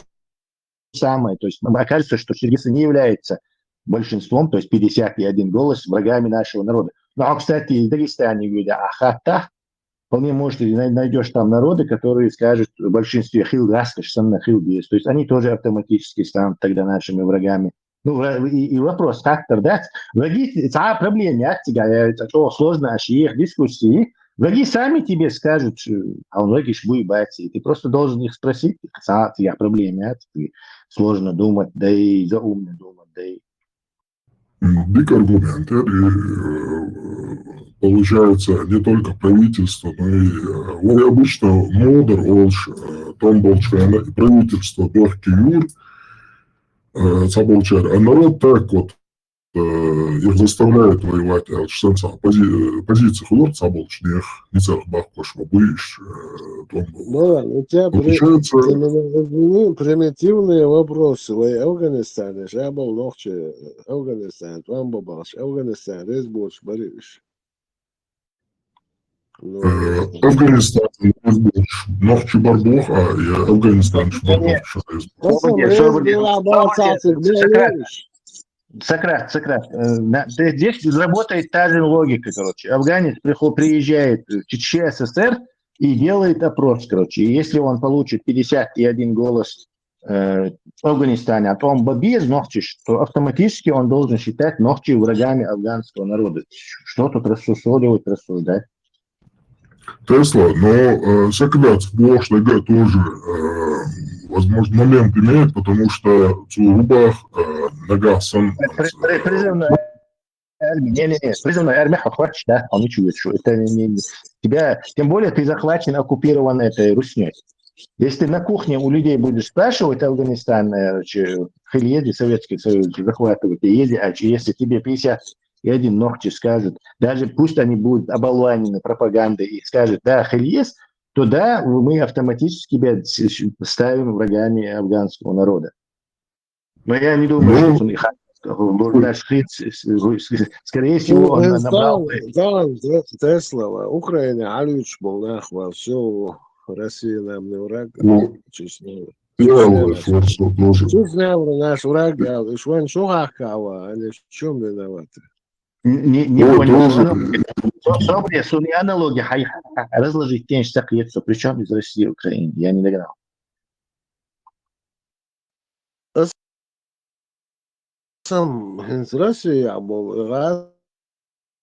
самое. То есть окажется, что черкесы не являются большинством, то есть 51 голос врагами нашего народа. Ну, а, кстати, в Дагестане, говорит, Ахатта, вполне может, найдешь там народы, которые скажут в большинстве Хилгаскаш, Хилгиес. То есть они тоже автоматически станут тогда нашими врагами. Ну, и вопрос, как тогда? Враги, проблема, это сложно, аж их дискуссии. Враги сами тебе скажут, а он враги будет, и ты просто должен их спросить, я проблема, сложно думать, да и заумно думать, да и... Биг аргумент. Получается, не только правительство, но и обычно модер, олш, том болчана, и правительство дохки юр, цаболчар, а народ так вот их заставляет воевать, позиции худор цаболчных, не целых бахкошма, быш, том был. Ну, у тебя Получается... примитивные вопросы. Афганистан, Жабал, Нохче, Афганистан, Твамбабаш, Афганистан, Резбурж, Бариш. Афганистан, Нохче Барбох, а я Афганистан, Сократ. Здесь работает та же логика, короче. Афганец приезжает в СССР и делает опрос, короче. И если он получит 51 голос в Афганистане, а то он бабиз Нохчиш, то автоматически он должен считать Нохчи врагами афганского народа. Что тут рассуждать? Тесла, но Сократ в прошлый год тоже, возможно, момент имеет, потому что в Цурубах Нагасан... Призывная армия хочешь, да, он не чует, что это тебя, тем более ты захвачен, оккупирован этой русней. Если ты на кухне у людей будешь спрашивать Афганистан, Хильеди, Советский Союз, захватывать, если тебе 51 Нохчи скажут, даже пусть они будут оболванены пропагандой и скажут, да, Хильес, то да, мы автоматически ставим врагами афганского народа. Но я не думаю, что наш скорее всего, он набрал... Тесла, Украина, Алюч был нахвал, все, Россия нам не враг, Чечня. Чечня наш враг, Швен Шухахкава, они в чем виноваты? Не понял. Добрые, суни аналогии, разложить тень сакрецу, причем из России и Украины. Я не догнал. Сам из России я был раз,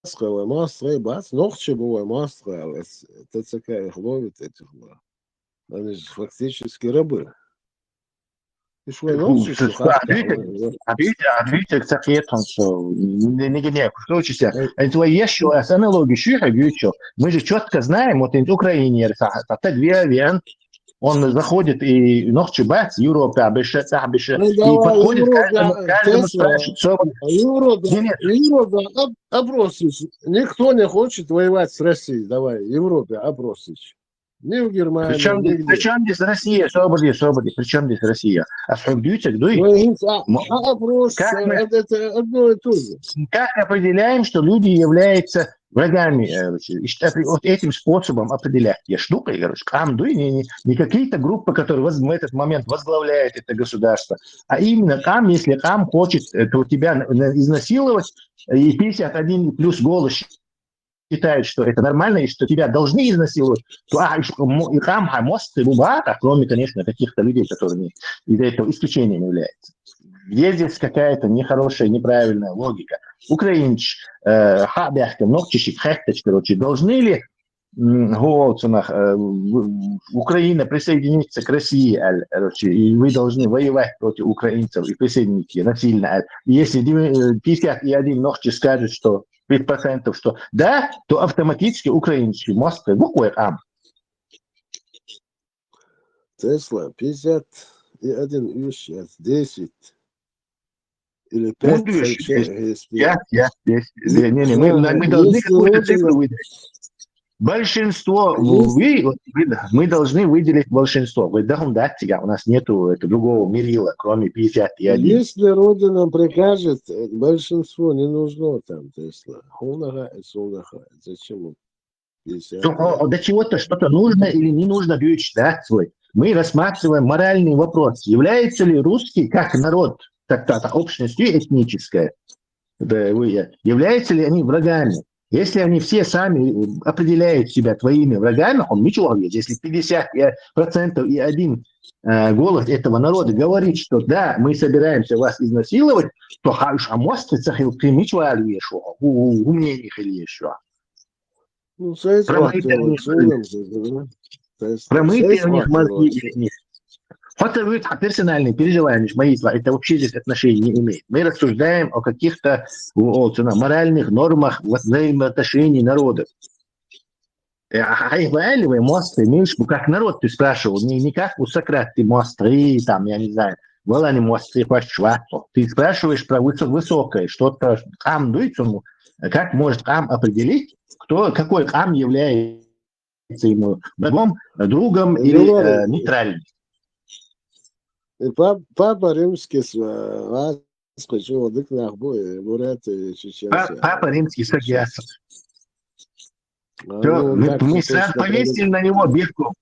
сказал, мастрей, бац, ногче было мастрей, ТЦК их ловит, этих, они же фактически рабы. Видите, кстати, что не гнев, что учишься. Это еще раз аналогии, что мы же четко знаем, вот в Украине, это две авиан, он заходит и ночи бац, Европа, и подходит каждому спрашивает, Европа, опросись. Никто не хочет воевать с Россией, давай, Европе опросись. Не в Германии. Причем здесь Россия, свободи, причем здесь Россия? А сходите, опрос, это одно и то же. Как определяем, что люди являются врагами? Вот этим способом определять. Я штука, не какие-то группы, которые в этот момент возглавляют это государство, а именно там, если там хочет тебя изнасиловать, и 51 плюс голос считают, что это нормально, и что тебя должны изнасиловать, то и там мост, кроме, конечно, каких-то людей, которые из-за этого исключением являются. Есть здесь какая-то нехорошая, неправильная логика. Украинч, короче, должны ли Украина присоединиться к России, и вы должны воевать против украинцев и присоединиться насильно. Если 51 Нохчи скажет, что 5%, что да, то автоматически украинский мост буквой Ам. Тесла 51 сейчас 10 или 5. Мы должны какую-то цифру выдать. Большинство, Есть, мы должны выделить большинство. Вы дайте, у нас нету другого мерила, кроме 51. если Родина прикажет, большинство не нужно там, Тесла. Хунаха и сунаха. Зачем? 50. До чего-то что-то нужно или не нужно да, свой. Мы рассматриваем моральный вопрос. Является ли русский как народ, так общностью этнической, являются ли они врагами? Если они все сами определяют себя твоими врагами, он ничего говорит. Если 50% и один голос этого народа говорит, что да, мы собираемся вас изнасиловать, то умнее или еще. Ну, сайт Промытые у них мозги или нет. Это будет персональные переживания, мои слова. Это вообще здесь отношения не имеет. Мы рассуждаем о каких-то моральных нормах взаимоотношений народов. А их вы мосты, как народ ты спрашивал, не как у Сократа ты мосты, там, я не знаю, была не мосты, ты спрашиваешь про высокое, что-то хам дуется, как может хам определить, какой хам является ему врагом, другом или нейтральным. Папа римский скажу, Папа римский согласен. Мы сразу повесили на него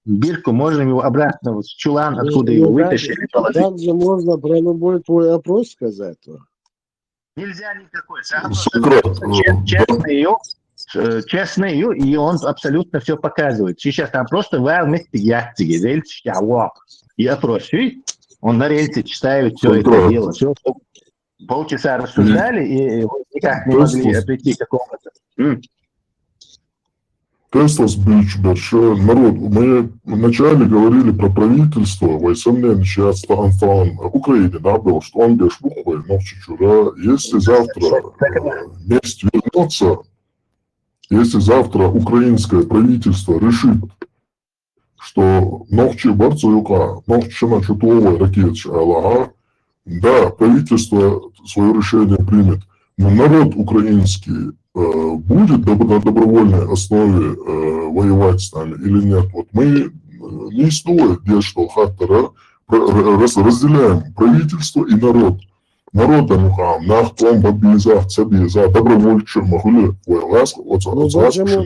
бирку, можем его обратно в чулан, откуда его вытащили. Там же можно про любой твой опрос сказать. Нельзя никакой. Честный, и он абсолютно все показывает. Сейчас там просто и опросит. Он на рельсе ставит все это дело. Все, полчаса рассуждали и никак не могли прийти к какому-то. Теслас большой народ. Мы вначале говорили про правительство, Украине, да, был, что он беш буквой, но чучура. Если завтра месть вернется, если завтра украинское правительство решит, что ногчи борцуюка, ногчи на чутовой ракете ЛАГА, да, правительство свое решение примет, но народ украинский будет на добровольной основе воевать с нами или нет. Вот мы не стоит делать, что хаттера разделяем правительство и народ. Народ нах том бабиза, цабиза, добровольче могли воевать. Почему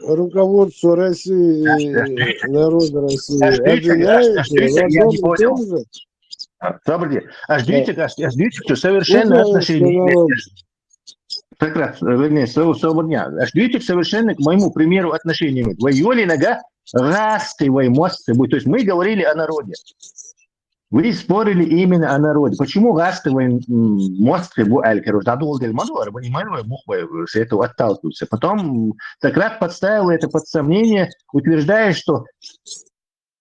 руководство России и народа России обвиняют? Ждите, что совершенно отношение. Как раз, вернее, свободня. Ждите совершенно к моему примеру отношения. Воюли нога, расты мосты будет. То есть мы говорили о народе. Вы спорили именно о народе. Почему расты мосты будут? С этого отталкиваются. Потом Сократ подставил это под сомнение, утверждая, что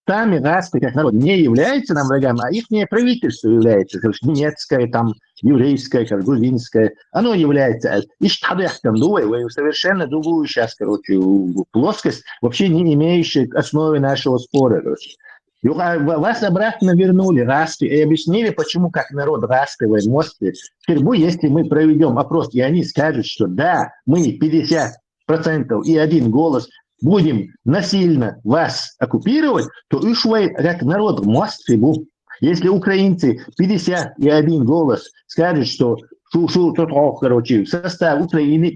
сами расты, как народ, не являются нам врагами, а их правительство является, немецкое, там, еврейское, грузинское, оно является. И совершенно другую сейчас, плоскость, вообще не имеющая основы нашего спора. Вас обратно вернули расты и объяснили, почему как народ растывает мосты. Теперь если мы проведем опрос, и они скажут, что да, мы 50% и один голос будем насильно вас оккупировать, то как народ мосты будут. Если украинцы 51 голос скажут, что состав Украины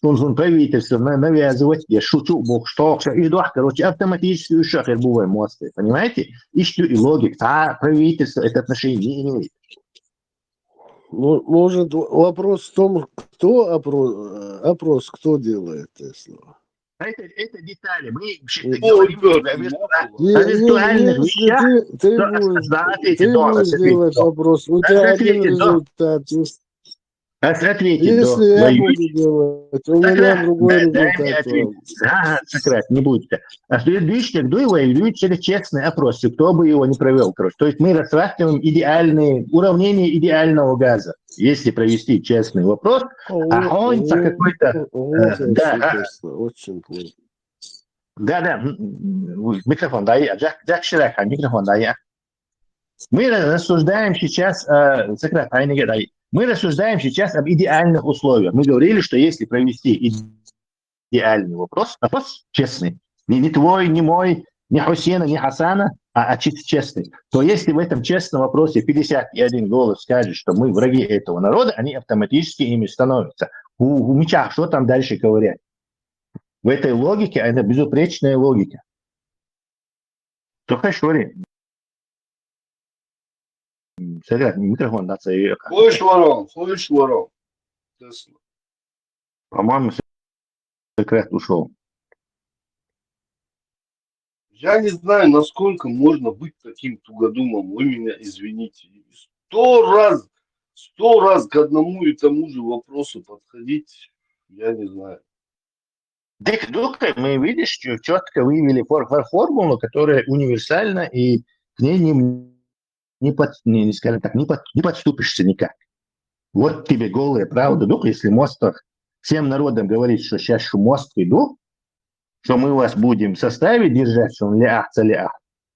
он правительство навязывать, я шучу, бог что, и автоматически ушахер бывает мосты, понимаете? И логика, правительство это отношение не имеет. Может, вопрос в том, кто опрос кто делает Тесла? Это детали. Мы говорим о виртуальных вещах. Ты будешь делать опрос, у тебя один результат. Если я буду делать, у меня другой результат. Сократ, не будете. А следующий, это честный опрос, кто бы его не провел. То есть мы рассматриваем уравнение идеального газа. Если провести честный вопрос, а он какой-то... Очень плохо. Да, микрофон дай, Джак Ширак, микрофон дай. Мы рассуждаем сейчас, Сократ, мы рассуждаем сейчас об идеальных условиях. Мы говорили, что если провести идеальный вопрос. Вопрос честный. Не твой, не мой, не Хусейна, не Хасана, а чисто честный. То если в этом честном вопросе 51 голос скажет, что мы враги этого народа, они автоматически ими становятся. У Мича что там дальше ковырять? В этой логике, это безупречная логика. То хорошо ли? Микрофон даться. Слышь, ворон. Тесла. По-моему, секрет ушел. Я не знаю, насколько можно быть таким тугодумом. Вы меня извините. 100 раз к одному и тому же вопросу подходить, я не знаю. Только мы, видишь, четко вывели формулу, которая универсальна, и к ней скажем так, не подступишься никак. Вот тебе голая правда. Если Мостов всем народам говорит, что сейчас мост иду, что мы вас будем в составе держать, что он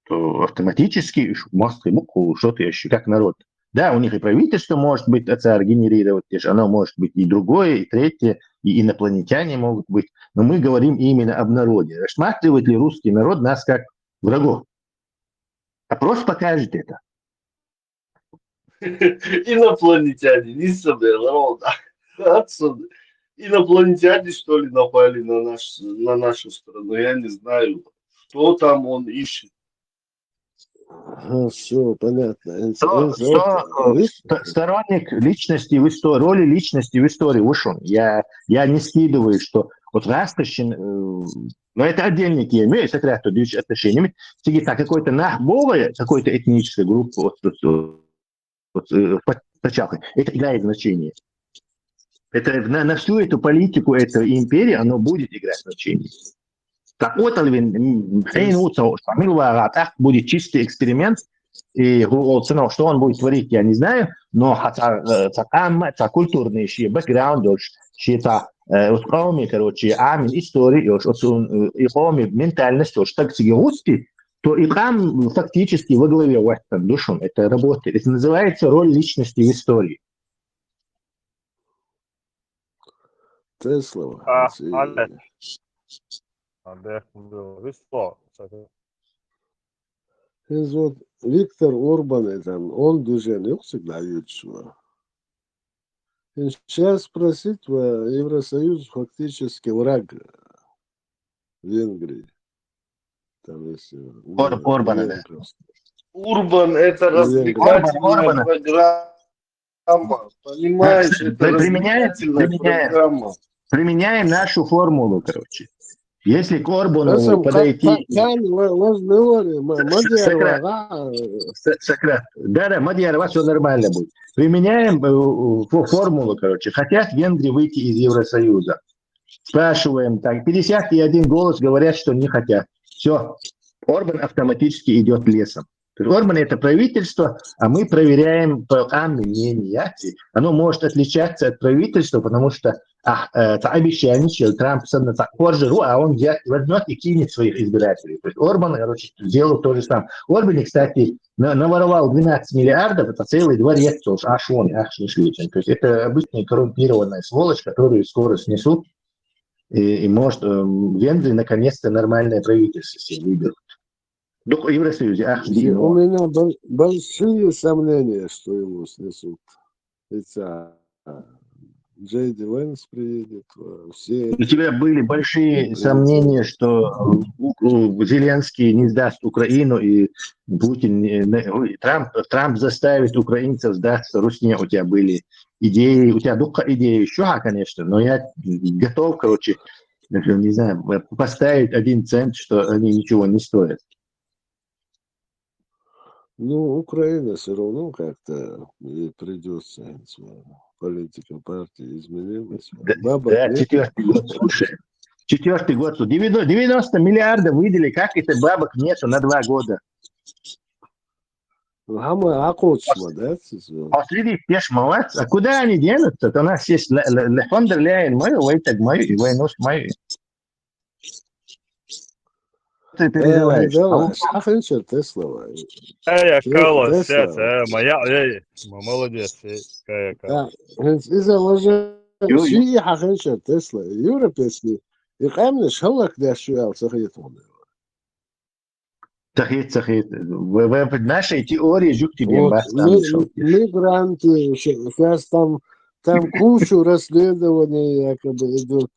то автоматически мост иду, что-то еще как народ. Да, у них и правительство может быть АЦАР генерировать, оно может быть и другое, и третье, и инопланетяне могут быть. Но мы говорим именно об народе. Рассматривает ли русский народ нас как врагов? Опрос покажет это. Инопланетяне, не собирал, отсюда. Инопланетяне, что ли, напали на нашу страну, я не знаю, что там он ищет. Все, понятно. Сторонник личности в истории, роли личности в истории ушел. Я не скидываю, что вот Растащин, но это отдельники, я имею секрет отношениями, всегда какой-то нахбовая, какой-то этнической группы, это играет значение. Это на всю эту политику этой империи оно будет играть значение. Так вот, будет чистый эксперимент, и что он будет творить, я не знаю, но культурный бэкграунд, истории, ментальность, так сигурности, то и там фактически во главе Western душом это работает. Это называется роль личности в истории. Тесла. Виктор Орбан, он движение всегда юрчего. Сейчас спросить, Евросоюз фактически враг Венгрии. Там есть Орбана, да. Урбан это развлекательная программа. Понимаешь, это развлекательная программа. Применяем нашу формулу, короче. Если к Орбану подойти... Сократ. Да, Мадьярова, все нормально будет. Применяем формулу, короче. Хотят Венгрии выйти из Евросоюза. Спрашиваем, так, 51 голос говорят, что не хотят. Все, Орбан автоматически идет лесом. Орбан это правительство, а мы проверяем мнение. Оно может отличаться от правительства, потому что обещание, что Трамп а он возьмет и кинет своих избирателей. То есть Орбан, короче, сделал то же самое. Орбан, кстати, наворовал 12 миллиардов, это целый дворец, то есть это обычная коррумпированная сволочь, которую скоро снесут, и может в Венгрии наконец-то нормальное правительство себе выберут. В Евросоюзе. У меня большие сомнения, что его снесут. Джей Ди Венс приедет. Все... У тебя были большие сомнения, что Зеленский не сдаст Украину, и Путин, Трамп заставит украинцев сдаться Русне. У тебя были идеи, у тебя идеи еще, конечно, но я готов, короче, не знаю, поставить 1 цент, что они ничего не стоят. Ну, Украина все равно как-то ей придется, политика партии изменилась. Да, 4-й год, слушай. 4-й год. 90 миллиардов выдали, как это бабок нету на 2 года. Последний пеш молодец. А куда они денутся? У нас есть фон дер Ляйен мою, Вейтег мою и Войнус мою. Ты переживаешь. Кала, сядь, моя, молодец. Из-за уважения Тесла, европейский يقامنش هلك ده شو صغيرون. صحيح. В нашей теории жук тебе Вот бастан шутишь. мигранты, сейчас там кучу расследований якобы идут.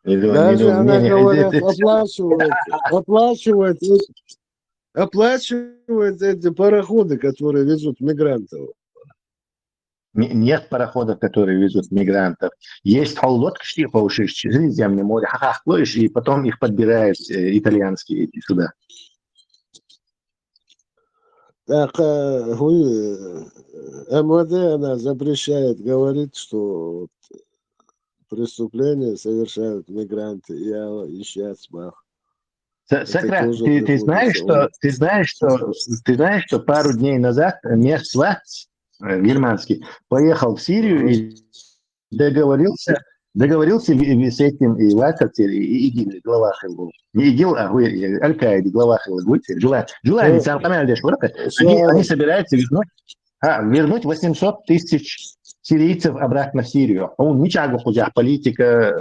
Даже она говорят, оплачивает эти пароходы, которые везут мигрантов. Нет пароходов, которые везут мигрантов. Есть холодки, что по уши через Средиземное море, плывешь, и потом их подбирают итальянские эти суда. Так, МВД, она запрещает, говорит, что преступления совершают мигранты. Я еще смах. Сократ, ты знаешь, что пару дней назад Мерцват германский поехал в Сирию и договорился с этим и Ватер, и ИГИЛ, глава был. Не ИГИЛ, а Аль-Каида, глава был. Джулани, сам они собираются вернуть 800 тысяч сирийцев обратно в Сирию. Он ничего худя, политика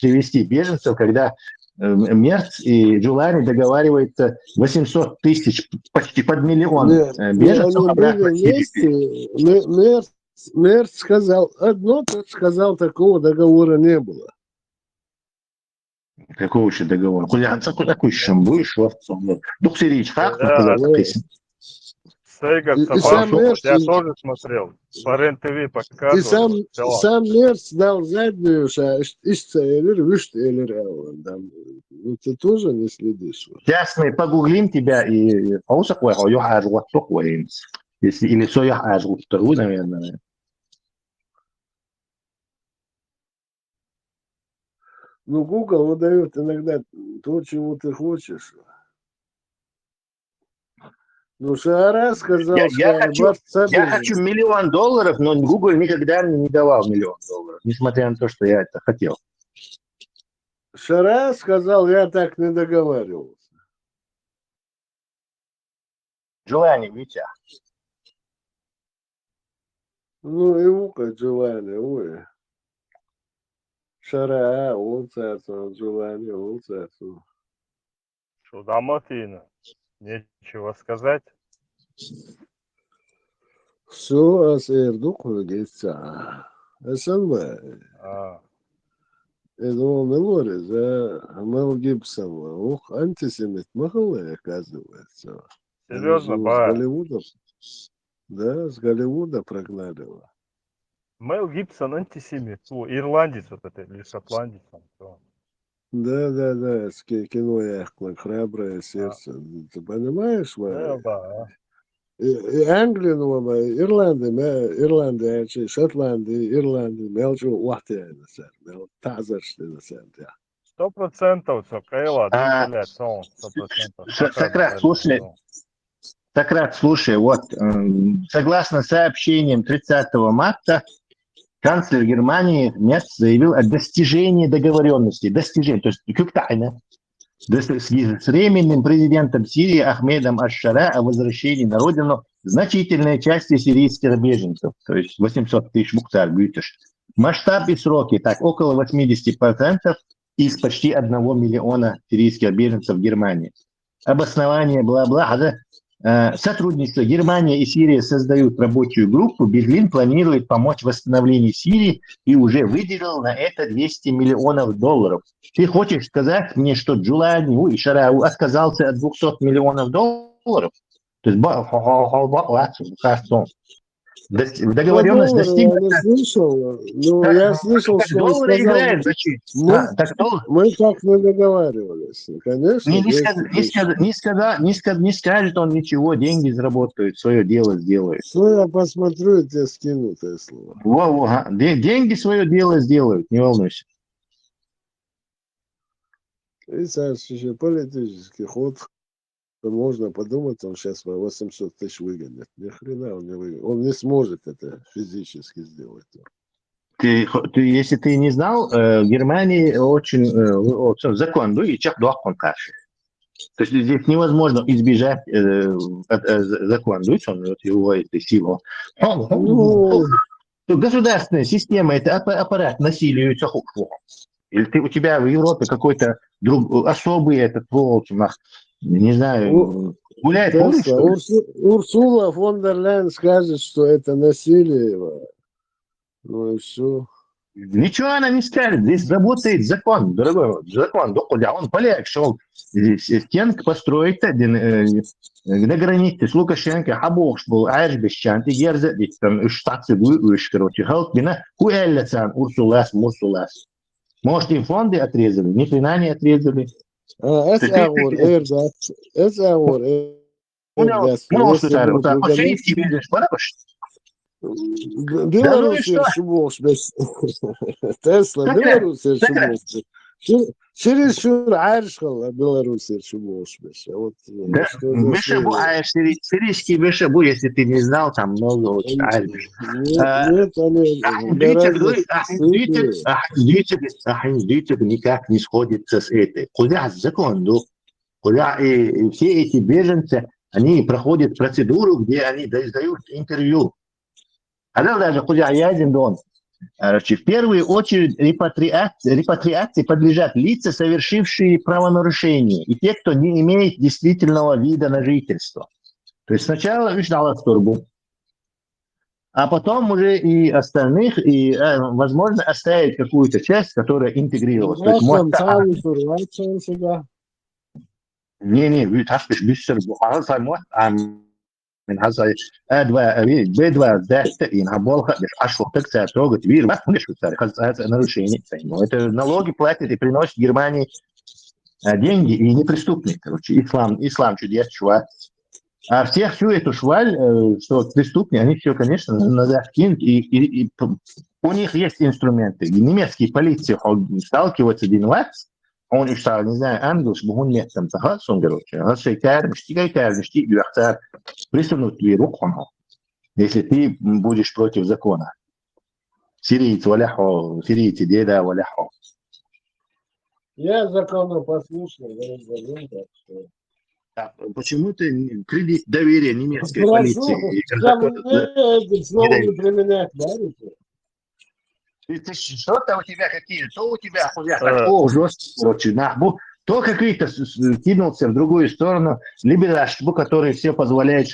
привести беженцев, когда Мерц и Джулани договариваются 800 тысяч, почти под миллион беженцев обратно в Сирию. Мерц сказал одно, тот сказал, такого договора не было. Какого еще договора? Куда такой шамбуешь? Дух сирийч, как Сейгар Сапаршов, я тоже смотрел. По РЕН-ТВ показывали. И сам Мерц дал заднюю, что исцелер, выштелер. Ты тоже не следишь? Сейчас мы погуглим тебя и если или все я вторую, наверное. Ну, Google выдает иногда то, чего ты хочешь. Ну, Шаара сказал, я хочу $1 миллион, но Google никогда мне не давал $1 миллион, несмотря на то, что я это хотел. Шаара сказал, я так не договаривался. Желание, Витя. Ну, и ука желание, ой. Шаара, он царство, желание, он царство. Что, Даматина? Нечего сказать. Все, асердук геца. СНВ. Это Мелори за Мел Гибсон. Ух, антисемит махала, оказывается. Серьезно, С Голливуда. Да, с Голливуда прогнали его. Мел Гибсон антисемит. Ирландец вот это, или шотландец. Да, кино яхло, храброе сердце. Ты понимаешь, да. И Англия, Ирландия, Шотландия, Ирландия, мелчу вахте на сэр, мел тазерште на сэр, да. 100% все, Кайла, 100%. Сократ, слушай, вот, согласно сообщениям 30 марта, канцлер Германии Мерц заявил о достижении договоренности, то есть с временным президентом Сирии Ахмедом Аш-Шара о возвращении на родину значительной части сирийских беженцев, то есть 800 тысяч бухтар, бютиш. Масштаб и сроки, так, около 80% из почти 1 миллиона сирийских беженцев в Германии. Обоснование, бла-бла. Сотрудничество. Германия и Сирия создают рабочую группу. Берлин планирует помочь в восстановлении Сирии и уже выделил на это $200 миллионов. Ты хочешь сказать мне, что Джулани и Шарау отказался от $200 миллионов? То есть договоренность достигнута. Я слышал, что он сказал, мы так не договаривались. Конечно. Не скажет он ничего, деньги заработают, свое дело сделают. Что я посмотрю, и тебе скину это слово. Деньги свое дело сделают, не волнуйся. И сейчас еще политический ход. Можно подумать, он сейчас 800 тысяч выгонит. Ни хрена он не выгонит. Он не сможет это физически сделать. Если ты не знал, в Германии очень закон, то есть здесь невозможно избежать закон, он его этой силой. Государственная система – это аппарат насилия. Или у тебя в Европе какой-то особый этот волк, не знаю, гуляет по улице, Тесла, что ли? Урсула фон дер Ляйен скажет, что это насилие. Ну и все. Ничего она не скажет. Здесь работает закон, дорогой мой. Закон. Он поляк шел стенку построить на границе с Лукашенко. Хабох был Айрбещан. И герза, там штаты выше, короче. Халк бина. Куэллецан, Урсулас, Мурсулас. Может, им фонды отрезали? Ни хрена не отрезали. Шерифский бизнес, понимаешь? Беларусь шибов без Тесла, Беларусь шибов. Чересчур Айршхал, Беларусь шибов без. Вот Выше сирийский выше был, если ты не знал, там много очень Айрш. Нет, Дюйтек никак не сходится с этой. Куда закон, куда все эти беженцы, они проходят процедуру, где они дают интервью. А даже куда яден дон. Короче, в первую очередь репатриации подлежат лица, совершившие правонарушение, и те, кто не имеет действительного вида на жительство. То есть сначала ждал турбу, а потом уже и остальных, и, возможно, оставить какую-то часть, которая интегрировалась. То есть, не, hast mich bisschen من هذا ادوا بدوا ذات in Аболха اشوف تكسر трогать вир вас не шутер это нарушение. Это налоги платят и приносят Германии деньги и не преступник. Короче, ислам чудес, чувак. А всю эту шваль, что преступники, они все, конечно, надо кинуть. И у них есть инструменты. И немецкие полиции сталкиваются один раз, он يشتغل не знаю, ангелш, бухун нет там тахасун, короче. Он шейтар, мштигайтар, юахтар, присунут твои руку, если ты будешь против закона. Сирийцы валяхо, сирийцы деда валяхо. Я законопослушный, почему-то кредит доверия немецкой полиции. Снова не применять, да? Что-то у тебя то у тебя такого жесткого, то какие-то кинулся в другую сторону, либерашбу, который все позволяет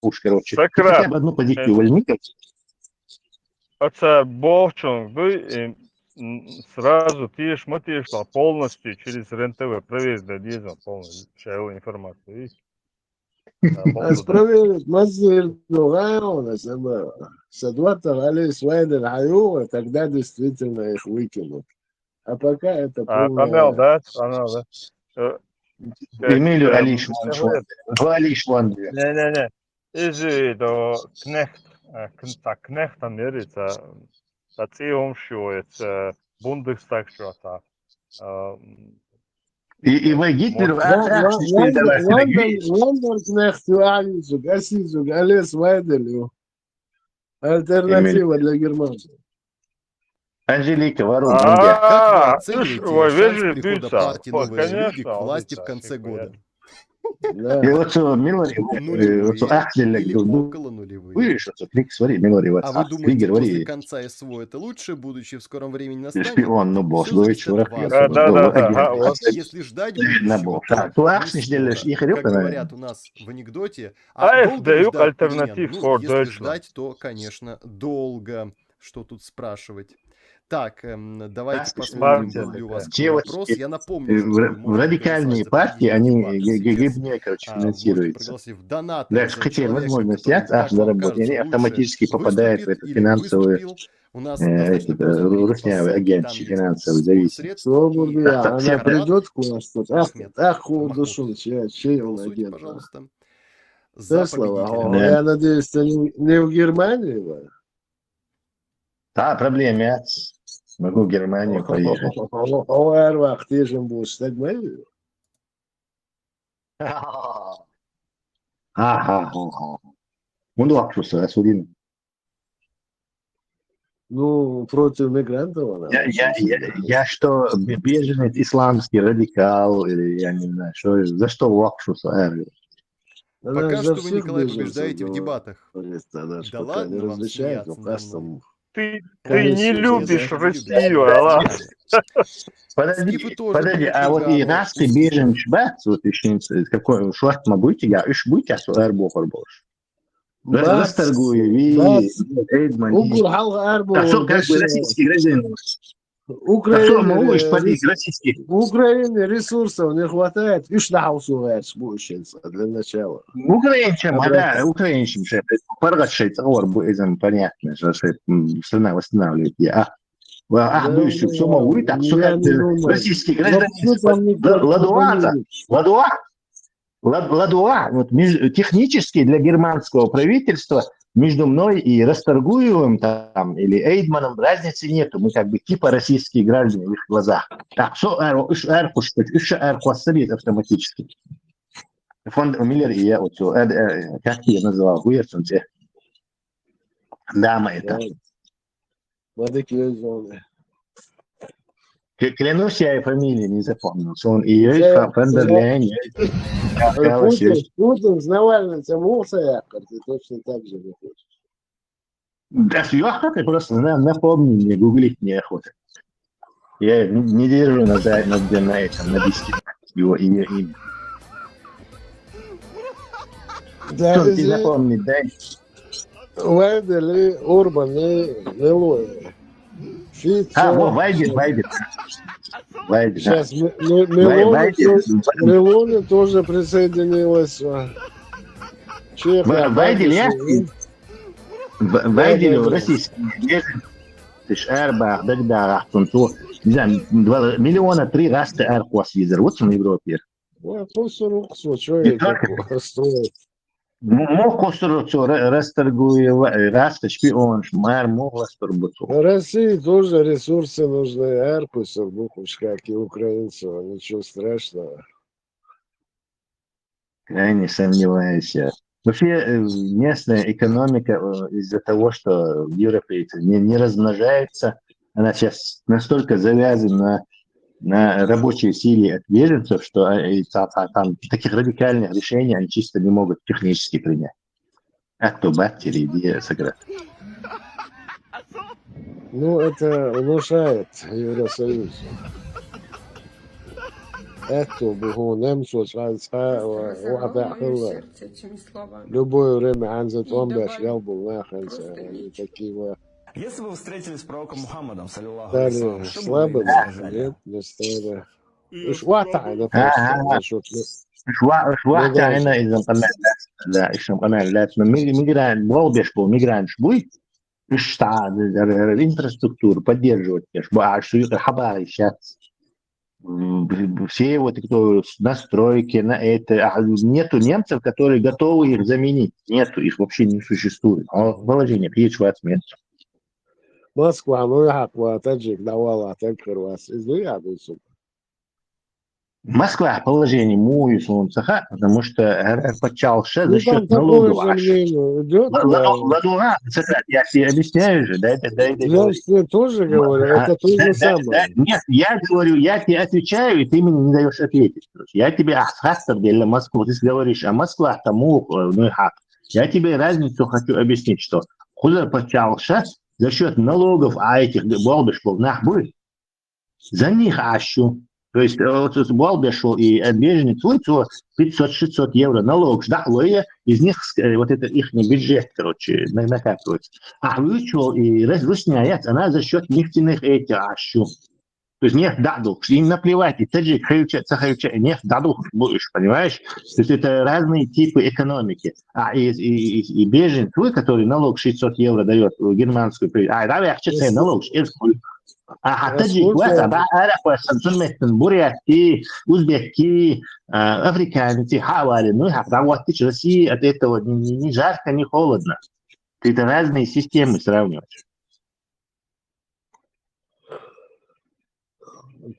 уж, короче. Хотя бы одну позицию увольните. Отца Бовчон, вы сразу тишь полностью через РЕН-ТВ проверить, да, дизайн полностью, шаю информацию. проверить, мазир, другая Садвата Али Свайдер Аюва, тогда действительно их выкинут. А пока это полная... да? Эмилию Алиш Ван. Не. Изи до Кнехта мерится, тациум шуется, Бундестаг шуата. И вы Гитлеру Лондон Кнехту Алису, Гасизу, Галес Вайделю. Альтернатива для Германии. Анжелика, Ворон. Как вы оцениваете шанс прихода партии «Новые люди» к власти в конце года? И вот Милори, или около нулевые. А вы думаете, после конца СВО это лучше, будучи в скором времени настанет? Шпион, ну босс, Всё зависит от вас. Да. Если ждать будущего, как говорят у нас в анекдоте, долго ли ждать перемен? Ну, если ждать, то, конечно, долго. Что тут спрашивать? Так, давайте посмотрим, был ли у вас вопрос. Я напомню, что в радикальные партии они гибнее, короче, финансируются. Пригласив донат, даже хотели возможность заработать, они автоматически попадают в эту финансовую руснявый агент финансовый зависимость. Она придет к нас, ах, душу, чей он агент. Пожалуйста. Я надеюсь, это не в Германии? Да, проблем нет. Могу в Германию поехать. Ты же будешь так говорить? Ну, против мигрантов. Я что, беженец, исламский радикал, или я не знаю, что, за что вакшуса? Пока что вы, Николай, побеждаете в дебатах. Да ладно вам смеяться. ты не Колесо любишь забрать. Россию, Аллах. Скифы тоже Подожди, а получил вот и гану. раз ты бежен шбац, вот еще какой шорт мы будете, я иш будете, а то эрбохор больше. Бац, Расторгую, ви, бац. Эйдман, Угур халга арбу так что он как бы дешевле. российский гражданин. Так что Украине, могу исподнять российский. в Украине ресурсов не хватает. И шнахаусувает спущенца для начала. Украинцам, а да, Обратно. украинцам, что паргашей товар будет понятно, что страна восстанавливает. Да, Бывший, все могу, так что я как не бы думаю. российский Вообще гражданин. там никто не Ладуаза, поверит. Ладуа, вот технически для германского правительства между мной и Расторгуевым там, или Эйдманом разницы нету. Мы как бы типа российские граждане в их глазах. Так, что эрку, что эрку оставит автоматически. Фонд Миллер и я, вот, как я называл, Гуерсон, дама это. Клянусь, я и фамилии не запомнил. Он и есть Фандерляйн, Путин с Навальным тянулся, якорь, ты точно так же не хочешь. Да, я просто напомни мне, гуглить неохота. Я не держу на этом, на диске его имя. Да, Что ты запомнить, дай? Вайдели, Орбан, Мелоя. Вайдер. Сейчас Мелони тоже присоединилась. Чехия. Вайделю российский Эрбах, Дагдарах, не знаю, 2 миллиона 3 раста Эркуас визер. Вот он в Европе. Мог косурцу расторгуя раста шпион, мэр мог расторгуцу. России тоже ресурсы нужны. Эркус, Бухуш, как и украинцев. Ничего страшного. Крайне сомневаюсь. Вообще местная экономика из-за того, что европейцы не размножается, она сейчас настолько завязана на рабочей силе от беженцев, что там таких радикальных решений они чисто не могут технически принять. А то баттери, идея сыграть. Ну, это внушает Евросоюз. Это было немцу, любое время Анзет Омбеш, я был наханца, они такие Если бы вы встретились с пророком Мухаммадом, саллиллаху стали слабыми, нет, не стали. Шватайна просто, Шватайна из да, еще канал, но мигрант, мигрант шбуй, штат, инфраструктуру поддерживать, хабары сейчас. Все вот кто настройки на это, нету немцев, которые готовы их заменить, нету, их вообще не существует. А положение пьет место. Москва, ну и хаква, таджик давала, такер вас, изуядуйся. Москва положение мою солнца, потому что почался за Ну, счет там налогов. такое же мнение идет. Ладуга, я тебе объясняю же, да, Я тебе тоже говорю, это то же самое. Нет, я говорю, я тебе отвечаю, и ты мне не даешь ответить. Я тебе аххастер для Москвы, ты говоришь, а Москва тому, ну и хак. Я тебе разницу хочу объяснить, что куда почался за счет налогов, а этих болбышков нахбы, за них ащу. То есть болбешел и беженец, 500-600 евро налог ждахлое, из них вот это их бюджет, короче, накапливается. А вычел и разрусняет, она за счет нефтяных этих ащу. То есть нефть даду, им наплевать, и таджик, хаюча, нефть даду будешь, понимаешь? То есть это разные типы экономики. А и беженец, который налог 600 евро дает в германскую, давай я налог, таджик, буряти, узбеки, африканцы, хавали, ну, работать в России от этого ни жарко, ни холодно. Это разные системы сравнивать.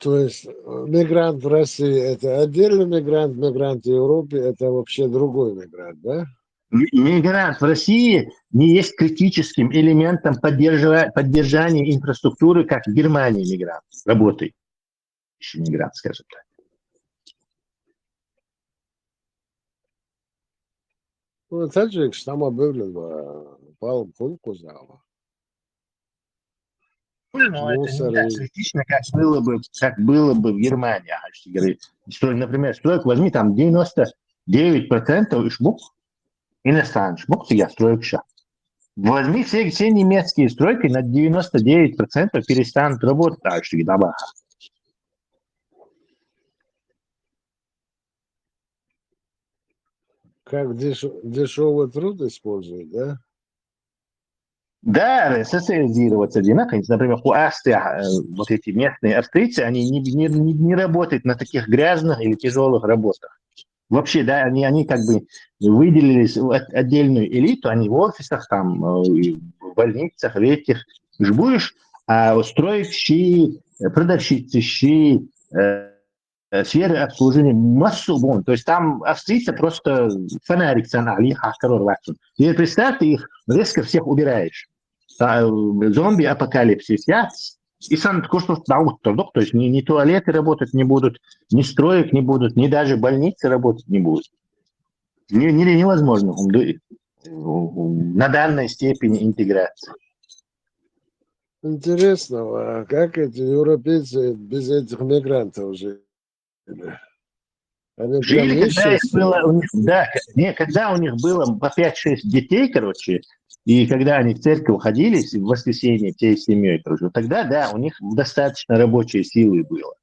То есть мигрант в России это отдельный мигрант, мигрант в Европе это вообще другой мигрант, да? Мигрант в России не есть критическим элементом поддержания инфраструктуры, как в Германии мигрант, работающий мигрант, скажем так. Ну, таджик, там объявлен, пал пункт зала. Но это не мусор. так критично, как было бы в Германии. Например, стройку возьми, там 99% шмук иностранный, шмук я строю сейчас. Возьми все немецкие стройки, на 99% перестанут работать. Так что да. Как дешевый труд используют, да? Да, социализироваться одинаково. Например, у Австрии, вот эти местные австрийцы, они не работают на таких грязных или тяжелых работах. Вообще, да, они как бы выделились в отдельную элиту, они в офисах, там, в больницах, в этих будешь, а строящие, продавщицы, сферы обслуживания массу вон. То есть там австрийцы просто фонарик ценали, и представь, ты их резко всех убираешь. Зомби-апокалипсис, и сам то есть ни туалеты работать не будут, ни строек не будут, ни даже больницы работать не будут. Невозможно на данной степени интеграции. Интересно, а как эти европейцы без этих мигрантов жили? Они прям Жили, когда их несчастные. было, когда у них было по 5-6 детей, короче, и когда они в церковь ходили в воскресенье всей семьей, короче, тогда, да, у них достаточно рабочей силы было.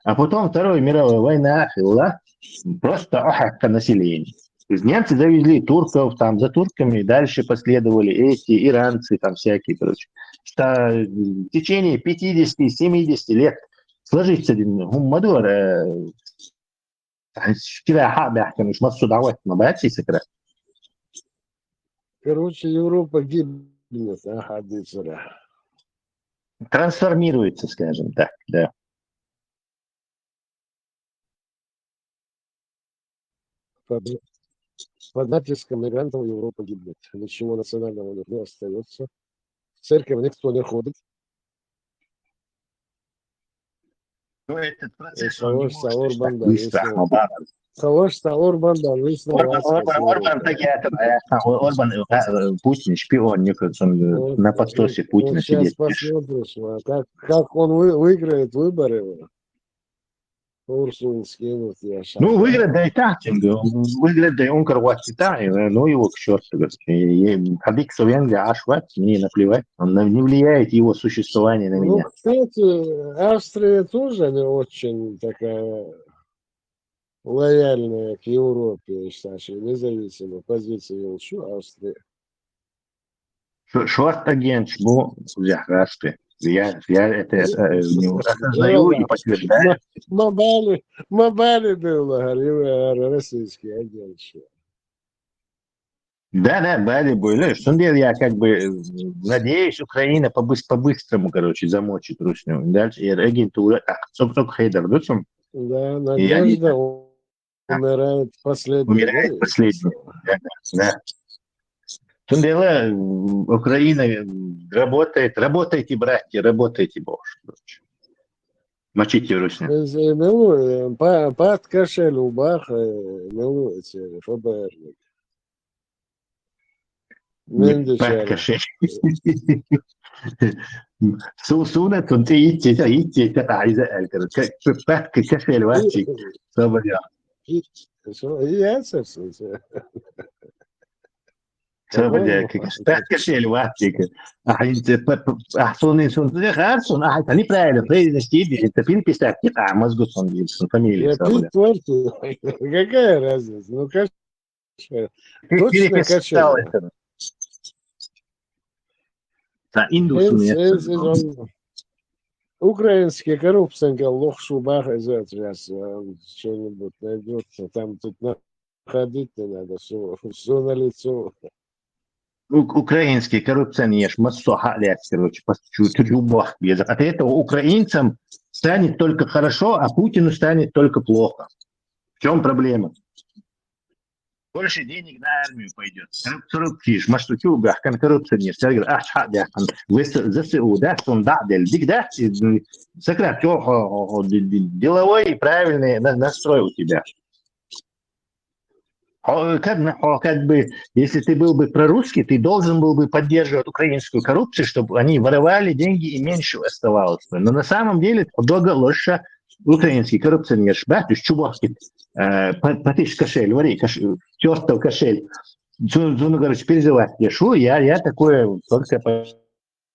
А потом Вторая мировая война была просто охотка населения. То есть немцы завезли турков, там за турками дальше последовали эти иранцы, там всякие, короче. Что в течение 50-70 лет сложится Мадур, мش مصر دعوات ما بقتش سكرة. Короче, Европа гибнет, حديثنا. Трансформируется, скажем так, да. Под натиском мигрантов Европа гибнет. Ничего национального у них не остается. В церковь никто не ходит. Но этот процесс, он не может так быстро. Орбан, Путин, шпион, мне кажется, он на подсосе Путина сейчас сидит. посмотришь, как он выиграет выборы. Урсулу скинут, я шаг. Ну, выиграть да и так, выиграть да и он корвать Китай, ну его к черту. Хабик Совенга, Ашват, мне наплевать, он не влияет его существование на меня. Ну, кстати, Австрия тоже не очень такая лояльная к Европе, Саша, независимо позиции Елчу, Австрия. Шорт-агент, ну, я распи. Я это не осознаю и подтверждаю. Мабали был российский агент. Да, Бали были. Что я как бы надеюсь, Украина по-быстрому, короче, замочит Русню. Дальше и агентура, собственно, Хейдер, да, надежда умирает последним. Умирает последним, да. Тундела, Украина работайте, братья, работайте, боже. Мочите Русню. Под кошель убах, милуйте, ФБР. Под кошель. Сунат, он ты идти, это айза, под кошель, ватчик, соборя. Я совсем. Кошель, ватчик. Ахсон, Харсон, они правильно, правильно стили, это пин писать, мозгу сон, фамилия. Какая разница? Ну, кошель. Точно кошель. Украинский коррупционный лох-шубах из сейчас что-нибудь найдется. Там тут находить не надо, все на лицо. Украинский коррупционер, короче, от этого украинцам станет только хорошо, а Путину станет только плохо. В чем проблема? Больше денег на армию пойдет. Коррупция, маштучу, коррупционер. Вы ЗСУ, да, Сократ, деловой и правильный настрой у тебя. Как бы, если ты был бы прорусский, ты должен был бы поддерживать украинскую коррупцию, чтобы они воровали деньги и меньше оставалось бы. Но на самом деле, долго лучше украинский коррупционер, да, то есть чубовский, потыш кошель, вари, чертов кошель, ну, короче, переживать. Я такое только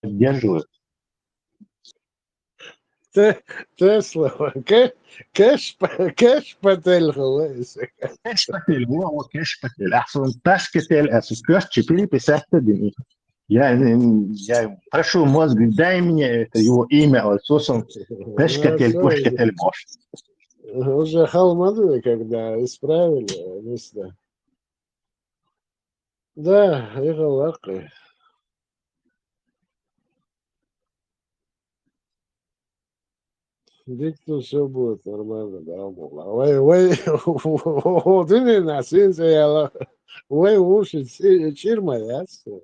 поддерживаю. Тесла, кэш патель хулайся. Кэш патель, во, кэш патель. Ахсон таш патель, ахсон пёс, 4,50 дней. Я прошу мозг, дай мне это его имя, отсосом Пешкатель, Пушкатель, Бош. Уже Халмаду, когда исправили, места. Да, и галакой. Дикту все будет нормально, да, мол. Ты не на свинце, я ой, уши, чирма, ясно.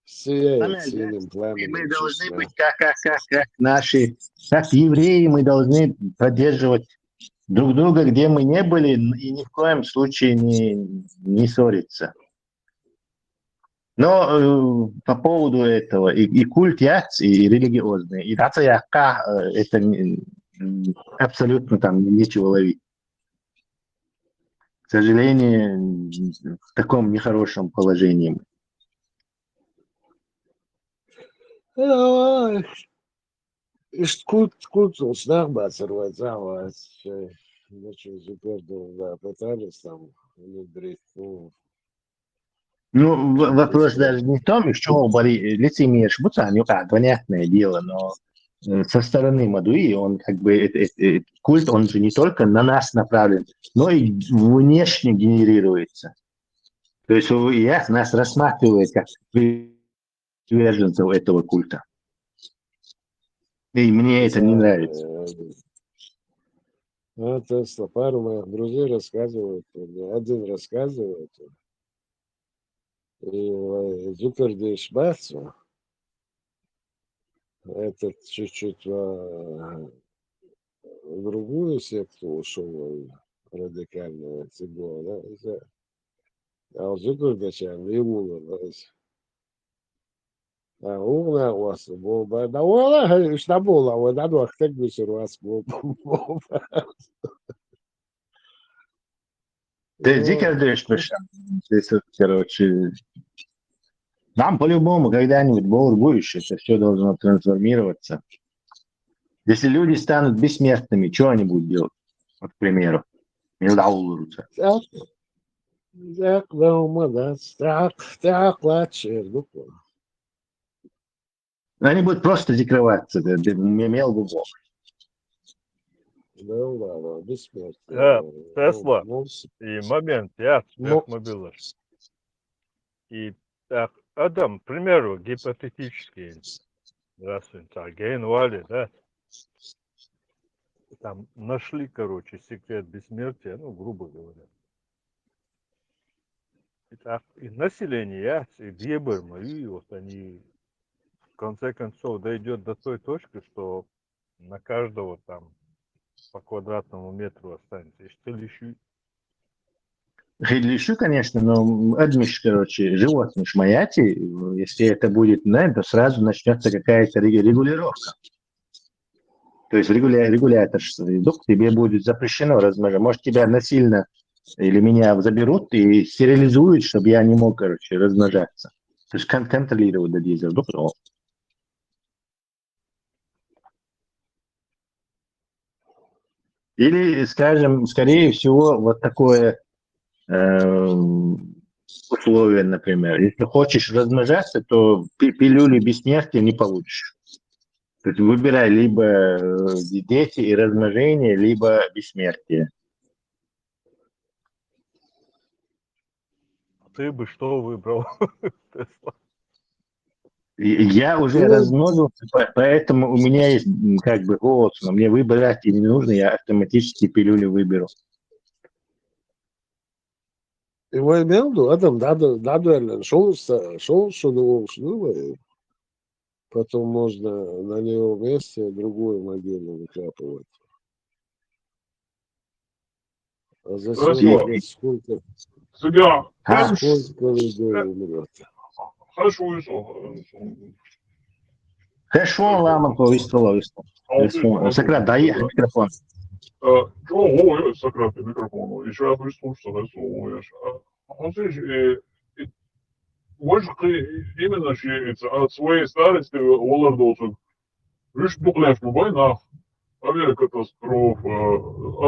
Сияет синим пламенем. Мы должны быть как наши, как евреи, мы должны поддерживать друг друга, где мы не были, и ни в коем случае не ссориться. Но по поводу этого и культ яц, и религиозный, и яка, это абсолютно там нечего ловить. К сожалению, в таком нехорошем положении. Куртус нахбацервать, очень супер, да, пытались там внедрить, Ну, вопрос даже не в том, что лицемеришь, понятное дело, но со стороны Мадуи, он как бы, этот культ, он же не только на нас направлен, но и внешне генерируется. То есть ИАС нас рассматривает как приверженцев этого культа. И мне это не нравится. Тесла, пару моих друзей рассказывают, один рассказывает, и Зукердиш Бацу, этот чуть-чуть в другую секту ушел, радикальную цигу, да, а Зукердичан ему, угла у вас был бы, да, угла, что было, вот, да, ну, как бы у вас был. Ты Зукердиш, короче, нам по-любому когда-нибудь будешь, это все должно трансформироваться. Если люди станут бессмертными, что они будут делать? Вот, к примеру. Так, да, так, лучше, Они будут просто закрываться, имел бы Бог. Да, бессмертие. Тесла и момент, я мобилы. И так, Адам, к примеру, гипотетически, здравствуйте, так, Гейнвали, да, там нашли, короче, секрет бессмертия, ну, грубо говоря. И так, и население, и Гебер, и вот они, в конце концов, дойдет до той точки, что на каждого там по квадратному метру останется. И что лишь Лишу, конечно, но адмиш, короче, животных шмаяти, если это будет, то сразу начнется какая-то регулировка. То есть регулятор, тебе будет запрещено размножать. Может, тебя насильно или меня заберут и стерилизуют, чтобы я не мог, короче, размножаться. То есть контролировать до дизеля. Или, скажем, скорее всего, вот такое условие, например. Если хочешь размножаться, то пилюли бессмертия не получишь. То есть выбирай либо дети и размножение, либо бессмертие. ты бы что выбрал? Я уже размножился, поэтому у меня есть как бы голос, но мне выбирать и не нужно, я автоматически пилюли выберу. Его имел в виду, Адам, да, шел потом можно на него месте другую могилу выкапывать. А за Хорошо. сколько Сега, А, людей умрет? хорошо, и что? Хорошо, ладно, повестало. Сократ, дай микрофон. Чего, Сократ, микрофон. Еще я прислушался, да, слово. Он, может, именно от своей старости Олардовцев, видишь, буклешну война, авиакатастрофа,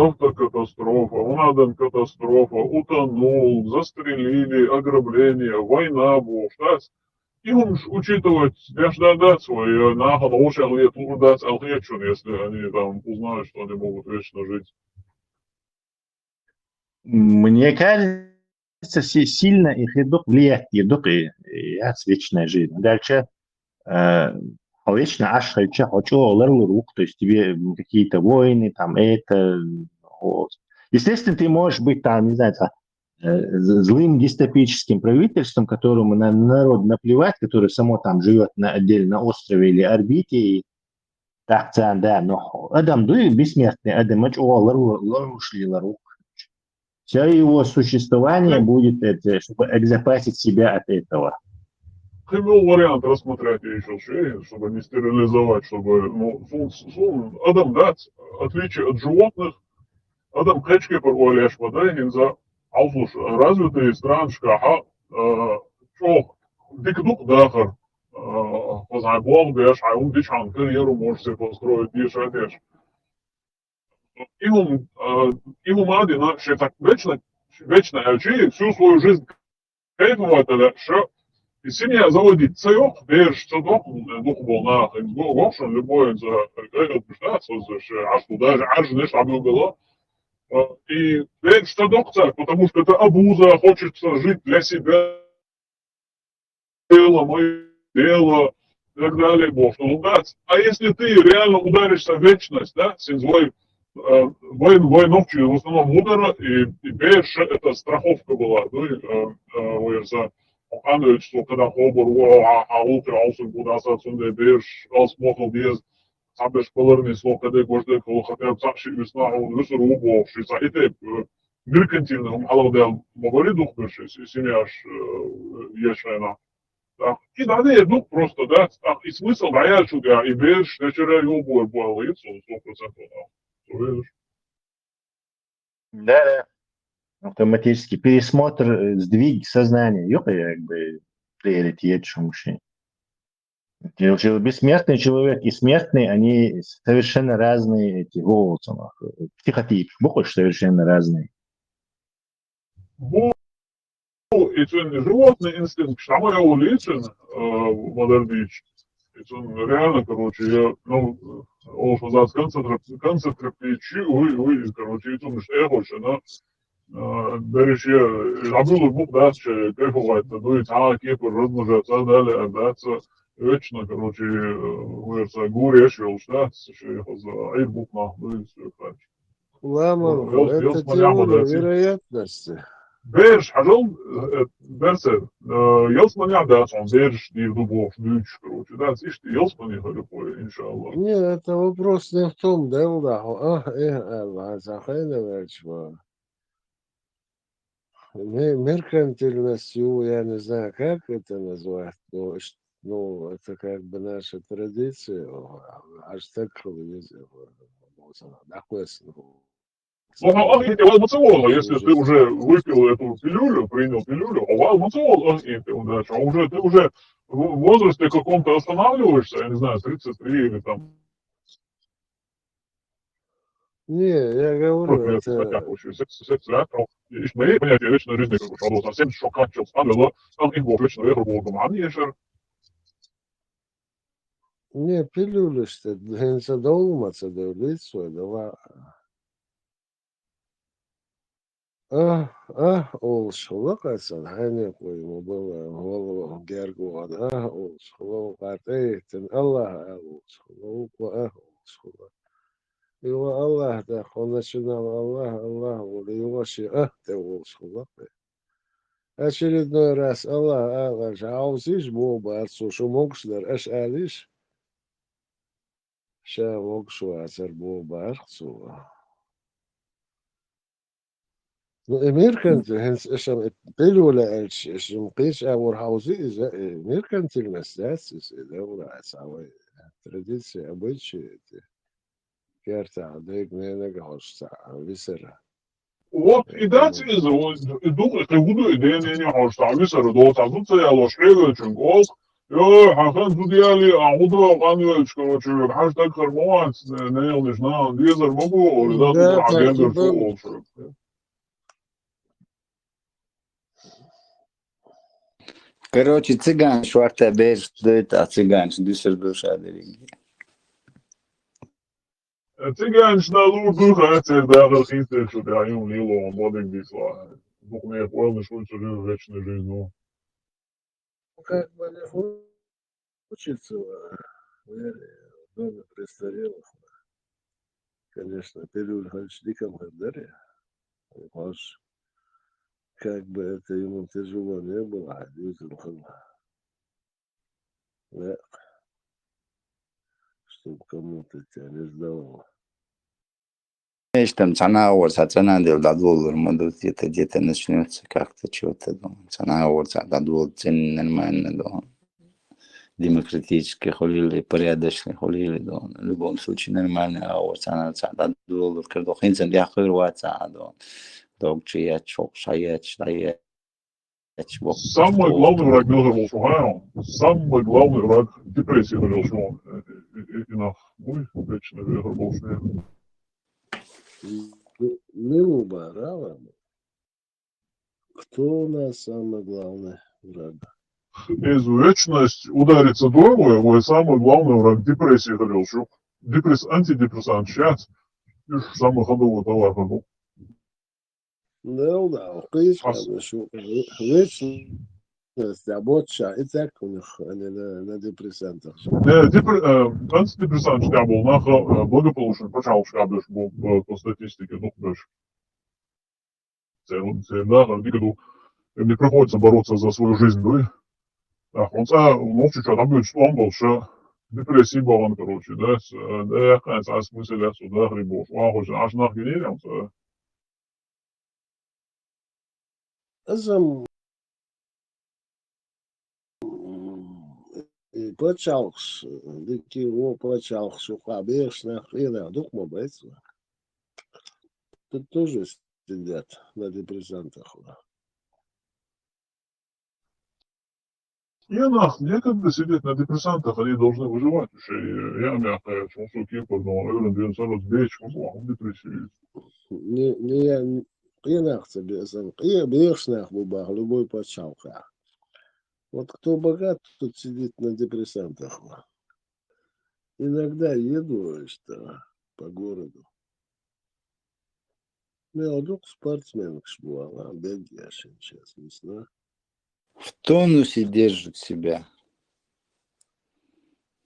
автокатастрофа, Унаден катастрофа, утонул, застрелили, ограбление, война была, штат. И он учитывать, дать свои наход, лучше лет дать алхечун, если они там узнают, что они могут вечно жить. Мне кажется, сильно их идут влияет, идут и вечная жизнь. Дальше вечно аж хочу рук, то есть тебе какие-то войны, там это. Вот. Естественно, ты можешь быть там, не знаю, злым дистопическим правительством, которому на народ наплевать, который само там живет отдельно на острове или орбите, и так, да, но Адам дуй бессмертный, Адам рук. Все его существование будет, чтобы обезопасить себя от этого. Ты был вариант рассмотреть еще шею, чтобы не стерилизовать, чтобы, Адам дать, отличие от животных, Адам качки порвалешь, подай, за алфуш, развитые стран шкаха, чох, дикдук дахар, позаглав дэш, а он дичан, карьеру можешь себе построить, дишь. Ему мадина, что так вечно очи, всю свою жизнь кайфовать, что и семья заводит цех, берешь, что дух был на гошен, любой за отпустаться, аж туда же, аж не шагнул было. И берешь, что дух цех, потому что это обуза, хочется жить для себя, дело, мое дело, и так далее, Бог, что удать. А если ты реально ударишься в вечность, да, синзлой, войновчи, в основном удара, и берешь, это страховка была, за Андреевич, что когда Хобор, утро, алсын, куда сацунде, берешь, алсмохал, без, сабеш пылырный слов, когда гожды, хотя бы сакши весна, он высыр убол, шица, и ты, меркантильный, халавдел, мовари дух беши, семья ешена. И надо едну просто, да, и смысл дает сюда, и берешь, вечера любой был, и 100%, да. Да. Автоматический пересмотр, сдвиг сознания. Как бы приоритет шумши. Бессмертный человек и смертный, они совершенно разные эти волосы. Психотип, бухаешь совершенно разные. И животный инстинкт, что мы его лечим, модернич, реально, короче, я, уж назад концентрапичи, короче, что я хочу, берешь я, забыл бук, да, что кайфовать, дует, кипр, размножаться, далее, отдаться, вечно, короче, говорится, горе, шел, да, что я за айрбук, дует, все, короче. Ламан, это теория вероятности. Берешь, хожал, берсер, елсманя, да, он берешь, и дубов, дючь, короче, да, ты елсманя, иншаллах. Нет, это вопрос не в том, да, меркантильностью, я не знаю, как это назвать, но это как бы наша традиция, аж так если ты уже выпил эту пилюлю, принял пилюлю, удача, а ты уже в возрасте каком-то останавливаешься, я не знаю, 33 или там. Не, я говорю, это... Мои понятия вечной жизни, как бы, что совсем шокачил, ставило, там их бог вечного ехал, был гуманнейшер. Не, пилюлю, что это доуматься, да, лицо, да, oluşulan hani koyumu bala gergo da oluşulan qatetin Allah oluşulan oluşulan Yuva Allah da konuşulan Allah oluyor şey de oluşulan Очередной раз Allah жаузиш боба отсушу могшлер аш алиш ша могшу ацер боба арцу Merkantil, som Pelula som pis our house is merkantilность, да, традиции, обычаи, керта, дык, не гошта, висера. Вот и дать из думаю, ты буду идея не хошта, висера до тазуца я лошега чунгол. يا حقن توديالي أعوضها قانوش كروتشي حاجتك خرموات نيل نشنا ديزر بقو ولدات Да, العجين типа, شو Короче, цыган, шварта бежит, что это, а цыган, Düsseldorf шадрик. Цыган шналу духа, цердага хинстер, что ты аюн лило, он бодик бисла. Дух не понял, что это вечная жизнь. как бы не хочется в доме престарелых. Конечно, Пелюль Хальчдиком Хаддаре. Может, как бы это ему тяжело не было, а действительно, да, чтобы кому-то тебя не сдавало. Знаешь, там цена дел до доллара, может, где-то начнется как-то что-то, да. Цена до доллара, цены нормально, да. Демократически холили, порядочно холили, да. В любом случае нормально, цена до доллара, когда хинцем я хырва цена, да. Догчи я чок, шаять, Самый главный враг мира был Шухаем. Самый главный враг депрессии был Шухаем. И на мой вечный вера был Шухаем. Милу Барава, кто у нас самый главный враг? Вечность ударится дорогу, его самый главный враг депрессии был Шухаем. Антидепрессант сейчас, самый ходовой товар был. Да, конечно, что вечность, а вот и так у них они на депрессантах. Антидепрессант я был нахо благополучно почал шкабеш по статистике, ну, дальше. Да, мне приходится бороться за свою жизнь, да? Так, он молчит, что там будет, что он был, что депрессии балан, короче, да, я, конечно, смысл я сюда грибов, аж нахгенерил, Зам почалш, дики его почалш, ухабеш, нахрена, дух мобец. Тут тоже сидят на депрессантах. Я некогда сидеть на депрессантах, они должны выживать. Я мягкая, чувствую кипр, но, наверное, 940 бечь, он депрессии. Не я хренах тебе сам, я бешнах бубах, любой почалка. Вот кто богат, тот сидит на депрессантах. Иногда еду что по городу. Я друг спортсмен, шбуала, беги, сейчас весна. В тонусе держит себя.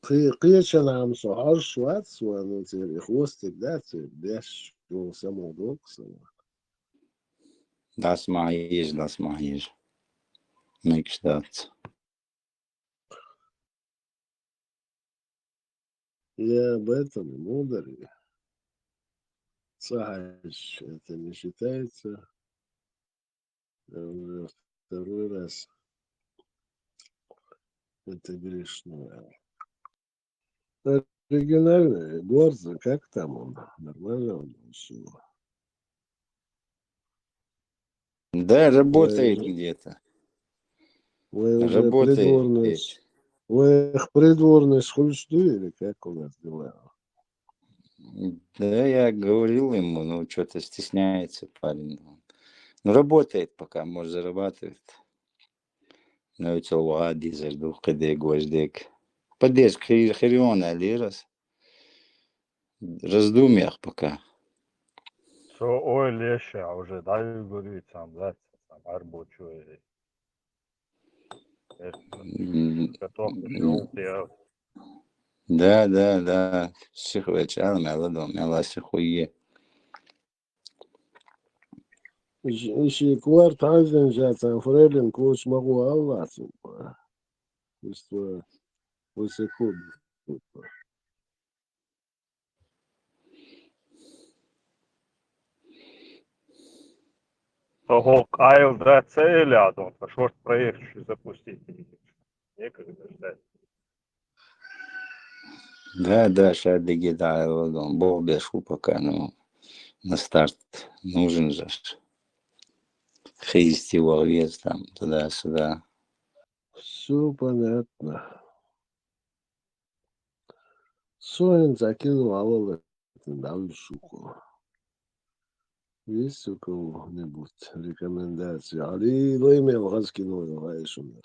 Қиычана амсо аршуат суану тери хвостик, да, ты беш, что само доксама. Das mache ich. Nichts dazu. Я об этом мудр. Сагач, это не считается. Я уже второй раз. Это грешно. Оригинальный Горза, как там он? Нормально он все. Да, работает где-то. Вы уже Работает. придворный. Вы их придворный или как у нас дела? Да, я говорил ему, ну, что-то стесняется парень. Ну, работает пока, может, зарабатывает. Но это ладно, зажду, когда гвоздик. Поддержка Хириона Лирос. Раздумьях пока. Ой, леша, уже дай говорить сам, да, сам арбочу. Да. Сихвечал, мела сихуе. Еще кварт азен жatan фрейлин коч могу аллас. Что высоко. Того Айл, да, целят, он пошел проект запустить. Некогда ждать. Да, сейчас дигитал, он бог бешу пока, ну, на старт нужен же. Христи вес там, туда-сюда. Все понятно. Соин закинул Алла на шуку. Есть у кого-нибудь рекомендации? Али, ну, имел раскинул, знаешь, умер.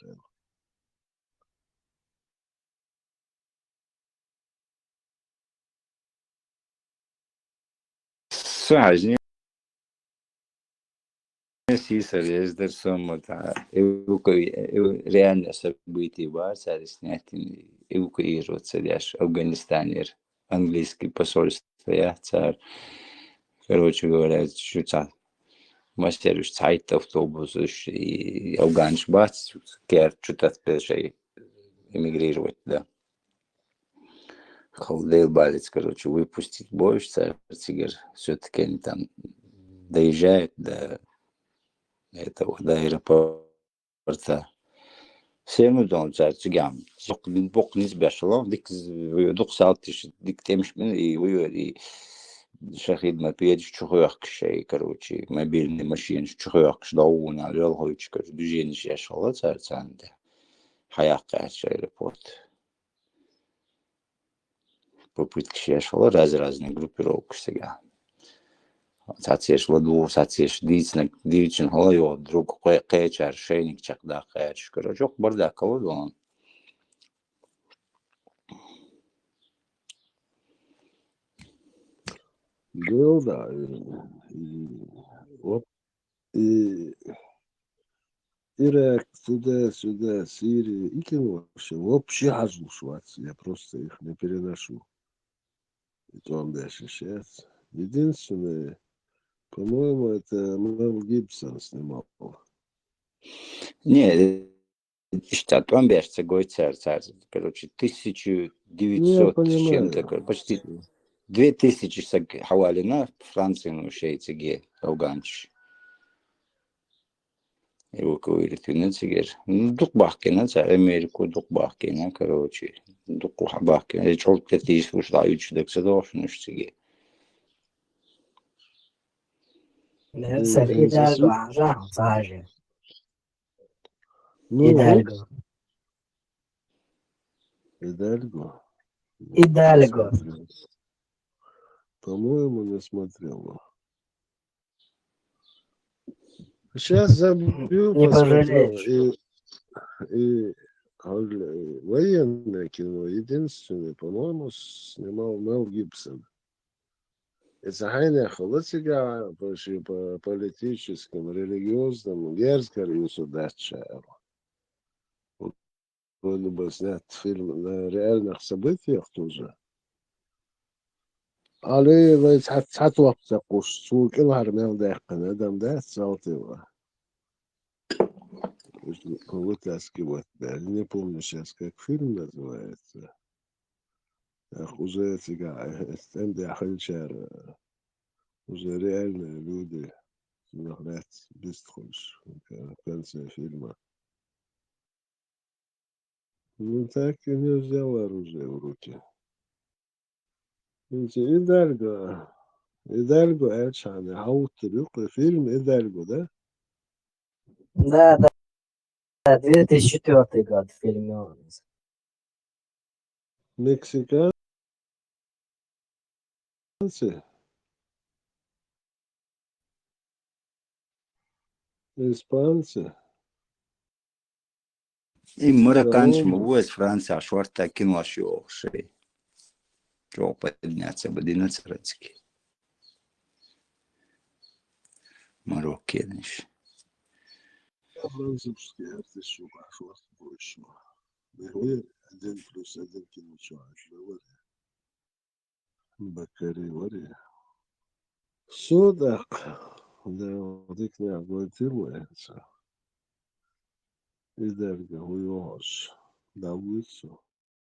Сажни, Сисар, я издерсом, реально события базар снять, эвакуироваться, я ж Афганистане, английский посольство, я царь, короче говоря, что-то. Мастеруш сайт автобус и афганш бац, кер что-то спешай эмигрировать, да. Халдейл балец, короче, выпустить бой, царь Цигер, все-таки они там доезжают до этого, до аэропорта. Всем удобно, царь Цигам. Бок не сбешало, дик саат, дик темш мен и شخيد بيدش تشخيق شيء كروتشي ما بين ماشين تشخيق شداونا لول هويتش كروتش بيجين شيء شغلة صار عنده حياة قاعد شيء ريبورت попытки شيء شغلة разные группировки сега сатсеш ладу сатсеш дичен холо друг кайчар шейник чакда кайч короче бардак колодон Был, да. Вот. И Ирак, туда-сюда, Сирия, и кино вообще хазушваться, я просто их не переношу. И то он дальше сейчас. Единственное, по-моему, это Мел Гибсон снимал. не штат он бежится гойцер короче Ну, я 1900 с чем-то понимаю. почти 2000 حوالي Франции, ну, шейцеге, афганч. Эвакуировать цигер. Ну, дук бахкина, Америку дук бахкина, короче. Дук бахкина. Я чел тетиш ушла ючдек седош, ну, циге. Sir Hidalgo عن صاحي Ну, Hidalgo Идальго. Hidalgo. По-моему, не смотрел. Сейчас забью, Не посмотрел. пожалеешь. И военное кино единственное, по-моему, снимал Мел Гибсон. Это хайна холодига по политическим, религиозным, герским судача. Он бы снят фильм на реальных событиях тоже. عليه هتوقف قصور كل هرمان ده قنادم ده صوتي هو تاسكي не помню сейчас как фильм называется уже стенды ахальчар уже реальные люди говорят бесхож в конце фильма. Ну так и не взял оружие в руки. Идальго Эльшан, Аутрюк, фильм Идальго, да? Да, 2004 год в фильме он. Мексиканцы, испанцы, И марокканш колумбы. могу из Франции, а шварта кино шоу. Шоу подняться бы 11. Мароккениш. Французские артисты пошел больше. Говорит, 1+1 кино человек. Бакари, говори. Судак. Да, вот их не обойдется. Идальго, уйош. Да, выцу.